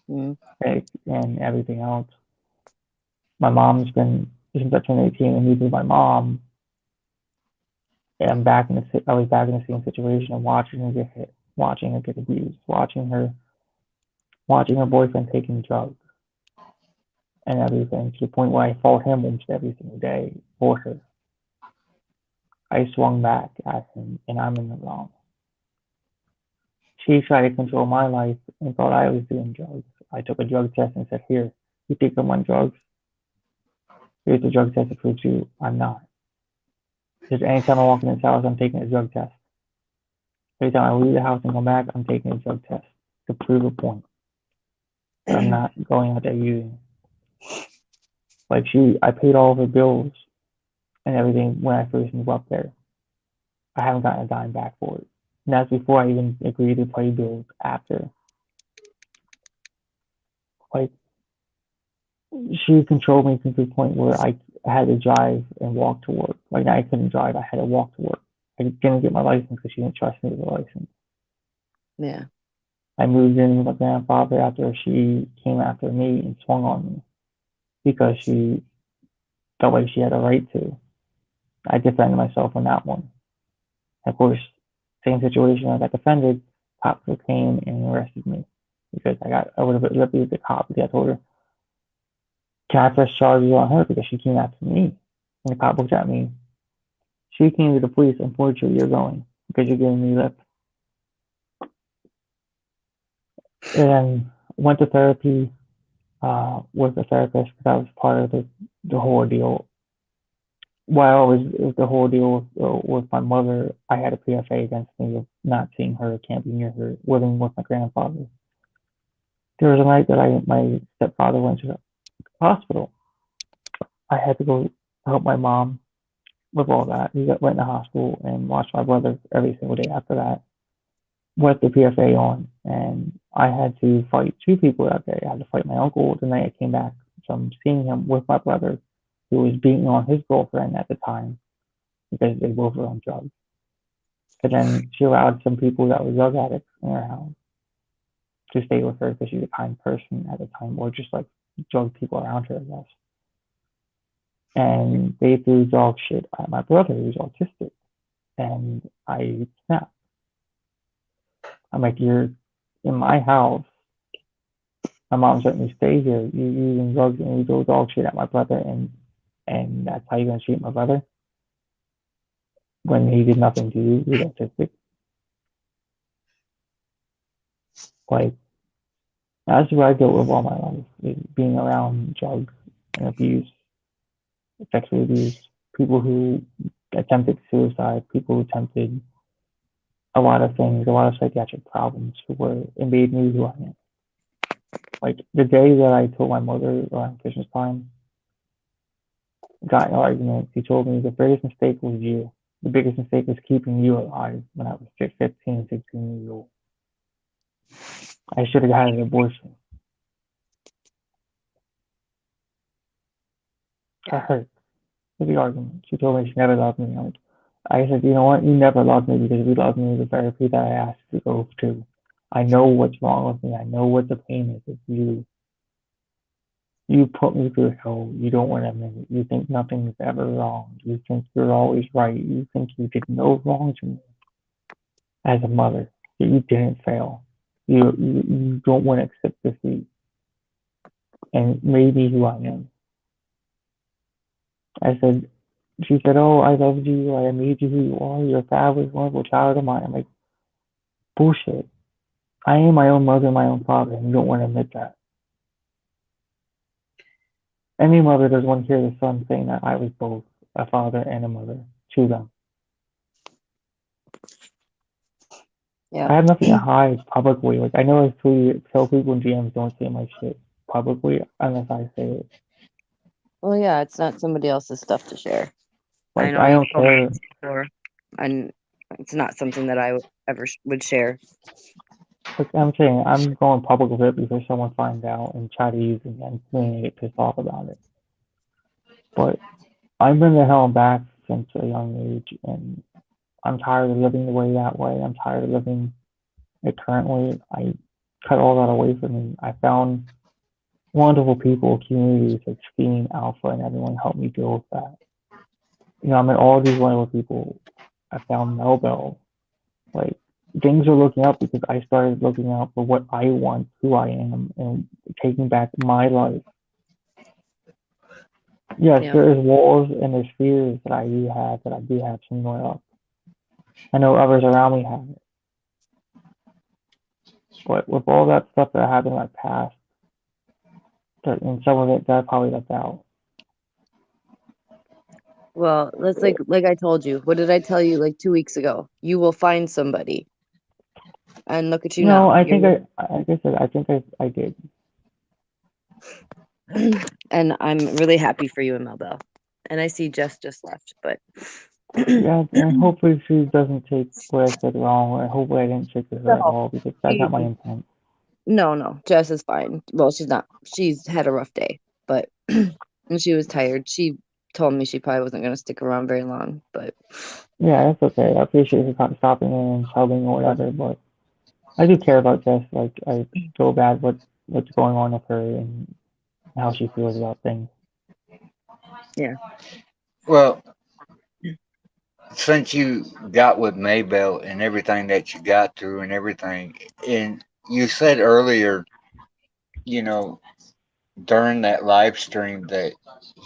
Mm. and everything else. My mom's been since I turned 18 and moved with my mom. And I was back in the same situation of watching her get hit, watching her get abused, watching her boyfriend taking drugs and everything to the point where I fought him almost every single day for her. I swung back at him, and I'm in the wrong. She tried to control my life and thought I was doing drugs. I took a drug test and said, "Here, you think I'm on drugs? Here's the drug test that proves you I'm not." Because anytime I walk in this house, I'm taking a drug test. Every time I leave the house and come back, I'm taking a drug test to prove a point that I'm not going out there using. Like I paid all of her bills and everything when I first moved up there. I haven't gotten a dime back for it. And that's before I even agreed to pay bills after. Like, she controlled me to the point where I had to drive and walk to work. Like, I couldn't drive, I had to walk to work. I didn't get my license because she didn't trust me with the license. Yeah. I moved in with my grandfather after she came after me and swung on me because she felt like she had a right to. I defended myself on that one. Of course, same situation. I got defended. Cops came and arrested me because I would have abused the cop because I told her, "Can I press charges on her because she came after me?" And the cop looked at me. "She came to the police. Unfortunately, you're going because you're giving me lip." And went to therapy with a therapist because I was part of the whole deal. While I was the whole deal with my mother, I had a PFA against me of not seeing her, can't be near her, living with my grandfather. There was a night that my stepfather went to the hospital. I had to go help my mom with all that. Went in the hospital and watched my brother every single day after that with the PFA on. And I had to fight two people that day. I had to fight my uncle the night I came back from seeing him with my brother, who was beating on his girlfriend at the time because they both were on drugs. And then she allowed some people that were drug addicts in her house to stay with her because she's a kind person at the time, or just like drug people around her, I guess. And they threw dog shit at my brother who's autistic. And I snapped. I'm like, "You're in my house. My mom's letting me stay here. You're using drugs and you throw dog shit at my brother, and that's how you're gonna treat my brother when he did nothing to you. He's autistic." Like, that's what I dealt with all my life, is being around drugs and abuse, sexual abuse, people who attempted suicide, people who attempted a lot of things, a lot of psychiatric problems, it made me who I am. Like, the day that I told my mother around Christmas time, got in an argument, she told me the biggest mistake was you. The biggest mistake was keeping you alive when I was 15, 16 years old. I should have had an abortion. That hurt. The argument. She told me she never loved me. I said, "You know what? You never loved me because you loved me with the therapy that I asked you to go to. I know what's wrong with me. I know what the pain is. It's you. You put me through hell. You don't want to admit it. You think nothing is ever wrong. You think you're always right. You think you did no wrong to me as a mother. You didn't fail. You don't want to accept defeat and made me who I am." I said, she said, "Oh, I loved you. I made you who you are. You're a fabulous, wonderful child of mine." I'm like, "Bullshit. I am my own mother, my own father, and you don't want to admit that." Any mother doesn't want to hear the son saying that I was both a father and a mother to them. Yeah. I have nothing to hide publicly. Like, I know I tell people in DMs don't say my shit publicly unless I say it. Well, yeah, it's not somebody else's stuff to share. Like, know I you've don't told me care. this before, and it's not something that I ever would share. Like, I'm saying, I'm going public with it because someone finds out and try to use it against me and get pissed off about it. But I've been to hell and back since a young age, and I'm tired of living the way that way. I'm tired of living it currently. cut all that away from me. I found wonderful people, communities like Screen, Alpha, and everyone helped me deal with that. I met all these wonderful people. I found Melbell. Like, things are looking up because I started looking out for what I want, who I am, and taking back my life. Yes, Yeah. there is walls and there's fears that I do have somewhere else. I know others around me have it. But with all that stuff that happened in my past, and some of it that I probably left out. Well, that's like I told you. What did I tell you like 2 weeks ago? You will find somebody. And look at you No, now. I think like I said, I think I did. And I'm really happy for you and Melbell. And I see Jess just left, but Yeah, and hopefully she doesn't take what I said wrong, or hopefully I didn't trigger her at No. all because that's not my intent. No, Jess is fine. Well, she's not. She's had a rough day, but and she was tired. She told me she probably wasn't going to stick around very long, but Yeah, that's okay. I appreciate her stopping in and helping or whatever, but I do care about Jess. Like, I feel bad what's going on with her and how she feels about things. yeah. Well, since you got with Maybell and everything that you got through and everything, and you said earlier, you know, during that live stream that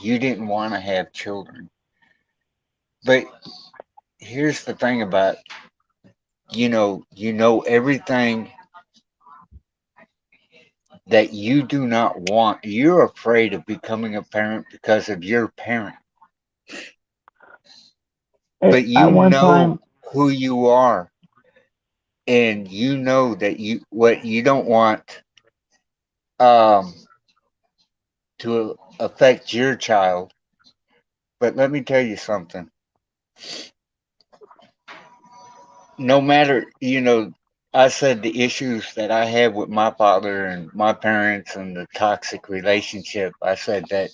you didn't want to have children. But here's the thing about, you know everything that you do not want. You're afraid of becoming a parent because of your parent. But you At one know time, who you are, and you know that what you don't want um to affect your child. But let me tell you something. No matter, I said the issues that I had with my father and my parents and the toxic relationship. I said that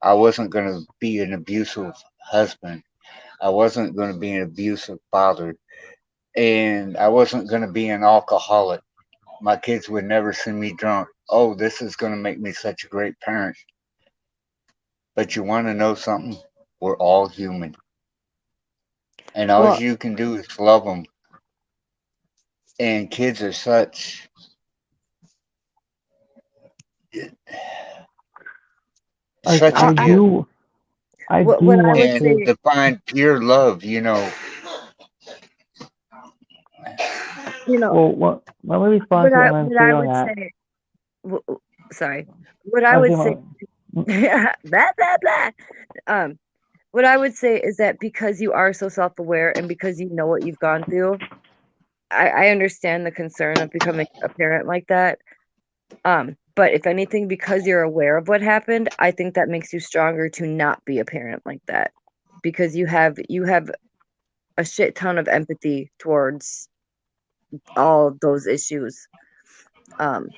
I wasn't going to be an abusive husband. I wasn't going to be an abusive father. And I wasn't going to be an alcoholic. My kids would never see me drunk. Oh, this is going to make me such a great parent. But you want to know something? We're all human. And all Well, you can do is love them. And kids are like such a gift. I what do I want would And say, kids. to find pure love, Well, let me respond to what I'm what saying I on would that. say, sorry, what I I would say say, blah, blah, blah. What I would say is that because you are so self-aware and because you know what you've gone through, I understand the concern of becoming a parent like that. But if anything, because you're aware of what happened, I think that makes you stronger to not be a parent like that. Because you have a shit ton of empathy towards all of those issues. Um,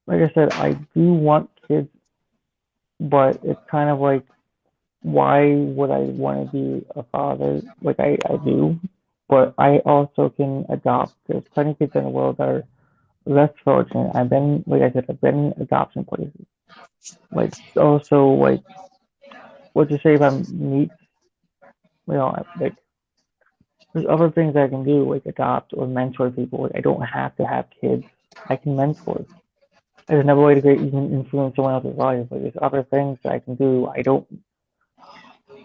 like I said, I do want kids, but it's kind of like, why would I want to be a father? Like, I do, but I also can adopt. There's plenty of kids in the world that are less fortunate. Like I said, I've been in adoption places. Like, also, like, what to say if I meet, like, there's other things I can do, like adopt or mentor people. Like, I don't have to have kids. I can mentor. There's another way to even influence someone else's life. Like, there's other things that I can do. I don't.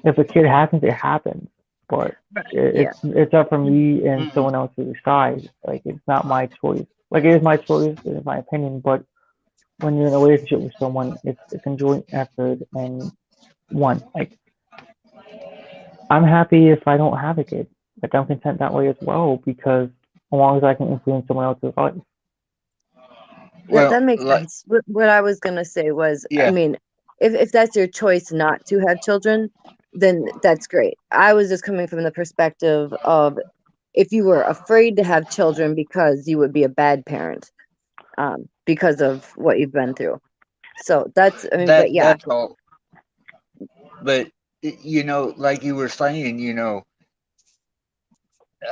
If a kid happens, it happens. But yeah. it's up for me and Mhm. someone else to decide. Like, it's not my choice. Like, it is my choice, it is my opinion. But when you're in a relationship with someone, it's a joint effort. And one, like, I'm happy if I don't have a kid. Like, I'm content that way as well because as long as I can influence someone else's life. That Well, makes sense. What I was gonna say was, I yeah, mean, if that's your choice not to have children, then that's great. I was just coming from the perspective of if you were afraid to have children because you would be a bad parent, because of what you've been through. So that's, I mean, but yeah, that's all. But like you were saying,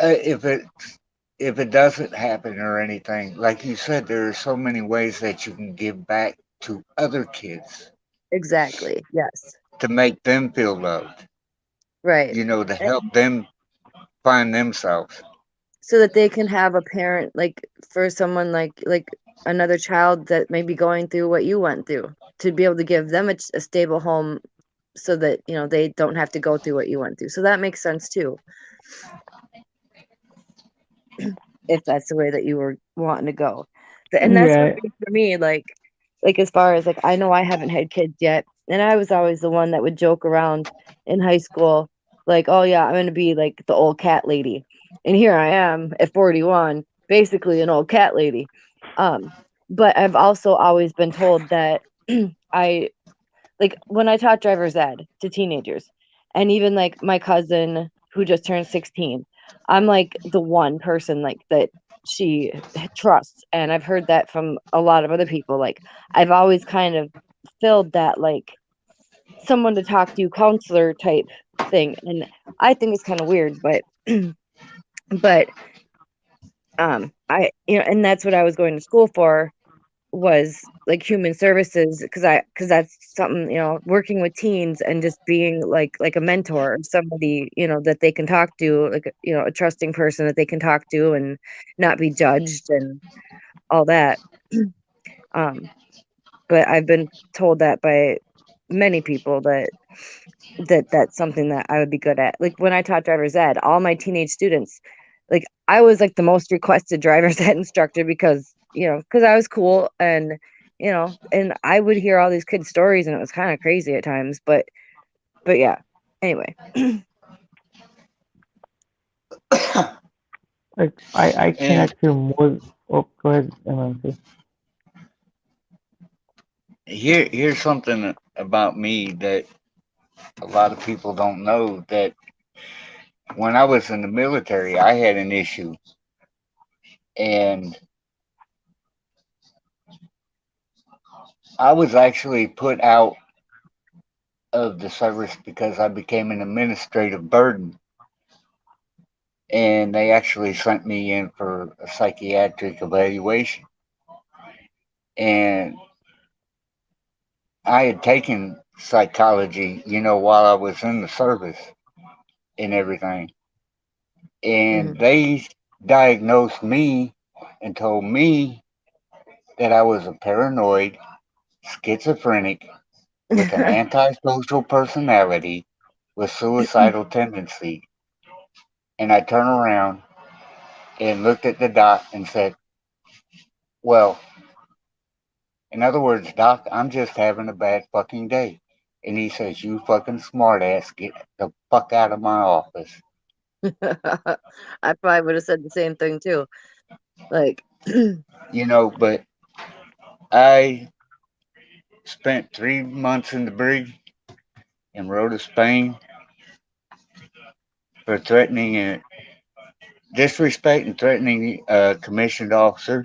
if it if it doesn't happen or anything, like you said, there are so many ways that you can give back to other kids Exactly. Yes. to make them feel loved, Right. to help them find themselves. So that they can have a parent, like for someone like another child that may be going through what you went through, to be able to give them a stable home so that they don't have to go through what you went through. So that makes sense too, if that's the way that you were wanting to go. And that's what Yeah, it is for me, like as far as like, I know I haven't had kids yet, and I was always the one that would joke around in high school, like, oh yeah, I'm gonna be like the old cat lady. And here I am at 41, basically an old cat lady. Um, but I've also always been told that I like when I taught driver's ed to teenagers, and even like my cousin who just turned 16, I'm like the one person like that she trusts. And I've heard that from a lot of other people. Like, I've always kind of filled that, like, someone to talk to, counselor type thing. And I think it's kind of weird, but but and that's what I was going to school for, was like human services, because that's something, working with teens and just being like a mentor, somebody, that they can talk to, like, a trusting person that they can talk to and not be judged and all that. um but I've been told that by many people that's something that I would be good at. Like when I taught driver's ed, all my teenage students, like I was like the most requested driver's ed instructor because, because I was cool, and I would hear all these kids' stories, and it was kind of crazy at times, but yeah. Anyway. like I And connect to more. Oh, go ahead, MMC. here's something about me that a lot of people don't know, that when I was in the military, I had an issue, and I was actually put out of the service because I became an administrative burden, and they actually sent me in for a psychiatric evaluation. And I had taken psychology, while I was in the service and everything. And Mhm. they diagnosed me and told me that I was a paranoid schizophrenic with an antisocial personality with suicidal tendency. And I turned around and looked at the doc and said, well, in other words, doc, I'm just having a bad fucking day. And he says, you fucking smartass, get the fuck out of my office. I probably would have said the same thing too. Like, But I spent 3 months in the brig in Rota, Spain for threatening and disrespect and threatening a commissioned officer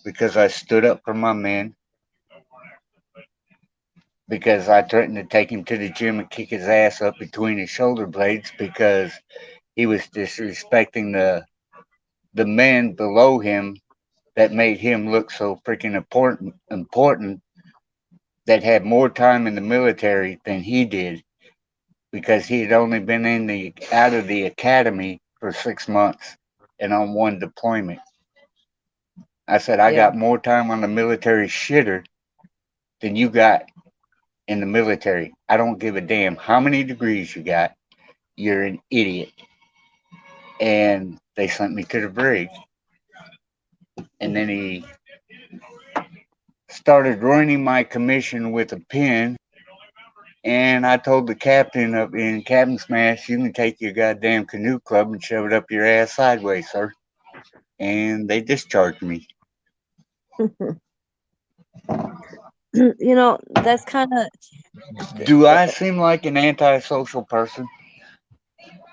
because I stood up for my men, because I threatened to take him to the gym and kick his ass up between his shoulder blades because he was disrespecting the men below him that made him look so freaking important, that had more time in the military than he did, because he had only been in the out of the academy for 6 months and on one deployment. I said, I yeah. got more time on the military shitter than you got in the military. I don't give a damn how many degrees you got. You're an idiot. And they sent me to the brig. And then he started ruining my commission with a pen. And I told the captain up in Captain Smash, you can take your goddamn canoe club and shove it up your ass sideways, sir. And they discharged me. That's kind of, Do I seem like an antisocial person?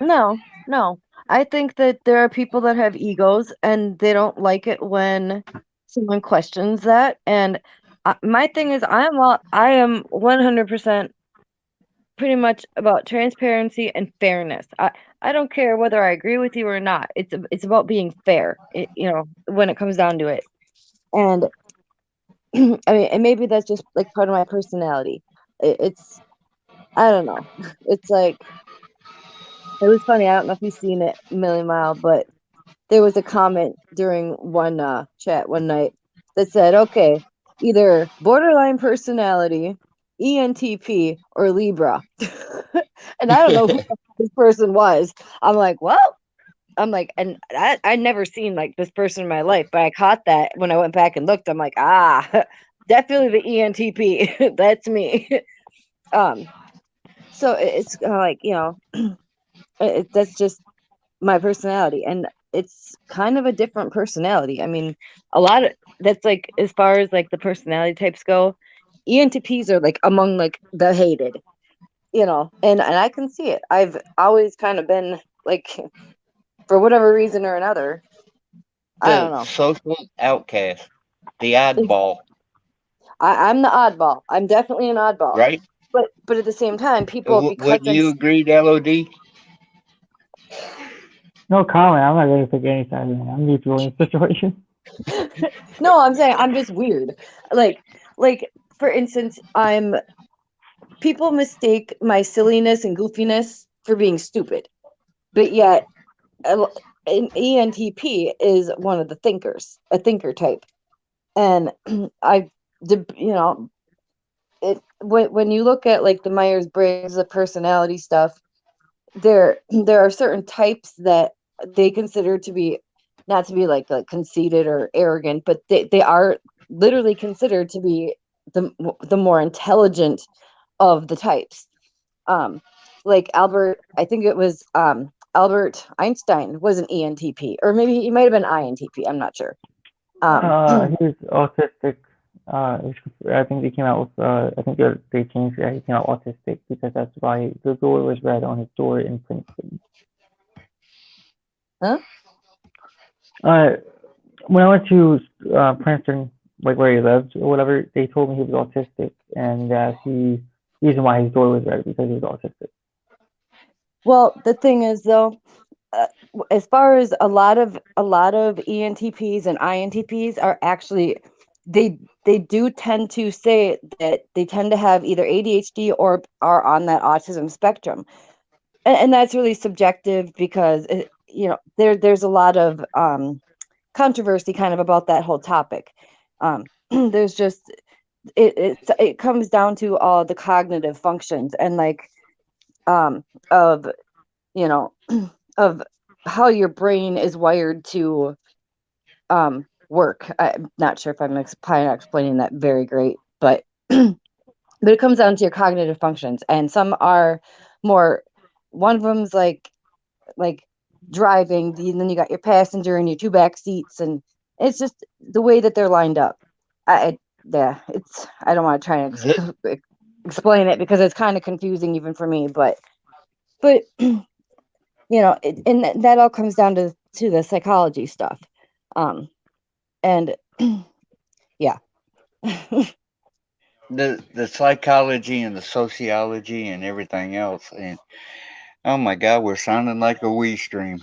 no, no. I think that there are people that have egos and they don't like it when someone questions that. And my thing is, I am 100% pretty much about transparency and fairness. I don't care whether I agree with you or not. It's about being fair, when it comes down to it. And I mean, and maybe that's just like part of my personality. It's I don't know. It's like it was funny. I don't know if you've seen it, Million Mile, but there was a comment during one chat one night that said, "Okay, either borderline personality, ENTP, or Libra." And I don't know who this person was. I'm like, well, and I'd never seen like this person in my life, but I caught that when I went back and looked. I'm like, definitely the ENTP. That's me. Um, so it's like, that's just my personality, and it's kind of a different personality. I mean, a lot of that's like as far as like the personality types go, ENTPs are like among like the hated, and I can see it. I've always kind of been like, for whatever reason or another, I don't The know. social outcast, the oddball, I'm the oddball. I'm definitely an oddball. right? But at the same time, people, because Wouldn't you agree, LOD? No comment. I'm not going to pick any side. I'm neutral in the situation. no, I'm saying I'm just weird. Like for instance, people mistake my silliness and goofiness for being stupid, but yet an ENTP is one of the thinkers, a thinker type, and when you look at like the Myers-Briggs, the personality stuff, there are certain types that they consider to be, not to be like conceited or arrogant, but they are literally considered to be the more intelligent of the types. Like I think it was Albert Einstein was an ENTP, or maybe he might have been INTP. I'm not sure. He was autistic. I think they came out with. I think they changed it. He came out autistic because that's why the door was red on his door in Princeton. Huh? When I went to Princeton, like where he lived or whatever, they told me he was autistic, and the reason why his door was red because he was autistic. Well, the thing is though, as far as a lot of ENTPs and INTPs are actually, they do tend to say that they tend to have either ADHD or are on that autism spectrum, and that's really subjective because there's a lot of controversy kind of about that whole topic. There's just it comes down to all the cognitive functions and like of of how your brain is wired to work. I'm not sure if I'm probably not explaining that very great, but but it comes down to your cognitive functions, and some are more. One of them's like driving, and then you got your passenger and your two back seats, and it's just the way that they're lined up. It's I don't want to try and explain it because it's kind of confusing even for me, but and that all comes down to the psychology stuff, and yeah. The psychology and the sociology and everything else, and oh my God, we're sounding like a we stream.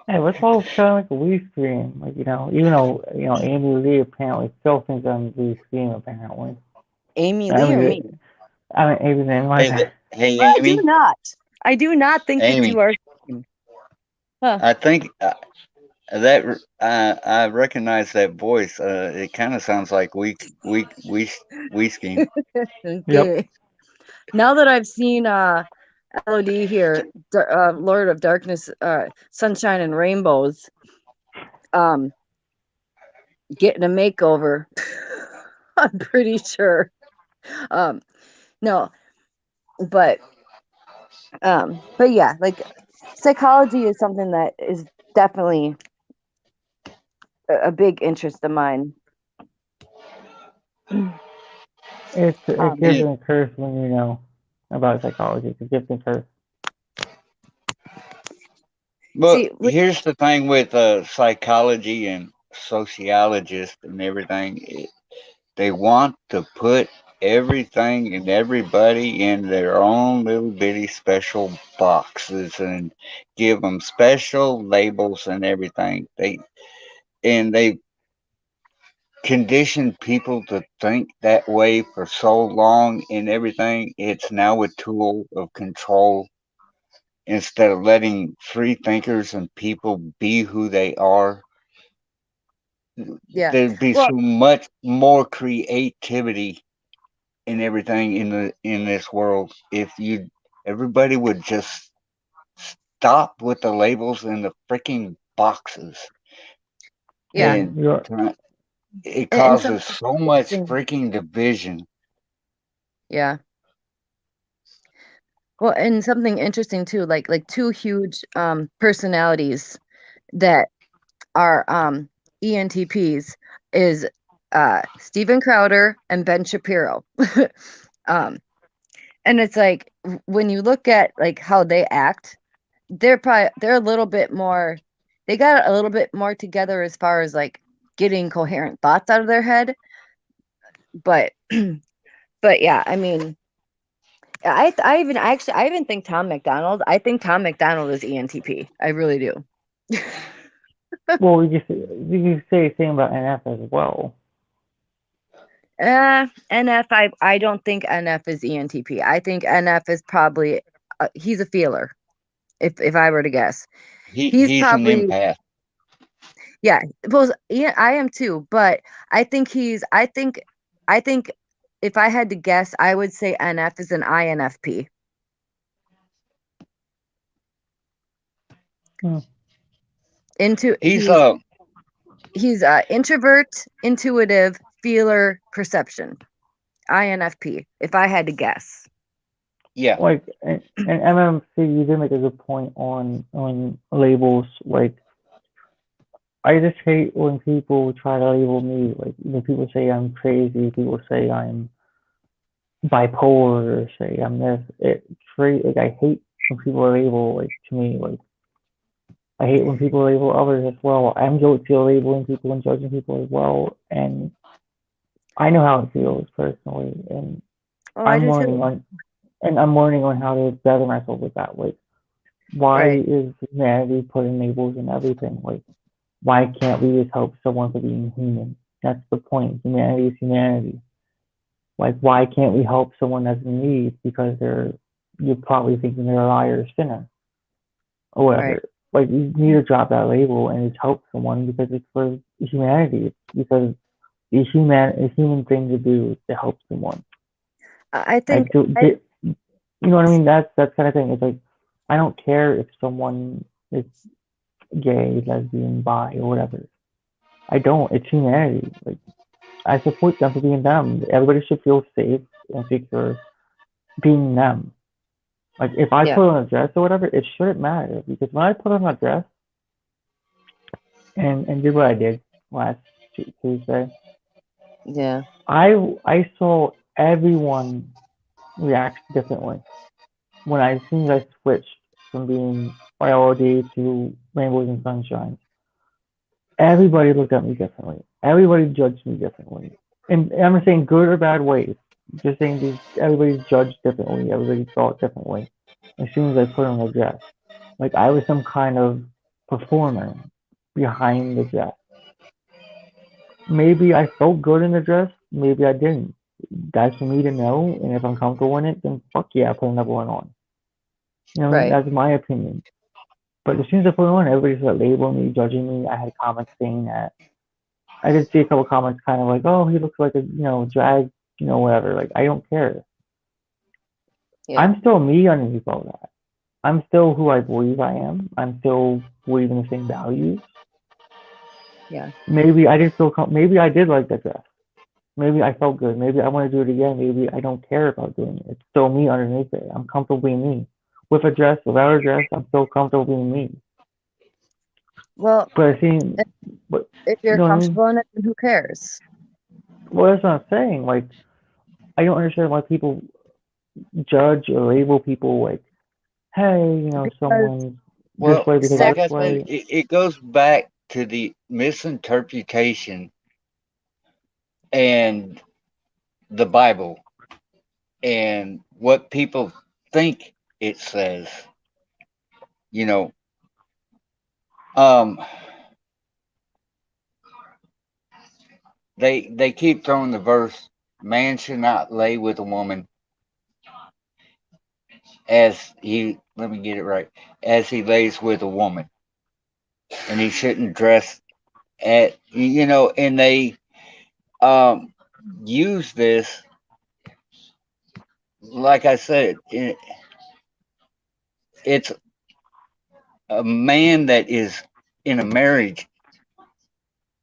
Hey, what's all kind of like a Wii stream? Like, even though, Amy Lee apparently still thinks I'm Wii stream, apparently. Amy I Lee or mean, me? I mean, Amy Lee, my bad. Hey, I Amy. do not think that Amy. you are. Huh. I think that I recognize that voice. It kind of sounds like we scheme. Yep. Now that I've seen LOD here, Lord of Darkness, Sunshine and Rainbows, getting a makeover. I'm pretty sure. No, but yeah, like psychology is something that is definitely a big interest of mine. It's a gift and a curse when you know about psychology. It's a gift and curse. But here's the thing with psychology and sociologists and everything. They want to put everything and everybody in their own little bitty special boxes and give them special labels and everything. They conditioned people to think that way for so long and everything. It's now a tool of control instead of letting free thinkers and people be who they are. Yeah. There'd be Well, so much more creativity and everything in this world if you everybody would just stop with the labels and the freaking boxes. yeah. And You're it And causes something so much interesting. freaking division. Yeah. Well, and something interesting too, like two huge personalities that are ENTPs is Steven Crowder and Ben Shapiro. um and it's like when you look at like how they act, they're a little bit more, they got a little bit more together as far as like getting coherent thoughts out of their head. But but yeah, I mean, I even think Tom McDonald. I think Tom McDonald is ENTP. I really do. well, you can say the same about NF as well. NF. I don't think NF is ENTP. I think NF is probably he's a feeler. If I were to guess, he's He's an probably, empath. yeah. Well, yeah, I am too. But I think I think if I had to guess, I would say NF is an INFP. Hmm. He's He's introvert, intuitive, feeler, perception. INFP, if I had to guess. yeah. Like in MMC, you did make a good point on labels. Like I just hate when people try to label me. Like when people say I'm crazy, people say I'm bipolar, or say I'm this. Like I hate when people label like to me. Like I hate when people label others as well. I'm guilty of labeling people and judging people as well, and I know how it feels personally, and Oh, I I'm do learning too. on and I'm learning on how to better myself with that. Like, why Right. is humanity putting labels and everything? Like, why can't we just help someone for being human? That's the point. Humanity is humanity. Like, why can't we help someone that's in need because you're probably thinking they're a liar or sinner or Right. whatever. Like, you need to drop that label and just help someone because it's for humanity. It's because it's a human thing to do to help someone. I think Like, you know what I mean? That's kind of thing. It's like I don't care if someone is gay, lesbian, bi, or whatever. I don't. It's humanity. Like I support them for being them. Everybody should feel safe and secure being them. Like if I yeah. put on a dress or whatever, it shouldn't matter because when I put on a dress and did what I did last Tuesday, Yeah. I saw everyone react differently when I seen I switched from being ILD to Rainbows and Sunshine. Everybody looked at me differently. Everybody judged me differently. And I'm not saying good or bad ways. Just saying everybody's judged differently. Everybody thought differently. As soon as I put on a dress. Like I was some kind of performer behind the dress. Maybe I felt good in the dress. Maybe I didn't. That's for me to know. And if I'm comfortable in it, then fuck yeah, I put another one on. You know, Right. that's my opinion. But as soon as I put it on, everybody started labeling me, judging me. I had comments saying that. I did see a couple comments kind of like, oh, he looks like a, drag, whatever. Like, I don't care. Yeah. I'm still me underneath all that. I'm still who I believe I am. I'm still believing the same values. Yeah. Maybe I did maybe I did like that dress. Maybe I felt good. Maybe I want to do it again. Maybe I don't care about doing it. It's still me underneath it. I'm comfortable being me. With a dress, without a dress, I'm still comfortable being me. Well, But I see, but if you you're know what I mean? comfortable in it, then who cares? Well, that's what I'm saying. Like, I don't understand why people judge or label people like, hey, Because someone's this Well, way because like sex, this I said, way. it goes back to the misinterpretation and the Bible. and what people think it says. You know, um, they keep throwing the verse, "Man should not lay with a woman as he." Let me get it right. As he lays with a woman, and he shouldn't dress at and they um use this, like I said, it's a man that is in a marriage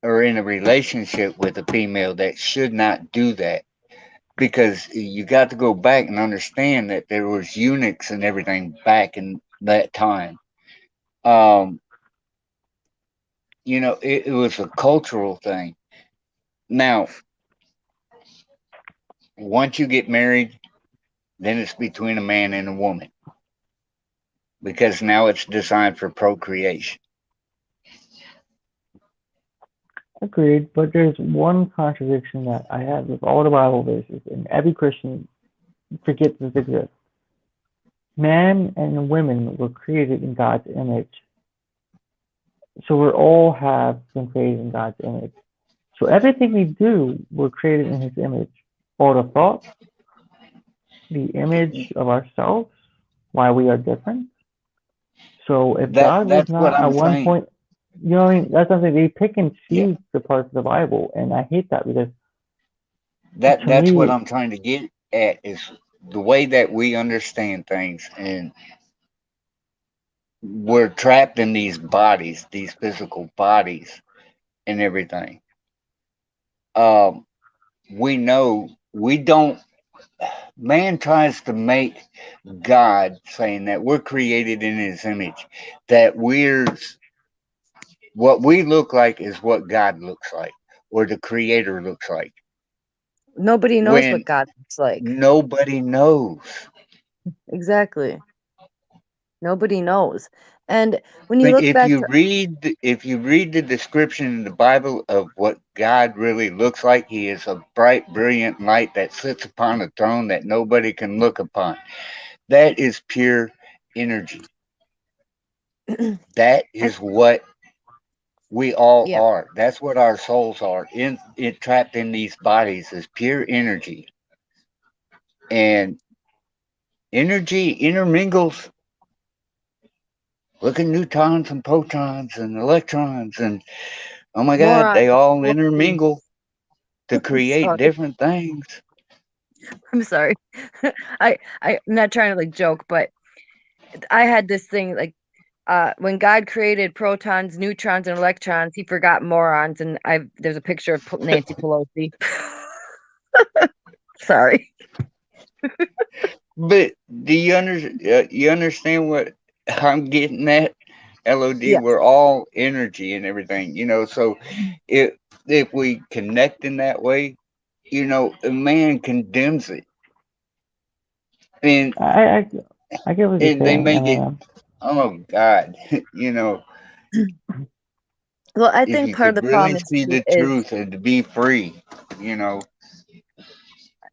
or in a relationship with a female that should not do that, because you got to go back and understand that there was eunuchs and everything back in that time. um it was a cultural thing. Now, once you get married, then it's between a man and a woman, because now it's designed for procreation. Agreed, but there's one contradiction that I have with all the Bible verses, and every Christian forgets this exists. Man and women were created in God's image. So we all have been created in God's image. So everything we do, we're created in His image. All the thoughts, the image of ourselves, why we are different. So if God was That's what not at I'm one saying. point, you know what I mean? That's something they pick and Yeah, choose the parts of the Bible, and I hate that because to that's what me, I'm trying to get at, is the way that we understand things, and we're trapped in these bodies, these physical bodies, and everything. Um, we know we don't. Man tries to make God, saying that we're created in His image, that we're what we look like is what God looks like, or the Creator looks like, Nobody knows what when God looks like. nobody knows. Exactly. Nobody knows. And when you But look back to, if you read the description in the Bible of what God really looks like, He is a bright, brilliant light that sits upon a throne that nobody can look upon. That is pure energy. That and is what we all yeah, are. That's what our souls are. In it trapped in these bodies is pure energy. And energy intermingles. Look at neutrons and protons and electrons, and oh my God, morons they and all pelosi. intermingle to create Sorry. different things. I'm sorry. I'm not trying to like joke, but I had this thing like when God created protons, neutrons, and electrons, he forgot morons, and I there's a picture of Nancy Pelosi. Sorry. But do you understand what I'm getting at? LOD, Yeah. we're all energy and everything, so if we connect in that way, a man condemns it. And I, I, I get what you're they saying, make and it, oh God, Well, I if think you part of could the really problem is see the truth and to be free, you know.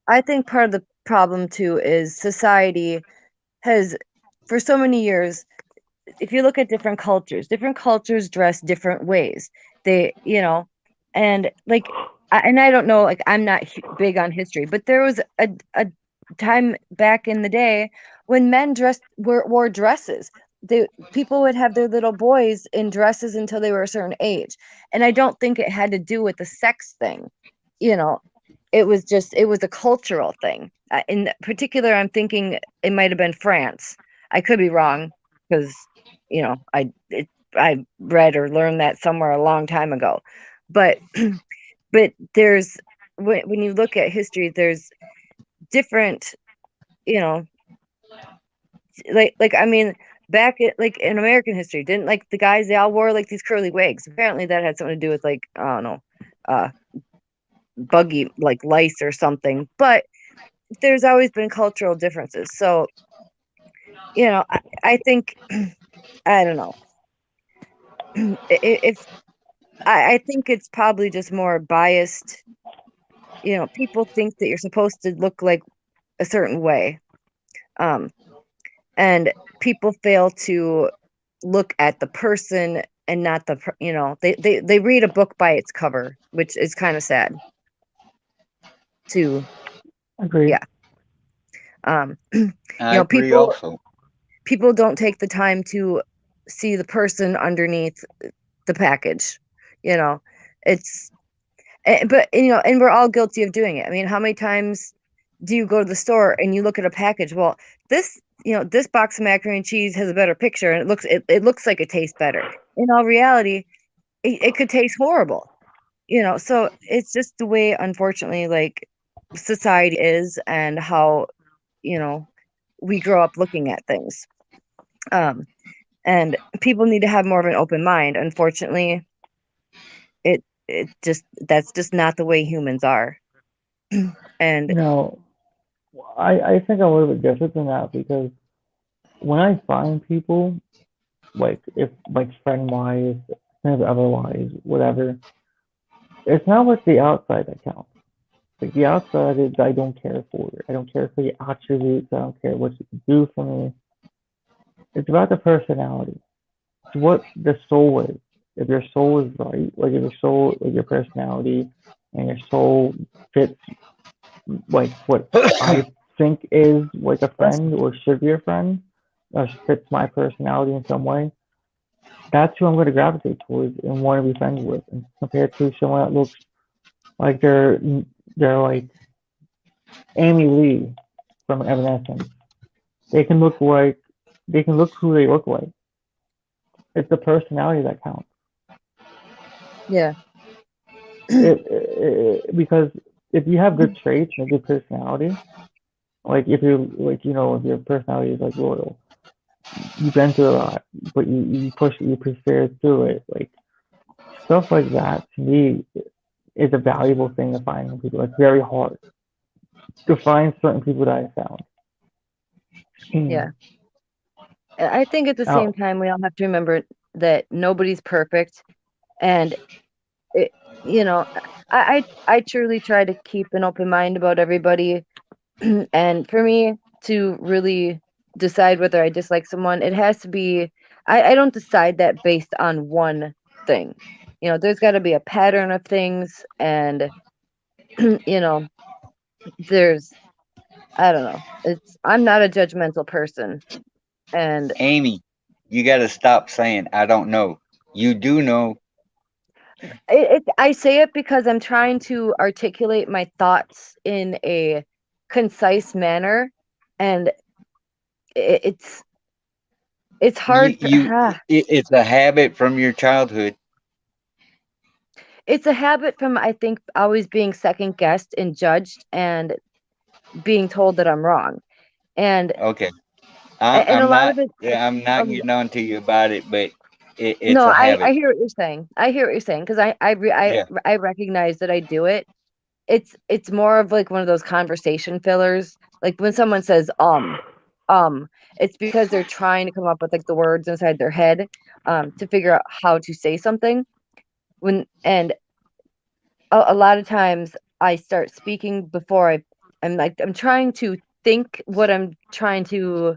I think part of the problem too is society has for so many years, if you look at different cultures dress different ways. They, and like, and I don't know, like, I'm not big on history, but there was a time back in the day when men wore dresses. People would have their little boys in dresses until they were a certain age. And I don't think it had to do with the sex thing. You know, it was a cultural thing. In particular, I'm thinking it might have been France. I could be wrong because I read or learned that somewhere a long time ago. But but there's when you look at history, there's different, you know, like I mean, back like in American history, didn't like the guys, they all wore like these curly wigs. Apparently, that had something to do with like I don't know, uh, buggy like lice or something. But there's always been cultural differences. So I think I don't know if I think it's probably just more biased. People think that you're supposed to look like a certain way. And people fail to look at the person and not the they read a book by its cover, which is kind of sad too. Agreed. Yeah. I agree people also. don't take the time to see the person underneath the package. It's but and we're all guilty of doing it. I mean, how many times do you go to the store and you look at a package? Well, this box of macaroni and cheese has a better picture and it looks like it tastes better. In all reality, it could taste horrible. So it's just the way, unfortunately, like society is and how we grow up looking at things. And people need to have more of an open mind. Unfortunately, that's just not the way humans are. And I think I'm a little bit different than that because when I find people, like if like friend wise, otherwise, whatever, it's not like the outside that counts. Like the outside is I don't care for. I don't care for the attributes. I don't care what you can do for me. It's about the personality. It's what the soul is. If your soul is right, like if your soul, like your personality, and your soul fits like what I think is like a friend or should be a friend, or fits my personality in some way, that's who I'm going to gravitate towards and want to be friends with, and compared to someone that looks like they're like Amy Lee from Evanescence. They can look who they look like. It's the personality that counts. yeah. Because if you have good traits and a good personality, like if you're like if your personality is like loyal, you've been through a lot, but you persevere through it. Like stuff like that to me is a valuable thing to find in people. It's very hard to find certain people that I found. Yeah. I think at the same time we all have to remember that nobody's perfect, and it, I truly try to keep an open mind about everybody. And for me to really decide whether I dislike someone, it has to be, I don't decide that based on one thing. There's got to be a pattern of things, and there's, I don't know. I'm not a judgmental person, and Amy, you got to stop saying I don't know. You do know. I say it because I'm trying to articulate my thoughts in a concise manner, and it's hard. It's a habit from your childhood. It's a habit from, I think, always being second guessed and judged and being told that I'm wrong. And okay, and a lot of it. I'm not getting on to you about it, but it's No, a habit. I hear what you're saying. I hear what you're saying because I recognize that I do it. It's more of like one of those conversation fillers. Like when someone says it's because they're trying to come up with like the words inside their head to figure out how to say something. And a lot of times I start speaking before I'm trying to think what I'm trying to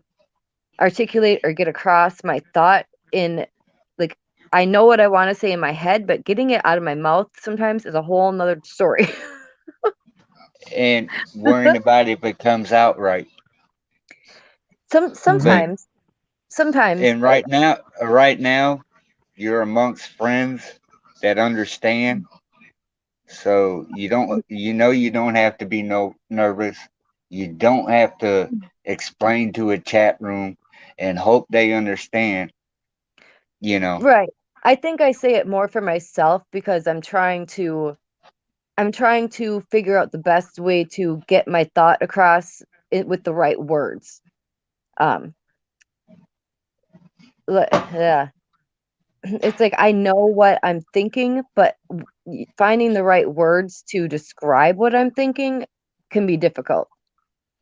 articulate or get across my thought in, like, I know what I want to say in my head, but getting it out of my mouth sometimes is a whole nother story. And worrying about if it comes out right. Sometimes. And right now, you're amongst friends that understand. So you don't have to be nervous. You don't have to explain to a chat room and hope they understand. Right. I think I say it more for myself because I'm trying to figure out the best way to get my thought across with the right words. Yeah. It's like I know what I'm thinking, but finding the right words to describe what I'm thinking can be difficult.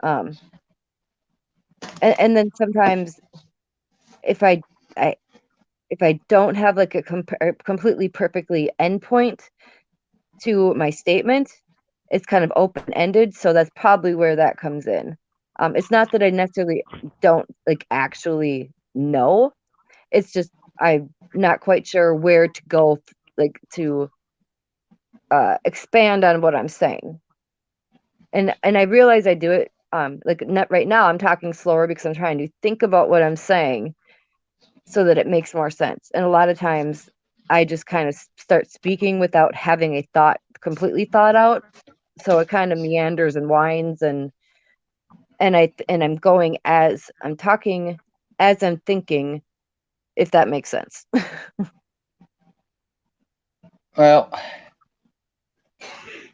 And then sometimes if I don't have like a completely perfectly endpoint to my statement, it's kind of open-ended, so that's probably where that comes in. It's not that I necessarily don't like actually know. It's just I'm not quite sure where to go, like to expand on what I'm saying. And I realize I do it like not right now I'm talking slower because I'm trying to think about what I'm saying so that it makes more sense. And a lot of times I just kind of start speaking without having a thought completely thought out. So it kind of meanders and winds and I'm going as I'm talking as I'm thinking, if that makes sense. Well,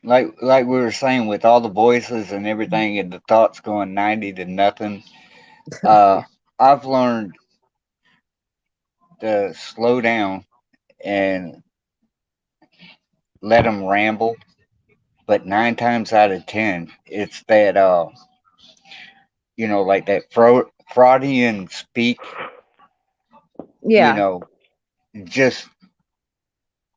like we were saying, with all the voices and everything, and the thoughts going 90 to nothing. I've learned to slow down and let them ramble. But 9 times out of 10, it's that like that Freudian speak. You Yeah. know, just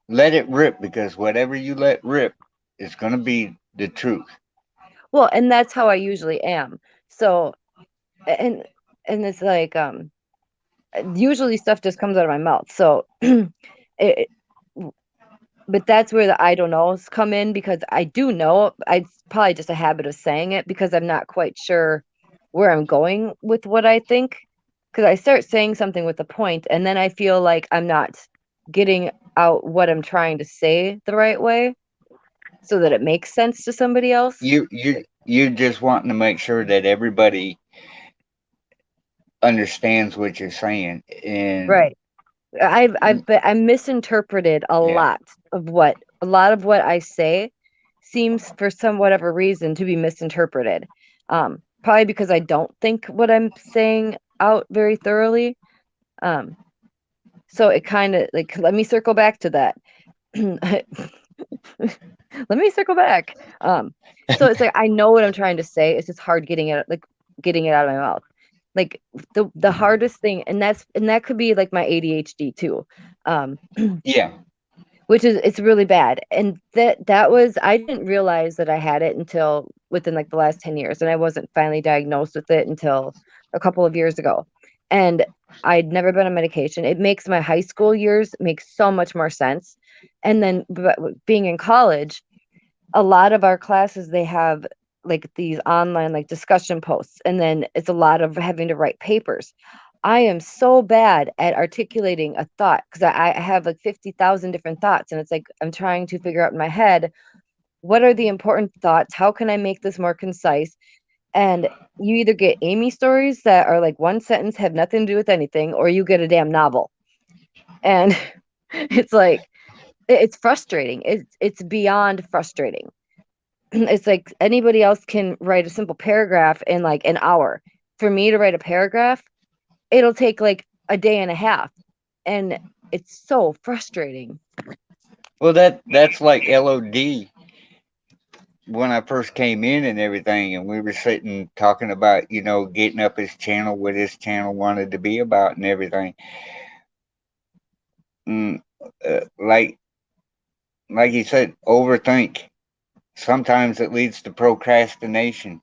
let it rip, because whatever you let rip is gonna be the truth. Well, and that's how I usually am. So and it's like usually stuff just comes out of my mouth. So it, but that's where the I don't knows come in because I do know. It's probably just a habit of saying it because I'm not quite sure where I'm going with what I think. Because I start saying something with a point, and then I feel like I'm not getting out what I'm trying to say the right way so that it makes sense to somebody else. You just wanting to make sure that everybody understands what you're saying, and Right. I'm misinterpreted yeah. a lot of what I say seems for some whatever reason to be misinterpreted. Probably because I don't think what I'm saying out very thoroughly. Um, so it kind of like let me circle back to that. Let me circle back. So it's like I know what I'm trying to say. It's just hard getting it out of my mouth. Like the hardest thing, and that could be like my ADHD too. Um, Yeah. which is it's really bad. And that was I didn't realize that I had it until within like the last 10 years, and I wasn't finally diagnosed with it until a couple of years ago. And I'd never been on medication. It makes my high school years make so much more sense. And then being in college, a lot of our classes they have like these online like discussion posts, and then it's a lot of having to write papers. I am so bad at articulating a thought because I have like 50,000 different thoughts, and it's like I'm trying to figure out in my head what are the important thoughts, how can I make this more concise. And you either get Amy stories that are like one sentence, have nothing to do with anything, or you get a damn novel. And it's like it's frustrating. It's beyond frustrating. It's like anybody else can write a simple paragraph in like an hour. For me to write a paragraph, it'll take like a day and a half. And it's so frustrating. Well, that's like LOD when I first came in and everything, and we were sitting talking about getting up his channel, what his channel wanted to be about, and everything. Mm, like you said, overthink. Sometimes it leads to procrastination.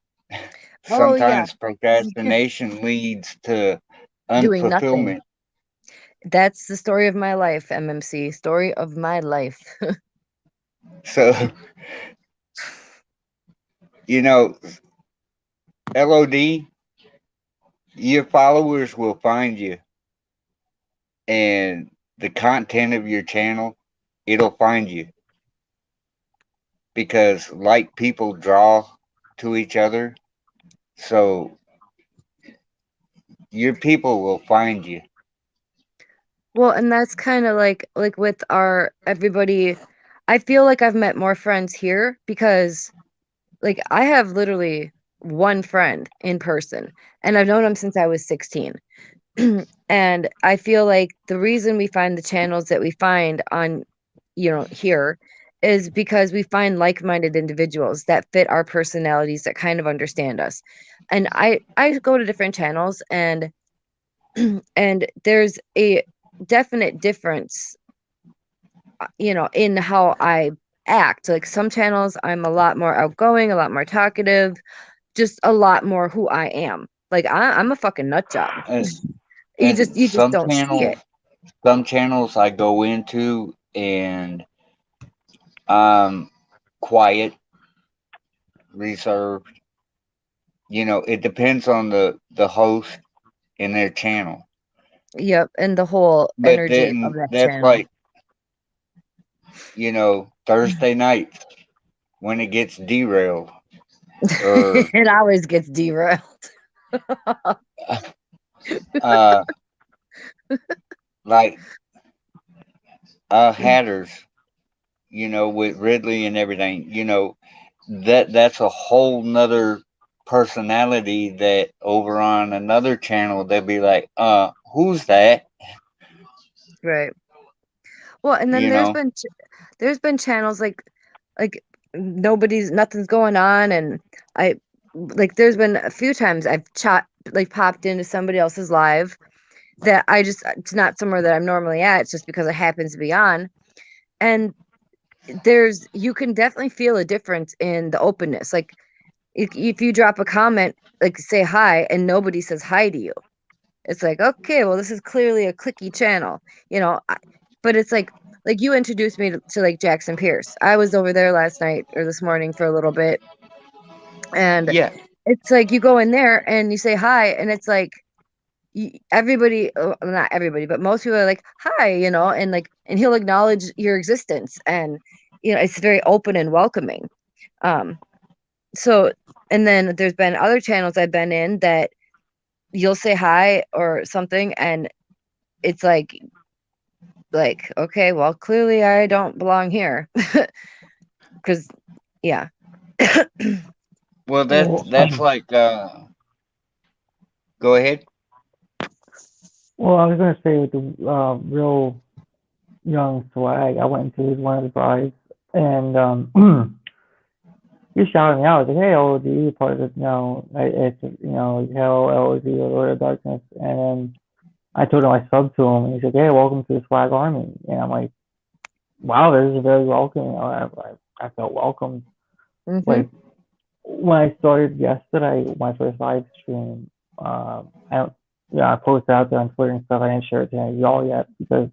Oh yeah, Sometimes procrastination leads to doing nothing. unfulfillment. That's the story of my life, MMC. Story of my life. So, you know, LOD, your followers will find you, and the content of your channel, it'll find you, because like people draw to each other. So your people will find you. Well, and that's kind of like with our everybody. I feel like I've met more friends here because like I have literally one friend in person, and I've known him since I was 16. And I feel like the reason we find the channels that we find on, here is because we find like-minded individuals that fit our personalities that kind of understand us. And I go to different channels and there's a definite difference, in how I act. Like some channels I'm a lot more outgoing, a lot more talkative, just a lot more who I am. Like I'm a fucking nut job. And, You and just don't see it. some channels I go into and I'm quiet, reserved. You know, it depends on the host and their channel. Yep, and the whole But energy of then that that's channel. like, Thursday nights when it gets derailed or It always gets derailed. uh like Hatters, with Ridley and everything, that's a whole nother personality that over on another channel they'll be like, who's that? Right. Well, and then You know? there's been channels like nothing's going on, and I like there's been a few times I've popped into somebody else's live that it's not somewhere that I'm normally at. It's just because it happens to be on, and you can definitely feel a difference in the openness. Like if you drop a comment, like say hi, and nobody says hi to you, it's like, okay, well, this is clearly a clicky channel, but it's like you introduced me to like Jackson Pierce. I was over there last night or this morning for a little bit, and Yeah. it's like you go in there and you say hi, and it's like everybody, not everybody, but most people are like hi, and he'll acknowledge your existence, and it's very open and welcoming. So, and then there's been other channels I've been in that you'll say hi or something, and it's like okay, well, clearly I don't belong here. Because yeah. Well, Well, that's like go ahead. well, I was gonna say with the real young swag, I went to one of the brides, and he shouted me out. I was like, "Hey, LOD, part of the, it's hell, LOD, or Lord of Darkness," and then I told him I subbed to him, and he's like, "Hey, welcome to the Swag Army," and I'm like, "Wow, this is very welcoming." I felt welcomed. Mm-hmm. Like when I started yesterday, my first live stream, I don't, I posted out there on Twitter and stuff. I didn't share it to any of y'all yet because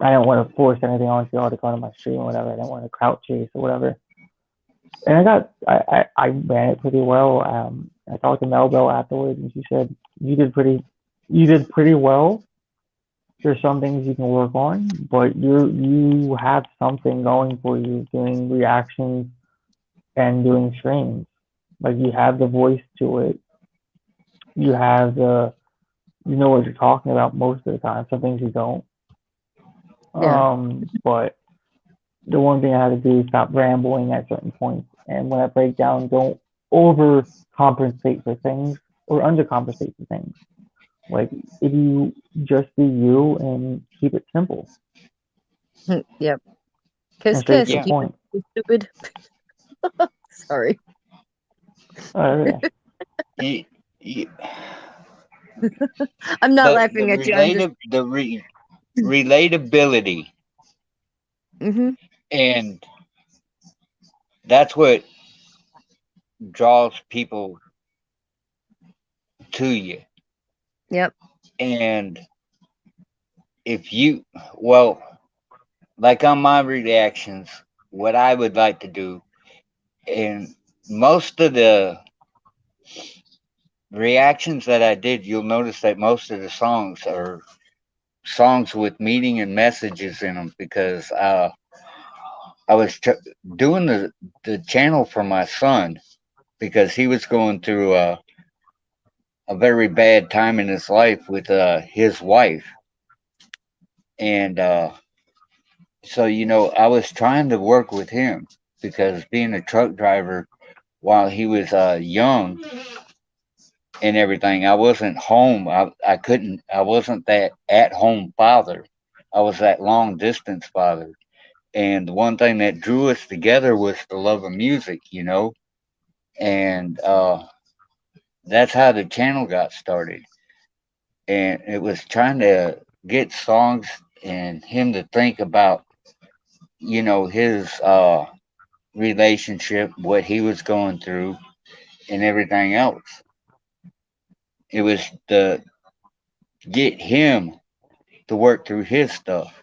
I didn't want to force anything on y'all to come to my stream or whatever. I didn't want to crowd chase or whatever. And I ran it pretty well. I talked to Mel Bell afterwards, and she said you did pretty well. There's some things you can work on, but you have something going for you doing reactions and doing streams. Like you have the voice to it. You have you know what you're talking about most of the time. Some things you don't. Yeah. But the one thing I had to do is stop rambling at certain points. And when I break down, don't overcompensate for things or undercompensate for things. Like if you just be you and keep it simple Yep. Kiss, and straight to kiss. the Yeah. Keep point. it stupid. Sorry. Yeah. You, you, I'm not the laughing at you. I'm just. relatability, Mm-hmm. and that's what draws people to you. Yep. And if you, well, like on my reactions, what I would like to do, and most of the reactions that I did, you'll notice that most of the songs are songs with meaning and messages in them because I was doing the channel for my son because he was going through a very bad time in his life with his wife. And so, I was trying to work with him because being a truck driver while he was young and everything, I wasn't home. I wasn't that at home father. I was that long distance father. And the one thing that drew us together was the love of music. And that's how the channel got started. And it was trying to get songs and him to think about, his relationship, what he was going through, and everything else. It was to get him to work through his stuff.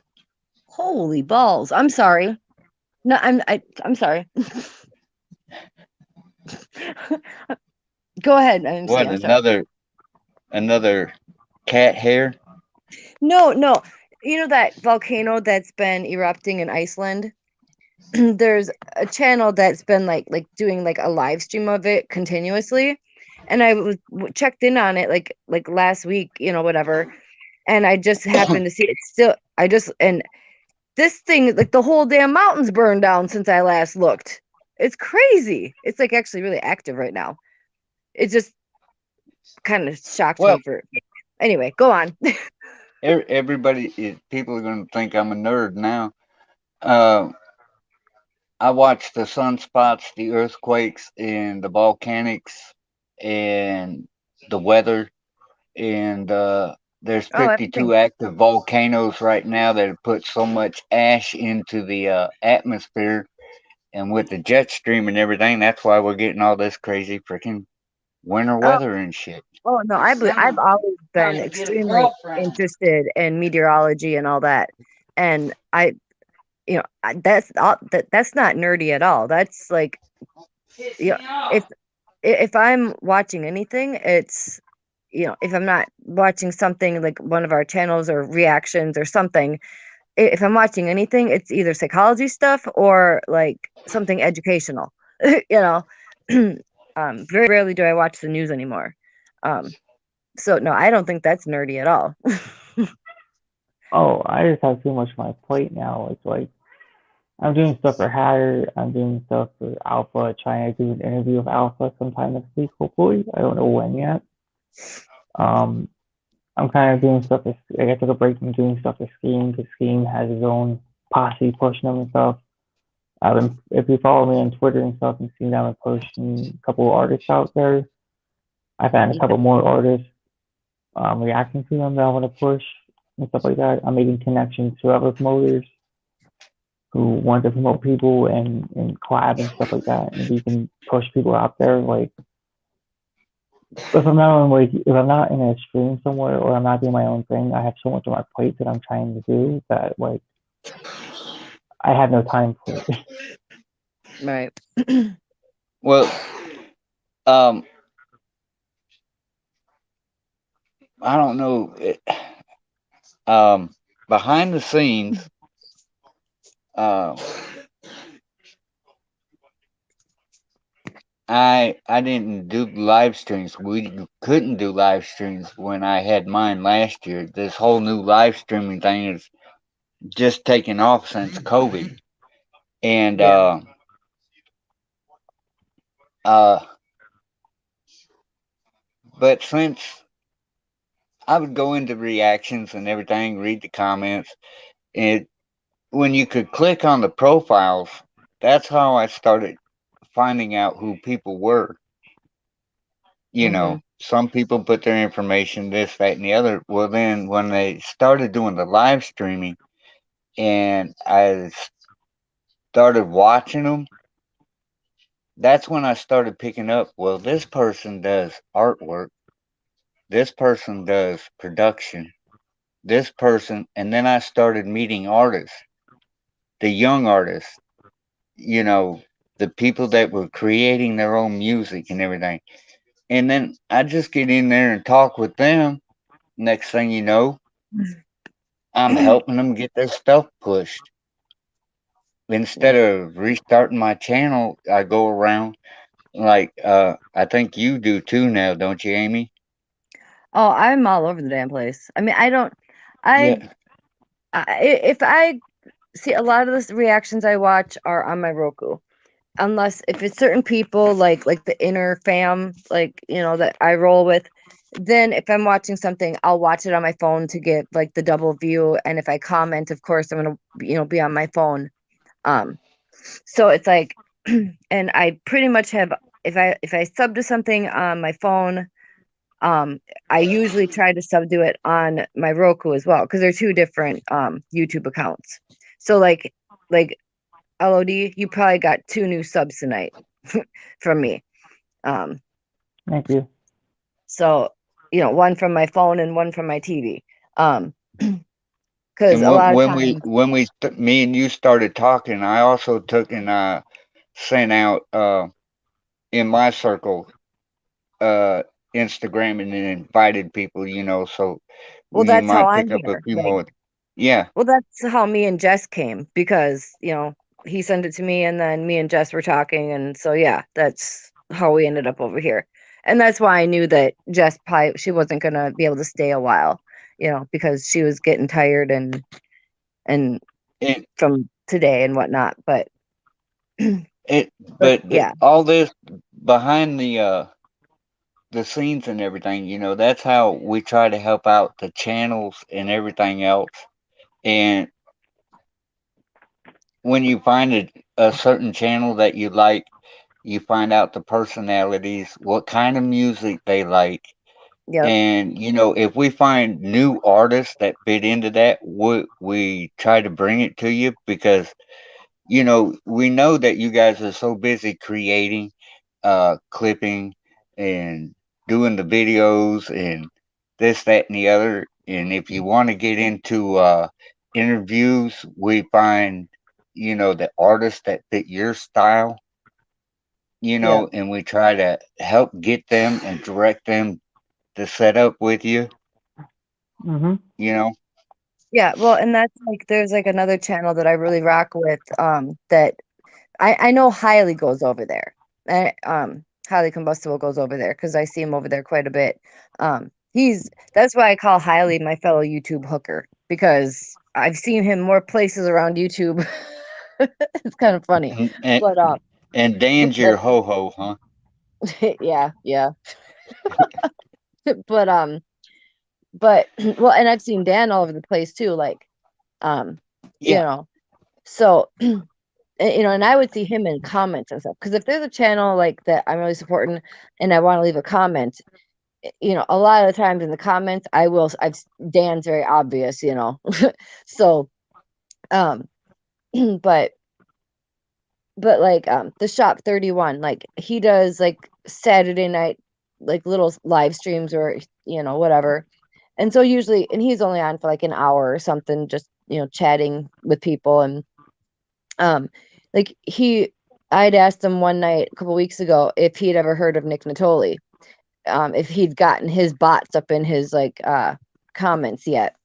Holy balls! I'm sorry. No, I'm sorry. Go ahead, MC. What, I'm sorry. another cat hair? No. You know that volcano that's been erupting in Iceland? There's a channel that's been like doing like a live stream of it continuously, and I was checked in on it like last week, whatever, and I just happened to see it still. And this thing, like the whole damn mountain's burned down since I last looked. It's crazy. It's like actually really active right now. It just kind of shocked Well, me for. Anyway, go on. people are going to think I'm a nerd now. Uh, I watch the sunspots, the earthquakes, and the volcanics, and the weather. And there's Oh, everything. 52 active volcanoes right now that have put so much ash into the atmosphere. And with the jet stream and everything, that's why we're getting all this crazy freaking winter Oh, weather and shit. oh no, I've always been extremely interested in meteorology and all that, and that's not nerdy at all. That's like, if I'm watching anything, it's if I'm not watching something like one of our channels or reactions or something, if I'm watching anything, it's either psychology stuff or like something educational. you know, very rarely do I watch the news anymore. So no, I don't think that's nerdy at all. Oh, I just have too much on my plate now. It's like I'm doing stuff for Hatter. I'm doing stuff for Alpha. Trying to do an interview with Alpha sometime next week, hopefully. I don't know when yet. Um, I'm kind of doing stuff. I took a break from doing stuff for Scheme because Scheme has his own posse pushing him and stuff. If you follow me on Twitter and stuff and see that I'm pushing a couple of artists out there, I found a couple more artists reacting to them that I want to push and stuff like that. I'm making connections to other promoters who want to promote people and collab and stuff like that, and we can push people out there. Like if I'm not in a stream somewhere or I'm not doing my own thing, I have so much on my plate that I'm trying to do that like I have no time for it. Right. Well, um, I don't know. Behind the scenes, uh, I didn't do live streams. We couldn't do live streams when I had mine last year. This whole new live streaming thing is just taken off since COVID, and Yeah. uh, but since I would go into reactions and everything, read the comments, and when you could click on the profiles, that's how I started finding out who people were. Mhm. Some people put their information, this, that, and the other. Well, then when they started doing the live streaming and I started watching them, that's when I started picking up, well, this person does artwork, this person does production, this person, and then I started meeting artists, the young artists, you know, the people that were creating their own music and everything. And then I just get in there and talk with them. Next thing you know, I'm helping them get their stuff pushed. Instead of restarting my channel, I go around like I think you do too now, don't you, Amy? Oh, I'm all over the damn place. I mean, I don't. I, Yeah. if I see, a lot of the reactions I watch are on my Roku, unless if it's certain people like the inner fam, like that I roll with. Then if I'm watching something, I'll watch it on my phone to get like the double view. And if I comment, of course, I'm gonna be on my phone. Um, so it's like, and I pretty much have, if I sub to something on my phone, I usually try to subdo it on my Roku as well because they're two different YouTube accounts. So like LOD, you probably got 2 new subs tonight from me. Thank you. So, one from my phone and one from my TV. Because And a lot of me and you started talking, I also took and sent out in my circle uh Instagram and then invited people, so well, you that's how might I'm pick up a here. few Like, more. Yeah. well, that's how me and Jess came because, he sent it to me and then me and Jess were talking. And so, yeah, that's how we ended up over here. And that's why I knew that Jess probably, she wasn't going to be able to stay a while, because she was getting tired and And from today and whatnot. But, but but yeah, all this behind the scenes and everything, that's how we try to help out the channels and everything else. And when you find a certain channel that you like, you find out the personalities, what kind of music they like. yep, And if we find new artists that fit into that, we try to bring it to you because we know that you guys are so busy creating, clipping, and doing the videos and this, that, and the other. And if you want to get into interviews, we find the artists that fit your style, yep. and we try to help get them and direct them to set up with you, Mm-hmm. you know. Yeah, well, and that's like there's like another channel that I really rock with, that I know Highly goes over there. Highly Combustible goes over there because I see him over there quite a bit. That's why I call Highly my fellow YouTube hooker because I've seen him more places around YouTube. It's kind of funny, And and, but and Dan's but your ho ho, huh? yeah, yeah, but but well, and I've seen Dan all over the place too, like um, you Yeah. know, so. And I would see him in comments and stuff because if there's a channel like that I'm really supporting and I want to leave a comment, a lot of the times in the comments Dan's very obvious, so um but like the Shop 31, like he does like Saturday night like little live streams or whatever. And so usually, and he's only on for like an hour or something, just chatting with people. And um like I'd asked him one night a couple weeks ago if he'd ever heard of Nick Natoli, if he'd gotten his bots up in his like comments yet.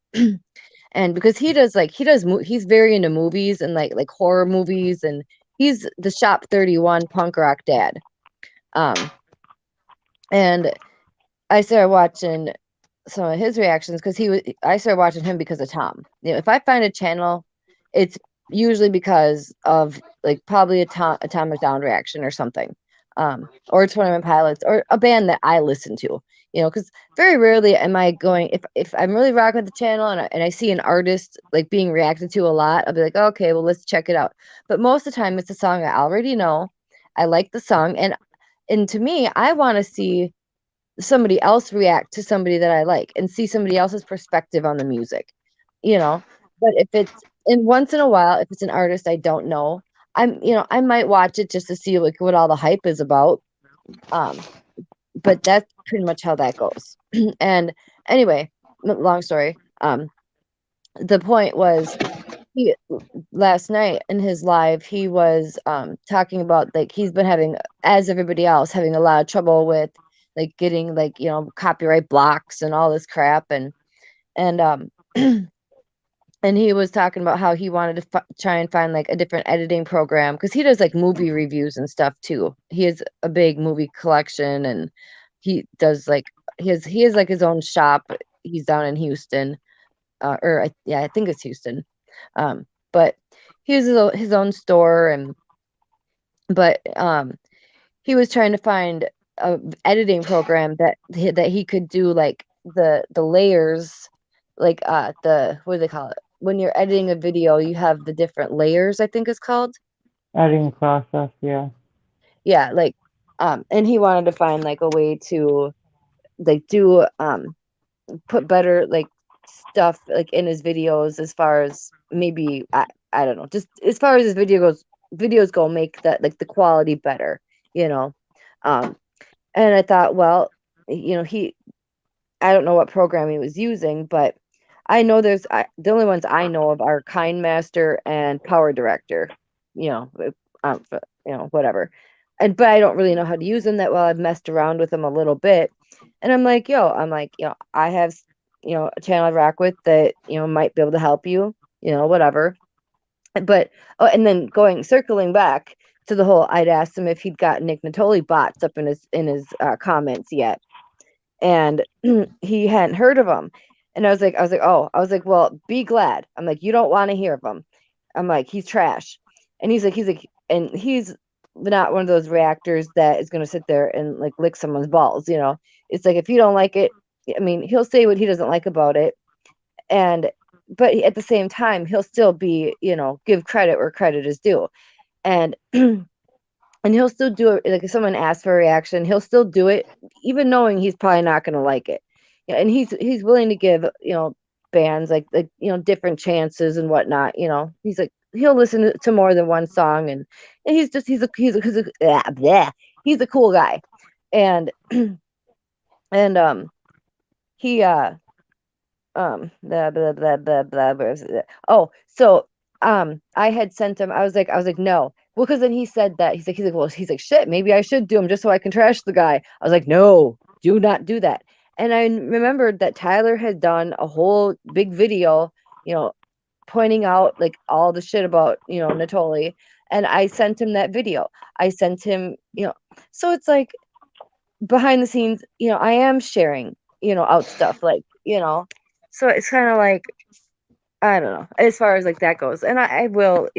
And because he's very into movies and like horror movies, and he's the Shop 31 punk rock dad. And I started watching some of his reactions because I started watching him because of Tom. If I find a channel, it's usually because of like probably a Atomic Down reaction or something, or 21 Pilots or a band that I listen to. Because very rarely am I going if I'm really rocking with the channel and I see an artist like being reacted to a lot, I'll be like, okay, well let's check it out. But most of the time, it's a song I already know. I like the song, and to me, I want to see somebody else react to somebody that I like and see somebody else's perspective on the music, you know. But if it's and once in a while, if it's an artist I don't know, I might watch it just to see like what all the hype is about. Um, but that's pretty much how that goes. And anyway, long story. The point was he last night in his live he was talking about like he's been having, as everybody else, having a lot of trouble with like getting like copyright blocks and all this crap. And and he was talking about how he wanted to try and find like a different editing program because he does like movie reviews and stuff too. He has a big movie collection, and he does like he has like his own shop. He's down in Houston, yeah, I think it's Houston. But he has his own store, and but he was trying to find a editing program that he could do like the layers, like the what do they call it? When you're editing a video, you have the different layers, I think it's called. Editing process, yeah. Yeah, like and he wanted to find like a way to like do put better like stuff like in his videos as far as maybe I don't know, just as far as his videos go, make that like the quality better, you know. Um And I thought, well, I don't know what program he was using, but I know the only ones I know of are KindMaster and Power Director, whatever. But I don't really know how to use them that well. I've messed around with them a little bit, and I'm like, I have, a channel I rock with that, might be able to help you, whatever. But and then circling back to the whole, I'd asked him if he'd got Nick Natoli bots up in his comments yet, and he hadn't heard of them. And well, be glad. I'm like, you don't want to hear of him. I'm like, he's trash. And and he's not one of those reactors that is going to sit there and like lick someone's balls. It's like, if you don't like it, I mean, he'll say what he doesn't like about it, and but at the same time, he'll still be, give credit where credit is due, and and he'll still do it. Like, if someone asks for a reaction, he'll still do it, even knowing he's probably not going to like it. And he's willing to give, bands different chances and whatnot. He's like, he'll listen to more than one song, and he's a cool guy, and and he blah, blah, blah, blah, blah, blah. Oh, so I had sent him. I was like, no. Well, because then he said that well, shit, maybe I should do him just so I can trash the guy. I was like, no, do not do that. And I remembered that Tyler had done a whole big video, pointing out like all the shit about, Natoli, and I sent him that video. I sent him, so it's like, behind the scenes, I am sharing, out stuff, like, so it's kind of like, I don't know, as far as like that goes. And I will,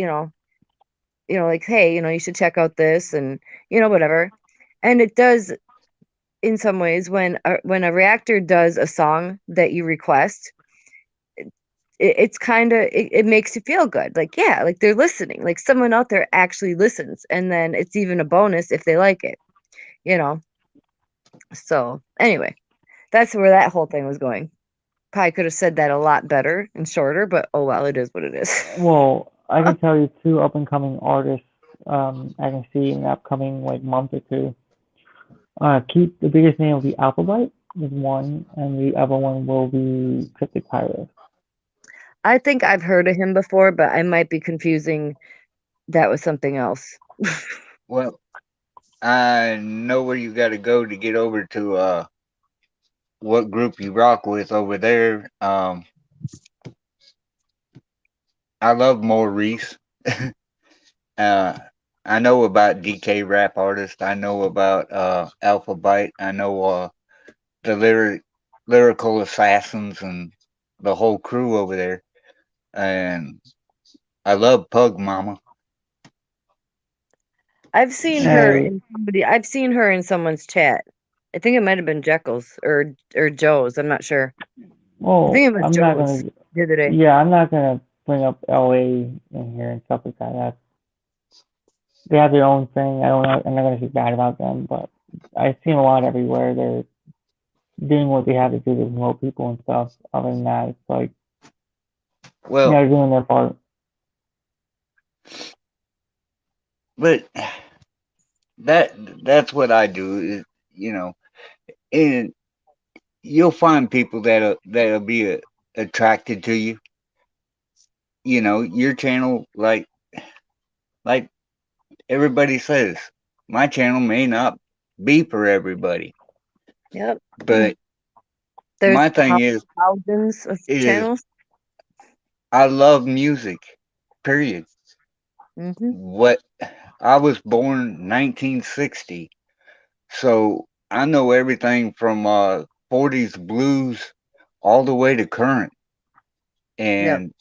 like, hey, you should check out this, and whatever. And it does, in some ways, when a reactor does a song that you request, it's kind of, it makes you feel good, like, yeah, like they're listening, like someone out there actually listens, and then it's even a bonus if they like it, you know so anyway, that's where that whole thing was going. Probably could have said that a lot better and shorter, but oh well, it is what it is. Well, I can tell you two up and coming artists I can see in the upcoming like month or two. Keep the biggest name will be Alphabet is one, and the other one will be Cryptic Pyro. I think I've heard of him before, but I might be confusing that with something else. Well, I know where you got to go to get over to what group you rock with over there. I love Maurice. I know about DK Rap Artist. I know about Alpha Byte. I know the Lyrical Assassins and the whole crew over there. And I love Pug Mama. I've seen her in someone's chat. I think it might have been Jekyll's or Joe's. I'm not sure. I Well, think it was I'm not Joe's gonna. the other day. Yeah, I'm not gonna bring up LA in here and stuff like that. They have their own thing. I'm not gonna speak bad about them, but I've seen a lot everywhere. They're doing what they have to do to promote people and stuff. Other than that, it's like Well, they're doing their part. but that's what I do. Is, and you'll find people that'll be attracted to you. Your channel, like everybody says, my channel may not be for everybody, Yep. but There's my thing thousands of is channels. I love music. Period. Mm-hmm. What I was born 1960, so I know everything from 40s blues all the way to current, Yep. and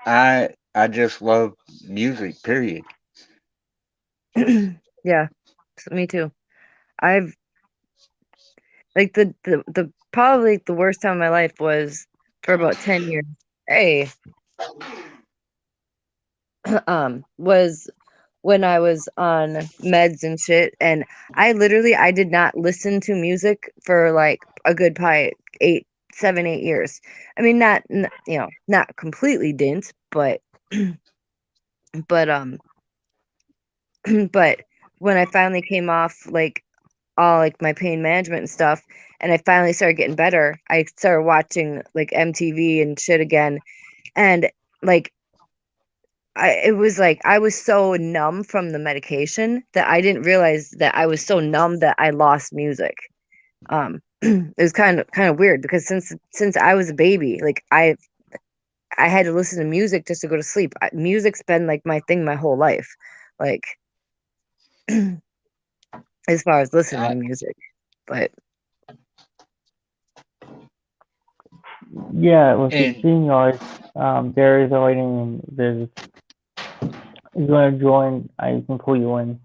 I just love music. Period. Yeah, me too. I've like the probably the worst time of my life was for about 10 years. Hey, was when I was on meds and shit, and I did not listen to music for like a good probably 8 7 8 years. I mean, not completely didn't, but but but when I finally came off, like, all like my pain management and stuff, and I finally started getting better. I started watching like MTV and shit again, and like it was like I was so numb from the medication that I didn't realize that I was so numb that I lost music. It was kind of weird because since I was a baby, like I had to listen to music just to go to sleep. Music's been like my thing my whole life, like as far as listening I, to music. But Yeah, with the and StreamYard, there is a waiting room. There's, if you want to join, I can pull you in.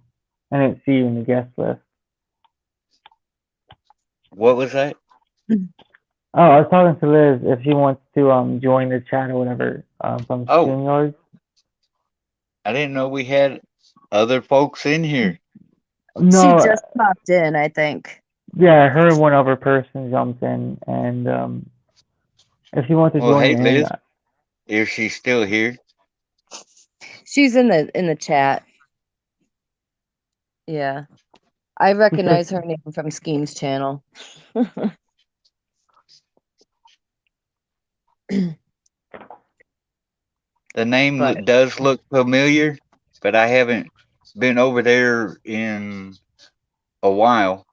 I didn't see you in the guest list. what was that? Oh, I was talking to Liz if she wants to join the chat or whatever from Oh, StreamYard. I didn't know we had other folks in here. she No, just popped in, I think. yeah, her and one other person jumped in, and if she wants to Well, join hey, in, Liz, if she's still here. She's in the chat. Yeah. I she says, recognize her name from Scheme's channel. The name But does look familiar, but I haven't been over there in a while.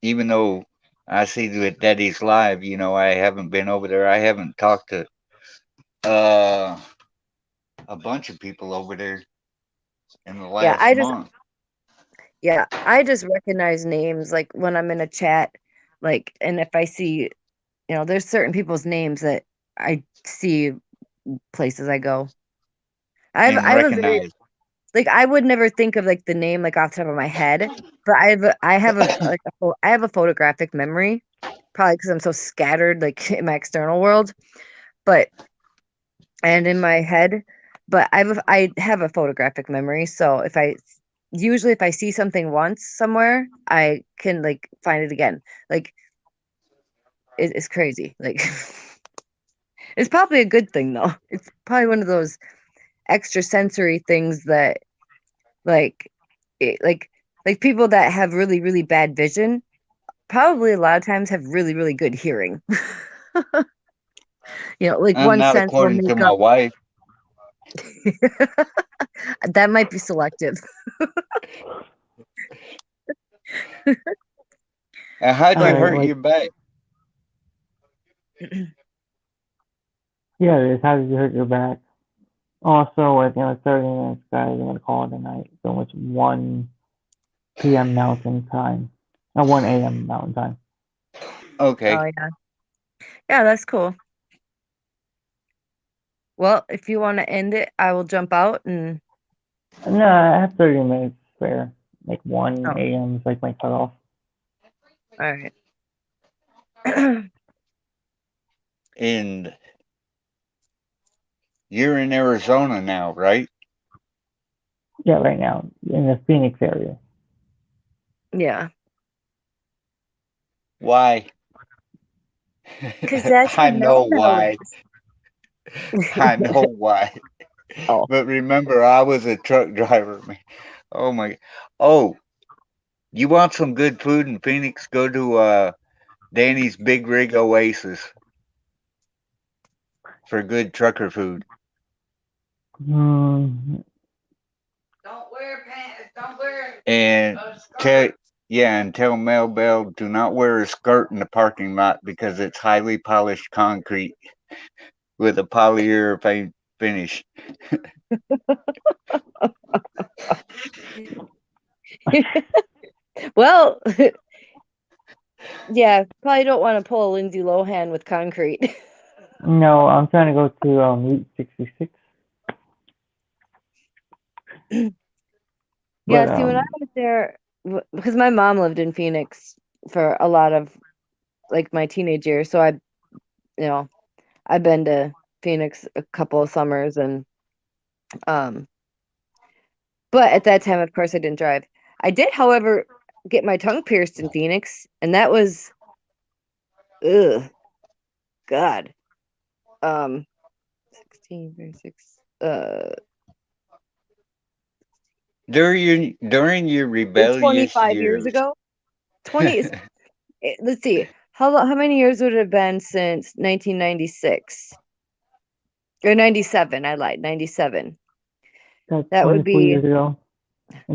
Even though I see that Daddy's live, I haven't been over there. I haven't talked to uh, a bunch of people over there in the yeah, last month. I just recognize names like when I'm in a chat, like, and if I see, there's certain people's names that I see places I go. And I have a very recognize. like I would never think of like the name like off the top of my head, but I have a like I have a photographic memory, probably because I'm so scattered like in my external world, but and in my head, but I have a photographic memory, so if I see something once somewhere, I can like find it again. Like it's crazy. Like it's probably a good thing though. It's probably one of those extra sensory things that like it, like people that have really really bad vision probably a lot of times have really really good hearing. Like one Not sense will according to make my up. wife. That might be selective. And how'd all you But right, hurt like, your back? yeah, it's how did you hurt your back? Also, I think 30 minutes, guys. I'm gonna call it a night. So it's 1 p.m. Mountain Time, 1 a.m. Mountain Time. Okay. oh yeah, that's cool. Well, if you want to end it, I will jump out and No, I have 30 minutes spare. Like oh, 1 a.m. is like my cutoff. all right. And you're in Arizona now, right? Yeah, right now in the Phoenix area. Yeah, Why? because that's I where know Mel Mel why. is. I know why. Oh, But remember, I was a truck driver, man. Oh my. Oh, you want some good food in Phoenix? Go to Danny's Big Rig Oasis for good trucker food. Hmm. And tell yeah, and tell Mel Bell do not wear a skirt in the parking lot because it's highly polished concrete with a polyurethane finish. well, yeah, probably don't want to pull a Lindsay Lohan with concrete. No, I'm trying to go to Route 66. Yeah, But see, when I was there, because my mom lived in Phoenix for a lot of like my teenage years, so you know, I've been to Phoenix a couple of summers, and um, but at that time, of course, I didn't drive. I did, however, get my tongue pierced in Phoenix, and that was, ugh, God, 16, 36, During your It's rebellious 25 years years. ago. 20 is, let's see. How many years would it have been since 1996? Or 97, I lied. 97. That's That would 24 be years ago.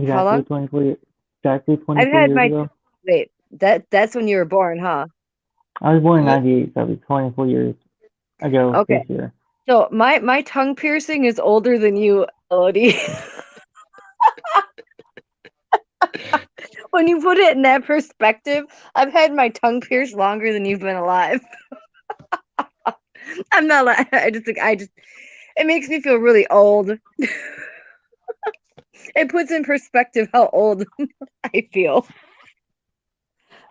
how Exactly long? 24 years. Exactly I've 24 had years my ago. wait, that's when you were born, huh? I was born in Uh, 98, so it was 24 years ago Okay. this year. So my tongue piercing is older than you, Elodie. When you put it in that perspective, I've had my tongue pierced longer than you've been alive. I'm not lying. It makes me feel really old. It puts in perspective how old I feel.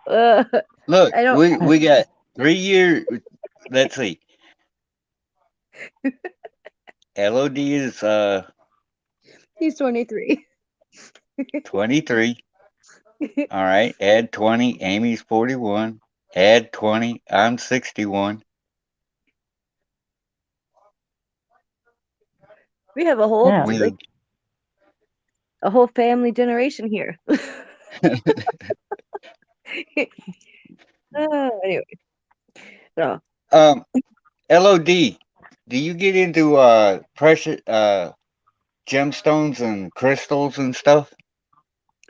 Uh, Look, I don't. we got 3 years. Let's see. LOD is He's 23. 23. All right, add 20. Amy's 41. Add 20. I'm 61. We have a whole Yeah. We a whole family generation here. Anyway, so LOD. Do you get into precious gemstones and crystals and stuff?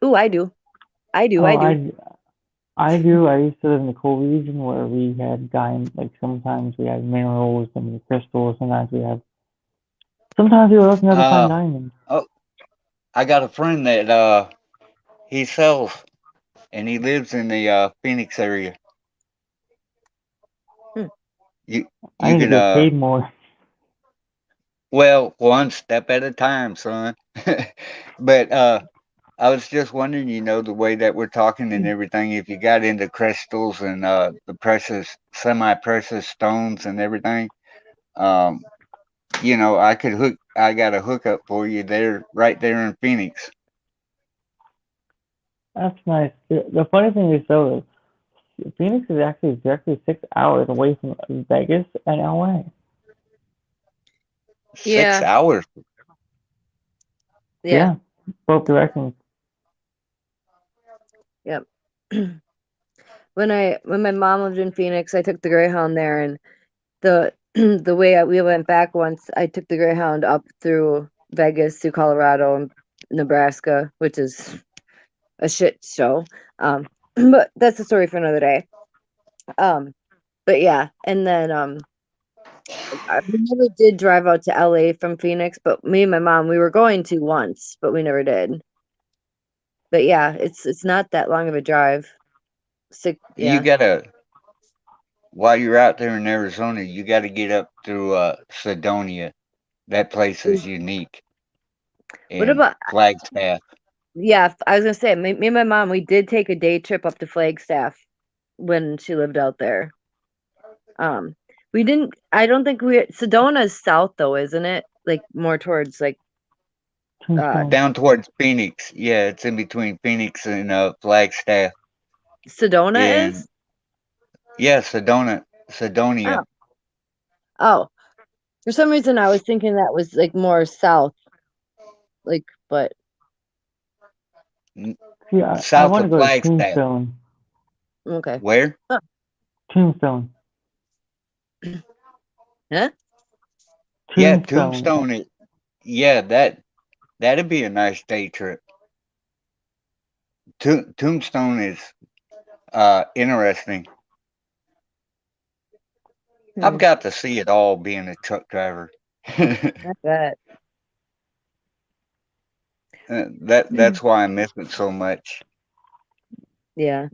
ooh, I do. I do. Oh, I do. I do. I used to live in the coal region where we had diamond, like sometimes we had minerals and crystals, sometimes we were lucky enough to find Uh diamonds. oh, I got a friend that he sells and he lives in the Phoenix area. Hmm. You I you need to can get paid more. well, one step at a time, son. But I was just wondering, the way that we're talking and everything, if you got into crystals and the precious, semi-precious stones and everything, um, I got a hookup for you there, right there in Phoenix. That's nice. The funny thing is though, Phoenix is actually exactly 6 hours away from Vegas and LA. 6 Yeah. hours. Yeah. Yeah, both directions. Yep. When my mom lived in Phoenix, I took the Greyhound there, and the the way we went back once, I took the Greyhound up through Vegas to Colorado and Nebraska, which is a shit show. But that's a story for another day. Um, but yeah, and then we never did drive out to LA from Phoenix, but me and my mom, we were going to once, but we never did. But yeah, it's not that long of a drive. You Yeah. gotta, while you're out there in Arizona, you gotta get up through Sedonia. That place is unique. What And about Flagstaff. yeah, I was gonna say, me and my mom, we did take a day trip up to Flagstaff when she lived out there. Um, we didn't. I don't think Sedona's south though, isn't it? Like more towards like uh Tombstone. Down towards Phoenix. Yeah, it's in between Phoenix and Flagstaff. Sedona And is. yeah, Sedonia. Oh, oh. For some reason, I was thinking that was like more south. Like, but n- See, I South want to of go to Flagstaff. Tombstone. okay. Where? Huh? Tombstone. Huh? Yeah, Tombstone. Tombstone. Yeah, that'd be a nice day trip. Tombstone is interesting. I've Hmm, got to see it all being a truck driver. I bet. That's why I miss it so much. Yeah,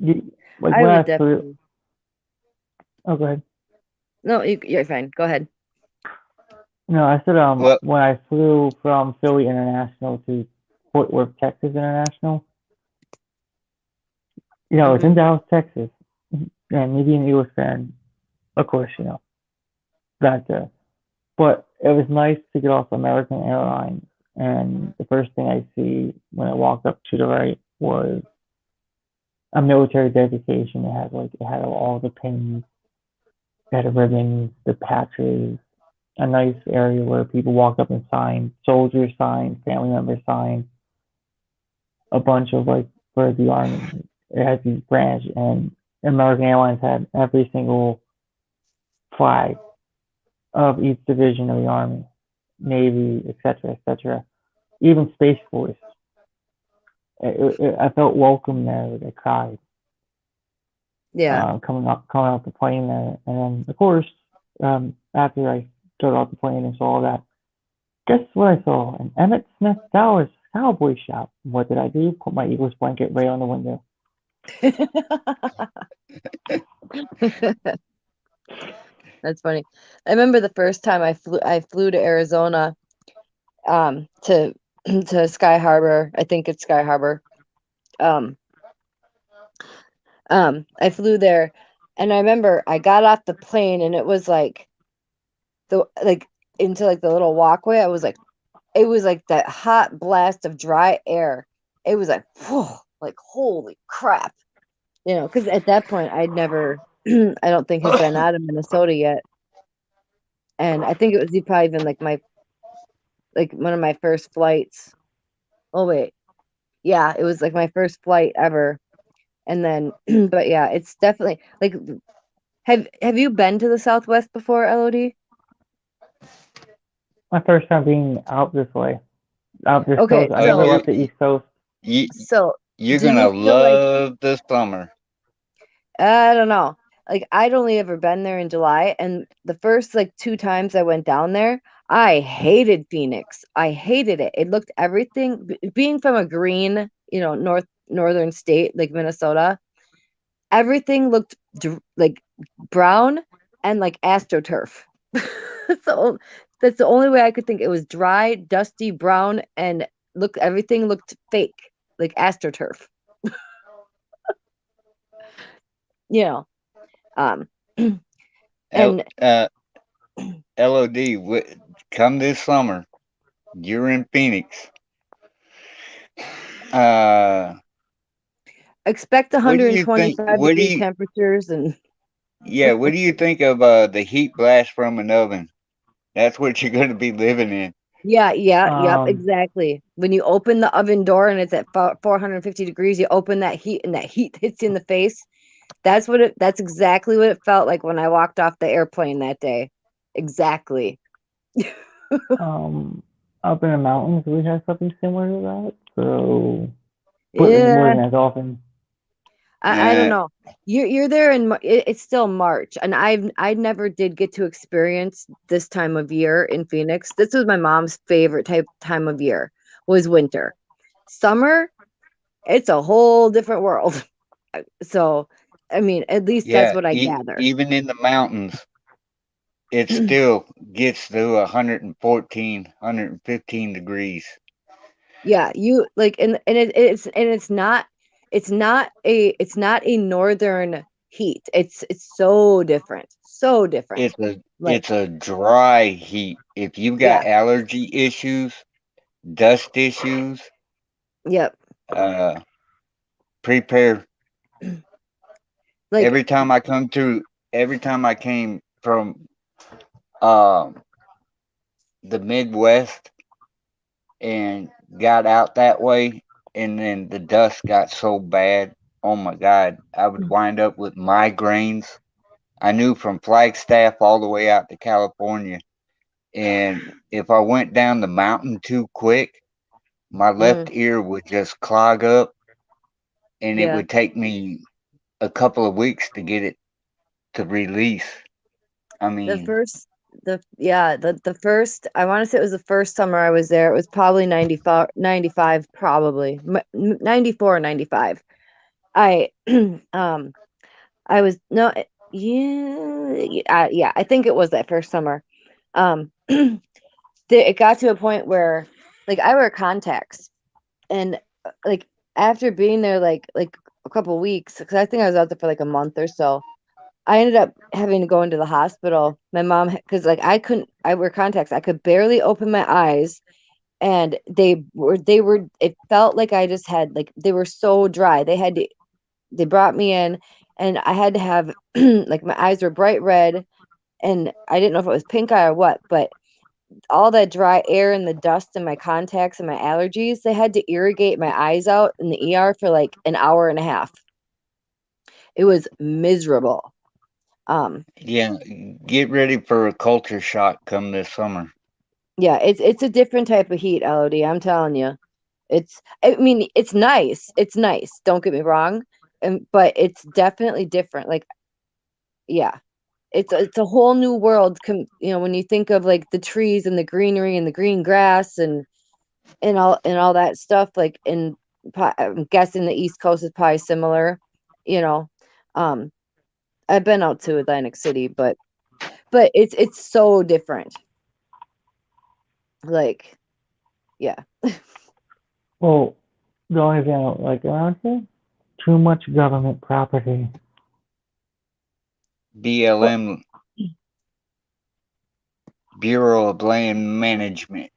Like I when would I flew. definitely. Oh, go ahead. No, you're fine. Go ahead. No, I said Well, when I flew from Philly International to Fort Worth, Texas International. It's in Hmm. Dallas, Texas. And maybe an Eagles fan, of course, that. But it was nice to get off American Airlines, and the first thing I see when I walked up to the right was a military dedication. It had all the pins, it had the ribbons, the patches, a nice area where people walked up and signed, soldiers signed, family members signed. a bunch of like for the army. It has these branches, and American Airlines had every single flag of each division of the army, navy, etc., etc. Even Space Force. I felt welcome there. I cried Yeah. coming off the plane there, and then of course after I got off the plane and saw that, guess what I saw? An Emmett Smith Dallas Cowboy shop. What did I do? Put my Eagles blanket right on the window. That's funny. I remember the first time I flew to Arizona, to to Sky Harbor. I think it's Sky Harbor. Um, I flew there, and I remember I got off the plane, and it was like into like the little walkway. It was like that hot blast of dry air. It was like, whew, like holy crap, because at that point I'd never, I don't think had been out of Minnesota yet, and I think it was probably even like one of my first flights. Oh wait, yeah, it was like my first flight ever, and then, but yeah, it's definitely like, have you been to the Southwest before, LOD? My first time being out this way, out this Okay, coast. I Oh, never so left the East Coast. you so you're do you gonna feel like, love the summer. I don't know. Like I'd only ever been there in July, and the first like two times I went down there, I hated Phoenix. I hated it. It looked everything being from a green, northern state like Minnesota, everything looked like brown and like astroturf. So that's the only way I could think. It was dry, dusty, brown, and everything looked fake, like astroturf. You know. Um L, and LOD, come this summer. You're in Phoenix. Uh, expect what do you think? 125-degree temperatures and Yeah, what do you think of the heat blast from an oven? That's what you're going to be living in. yep, Um, exactly. When you open the oven door and it's at 450 degrees, you open that heat and that heat hits you in the face. That's exactly what it felt like when I walked off the airplane that day. Exactly. um, Up in the mountains, we have something similar to that. So, but it Yeah, wasn't as often. I don't know. You're there it's still March, and I never did get to experience this time of year in Phoenix. This was my mom's favorite time of year, was winter. Summer, it's a whole different world. So, I mean, at least that's Yeah, what I gather. even in the mountains, it still gets to 114, 115 degrees. Yeah, you like, and it's not a northern heat. It's so different. Like, It's a dry heat. If you yeah, got allergy issues, dust issues, yep. uh, prepare. Like, Every time I come through, every time I came from um the Midwest and got out that way, and then the dust got so bad. Oh my God, I would wind up with migraines. I knew from Flagstaff all the way out to California. And if I went down the mountain too quick, my mm, left ear would just clog up, and it yeah. would take me a couple of weeks to get it to release. I The mean, first the first, I want to say it was the first summer I was there. It was probably 95 probably. 94 or 95. I um I was no yeah, I think it was that first summer. Um it got to a point where like I wear contacts, and like after being there like a couple weeks, because I think I was out there for like a month or so, I ended up having to go into the hospital. My mom, because like I wear contacts, I could barely open my eyes, and they were it felt like I just had like they were so dry. They brought me in, and I had to have like my eyes were bright red, and I didn't know if it was pink eye or what, but all that dry air and the dust and my contacts and my allergies, they had to irrigate my eyes out in the ER for like an hour and a half. It was miserable. Yeah, get ready for a culture shock come this summer. Yeah, it's a different type of heat, LOD. I'm telling you. I mean, it's nice. It's nice. Don't get me wrong. But it's definitely different. Like, yeah. It's a whole new world. When you think of like the trees and the greenery and the green grass and all that stuff, like I'm guessing the East Coast is probably similar, you know. Um, I've been out to Atlantic City, but it's so different. Like, yeah. Well, the only thing I don't like around here, too much government property. BLM, Bureau of Land Management.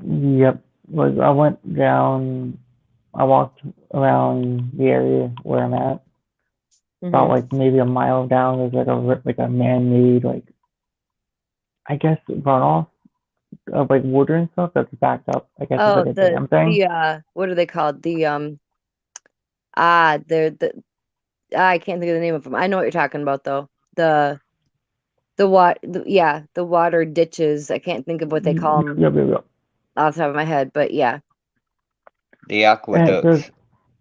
Yep. Like I walked around the area where I'm at. About Mhm. like maybe a mile down, there's like a man-made I guess runoff of like water and stuff that's backed up. I guess it's Oh, like a dam thing. what are they called? They're I can't think of the name of them. I know what you're talking about though. The water ditches. I can't think of what they call them Yep. off the top of my head, but yeah. The And there's aqueducts.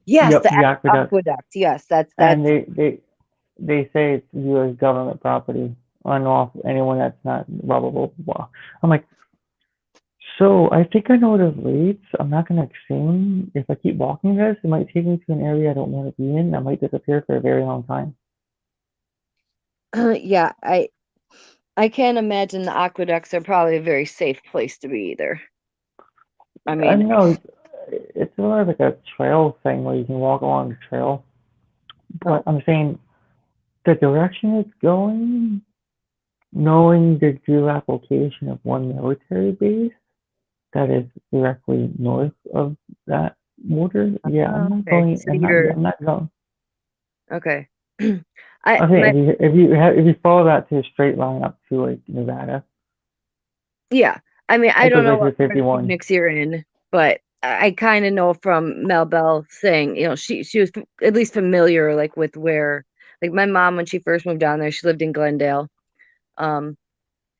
Yes, yep the the aqueduct, aqueduct. Yes, that's and they say it's U.S. government property. Unlawful anyone that's not blah blah blah blah. I'm like, so I think I know the leads. I'm not gonna assume if I keep walking this, it might take me to an area I don't want to be in. I might disappear for a very long time. yeah, I can't imagine the aqueducts are probably a very safe place to be either. I I mean, know it's sort of like a trail thing where you can walk along the trail, but oh, I'm saying the direction it's going, knowing the geographical location of one military base that is directly north of that water. Yeah, I'm not okay. going. So you're I'm not going. okay. I I'm my saying if you follow that to a straight line up to like Nevada, Yeah. I mean, I it don't goes know right what to part of 51. Phoenix you're in, but I kind of know from Mel Bell saying, she was at least familiar like with where like my mom when she first moved down there, she lived in Glendale. Um,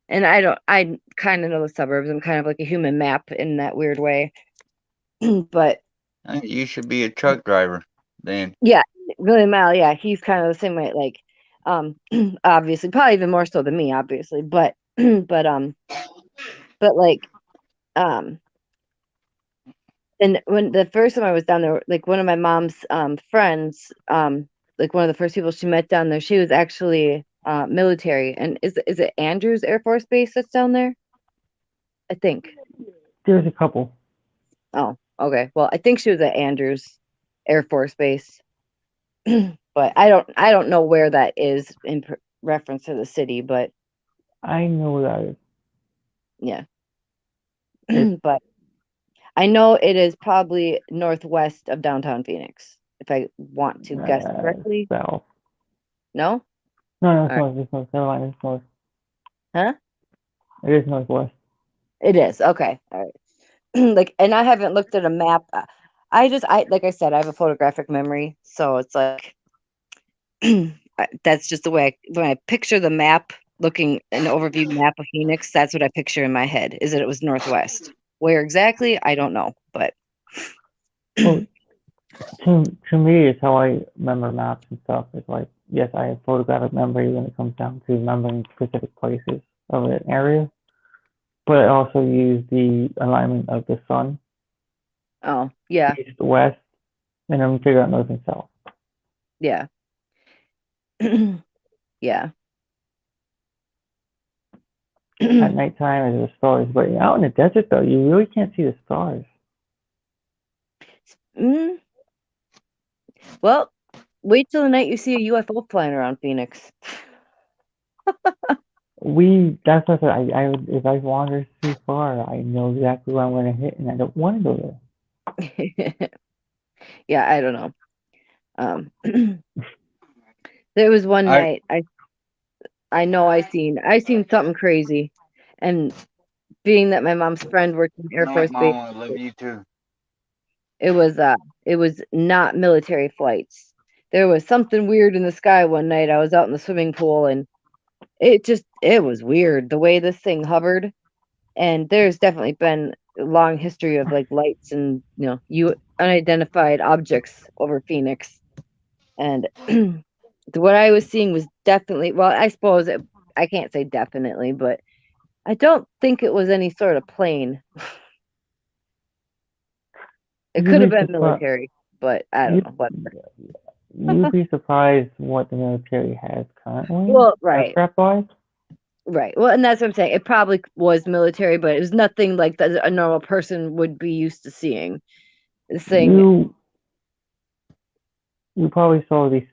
and I kind of know the suburbs. I'm kind of like a human map in that weird way. But You should be a truck driver then. yeah, William Mel, yeah, he's kind of the same way. Like, obviously, probably even more so than me, obviously, but but like, um. And when the first time I was down there, like one of my mom's friends, like one of the first people she met down there, she was actually military. And is it Andrews Air Force Base that's down there? I think. There's a couple. Oh, okay. Well, I think she was at Andrews Air Force Base, but I don't know where that is in reference to the city, but I know that yeah. it's But I know it is probably northwest of downtown Phoenix, if I want to guess correctly. south. No? No, it's All right. north. It's North Carolina. It's north. Huh? It is northwest. It is. Okay. All right. Like, and I haven't looked at a map. Like I said, I have a photographic memory, so it's like that's just the way when I picture the map, looking an overview map of Phoenix, that's what I picture in my head. Is that it was northwest. Where exactly? I don't know, but Well, to me, it's how I remember maps and stuff. It's like yes, I have photographic memory when it comes down to remembering specific places of an area, but I also use the alignment of the sun, oh yeah, east, west, and then figure out north and south. yeah, yeah. At nighttime, there's the stars, but out in the desert though, you really can't see the stars. Mm, well, wait till the night you see a UFO flying around Phoenix. That's what I would, if I wander too far, I know exactly where I'm going to hit, and I don't want to go there. Yeah, I don't know. There was one I night I know I seen something crazy, and being that my mom's friend worked in Air Night, Force Base, Mama. I love you too. it was not military flights. There was something weird in the sky one night. I was out in the swimming pool and it was weird the way this thing hovered. And there's definitely been a long history of like lights and unidentified objects over Phoenix. And what I was seeing was definitely, well, I suppose I can't say definitely, but I don't think it was any sort of plane. It You'd could have be been surprised. military, but I don't know. Whatever. You'd be surprised what the military has currently, Well, right, aircraft-wise. right. Well, and that's what I'm saying. It probably was military, but it was nothing like that a normal person would be used to seeing. This thing, You probably saw the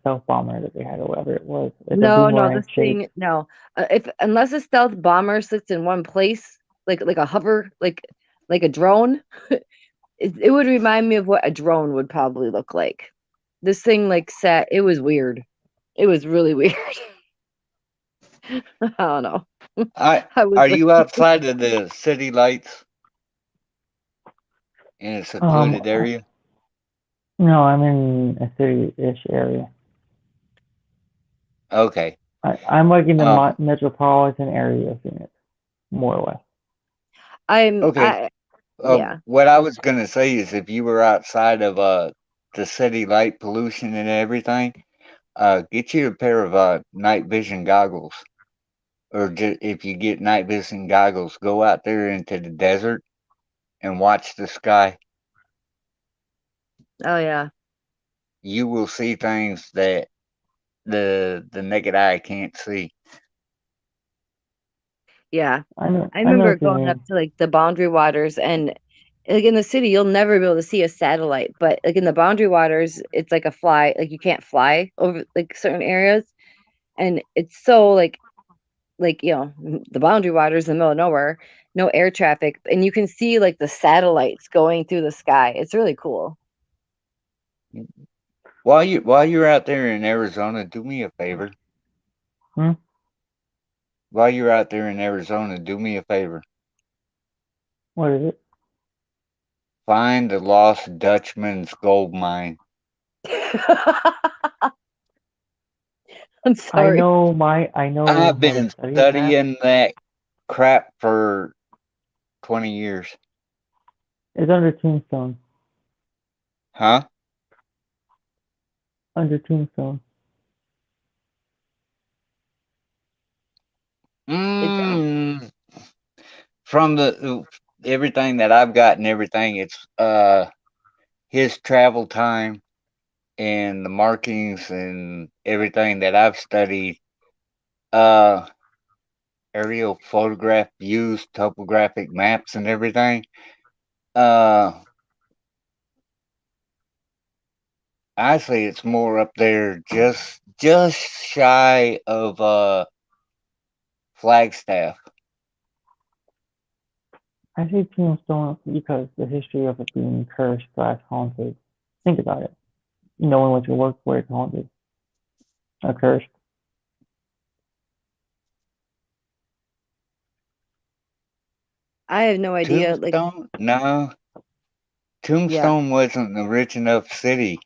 stealth bomber that they had, or whatever it was. It's a no, boomerang this shape. thing, no. If unless a stealth bomber sits in one place, like a hover, like a drone, it would remind me of what a drone would probably look like. This thing like sat. It was weird. It was really weird. I don't know. I was Are like, you outside of the city lights in a secluded area? No, I'm in a city-ish area. Okay. I'm like in the metropolitan area of Phoenix, more or less. Okay. Yeah. What I was gonna say is, if you were outside of the city light pollution and everything, get you a pair of night vision goggles, or if you get night vision goggles, go out there into the desert and watch the sky. Oh yeah. You will see things that the naked eye can't see. Yeah. I know remember what you going up mean. to like the Boundary Waters and like in the city you'll never be able to see a satellite, but like in the Boundary Waters it's like a fly, like you can't fly over like certain areas, and it's so like the Boundary Waters in the middle of nowhere, no air traffic, and you can see like the satellites going through the sky. It's really cool. While you're out there in Arizona, do me a favor. While you're out there in Arizona, do me a favor. What is it? Find the lost Dutchman's gold mine. I'm sorry. I know I've how to been study that. studying that crap for 20 years. It's under Tombstone. Huh? Under Tombstone. From the everything that I've got and everything, it's his travel time and the markings and everything that I've studied. Aerial photograph views, topographic maps and everything. Actually, it's more up there, just shy of Flagstaff. I say Tombstone because the history of it being cursed / haunted. Think about it. Knowing what you work for, it's haunted. Or cursed. I have no idea. Like, Tombstone? No. Tombstone wasn't a rich enough city.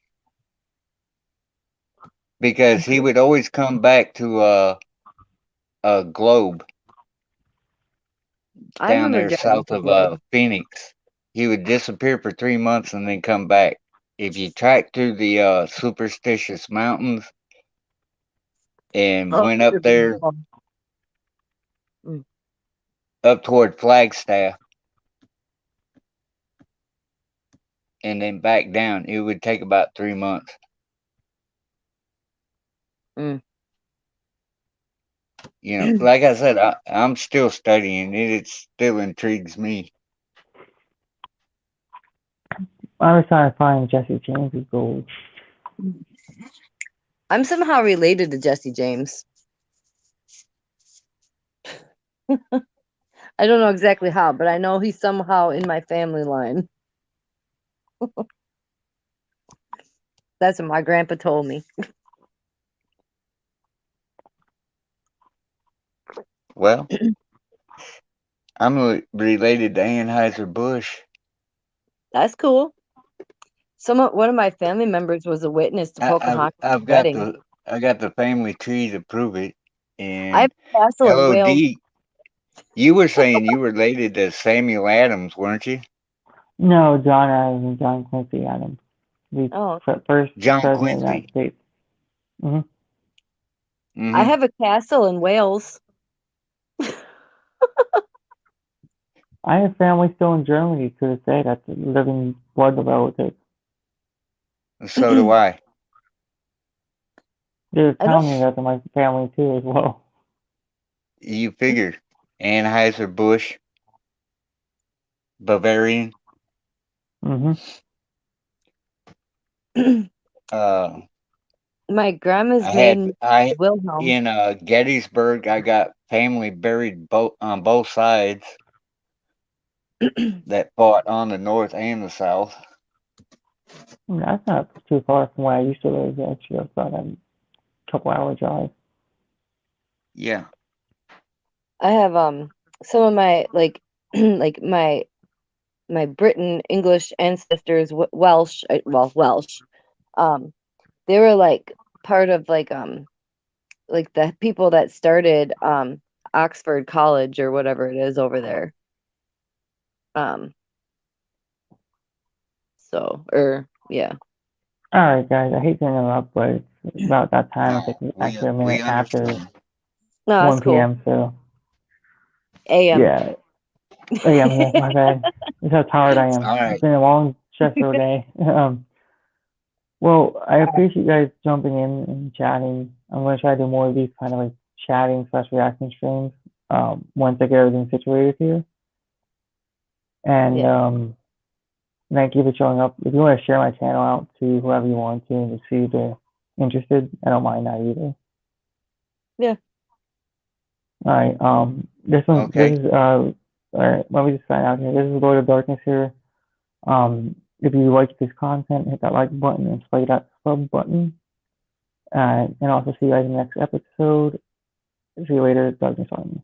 Because he would always come back to a Globe I down remember there driving south to of Globe. Phoenix. He would disappear for 3 months and then come back. If you track through the Superstitious Mountains and went up there up toward Flagstaff and then back down, it would take about 3 months. You know, like I said, I'm still studying it. It still intrigues me. I was trying to find Jesse James's gold. I'm somehow related to Jesse James. I don't know exactly how, but I know he's somehow in my family line. That's what my grandpa told me. Well, related to Anheuser-Busch. That's cool. One of my family members was a witness to Pocahontas' I've got wedding. I got the family tree to prove it. I have And a castle in Wales. LOD, you were saying you were related to Samuel Adams, weren't you? No, John Adams and John Quincy Adams, the Oh, first John president of the United Quincy. States. Hmm. Hmm. I have a castle in Wales. I have family still in Germany to this day that's living blood relative. So do I. They were I telling me don't. that to my family too as well. You figured Anheuser-Busch, Bavarian. Hmm. Uh, My grandma's I name had Wilhelm. in Gettysburg. I got family buried on both sides that fought on the north and the south. That's not too far from where I used to live. Actually, it's about a couple-hour drive. Yeah. I have some of my like like my Britain English ancestors, Welsh, Welsh. They were like part of like the people that started Oxford College or whatever it is over there. Yeah. All right, guys. I hate to interrupt, but it's about that time. No, It's like actually a minute we after understand. No, that's 1 cool. p.m. So AM. yeah, a.m. Yeah, my bad. That's how tired I am. All right. It's been a long, stressful day. Well, I appreciate you guys jumping in and chatting. I'm going to try to do more of these kind of like chatting / reacting streams once I get everything situated here. And Yeah. thank you for showing up. If you want to share my channel out to whoever you want to and to see if they're interested, I don't mind that either. Yeah. All right. This one, Okay. this is all right. Let me just sign out here. This is Lord of Darkness here. If you like this content, hit that like button and play that sub button. And also see you guys in the next episode. See you later, Darkness Army.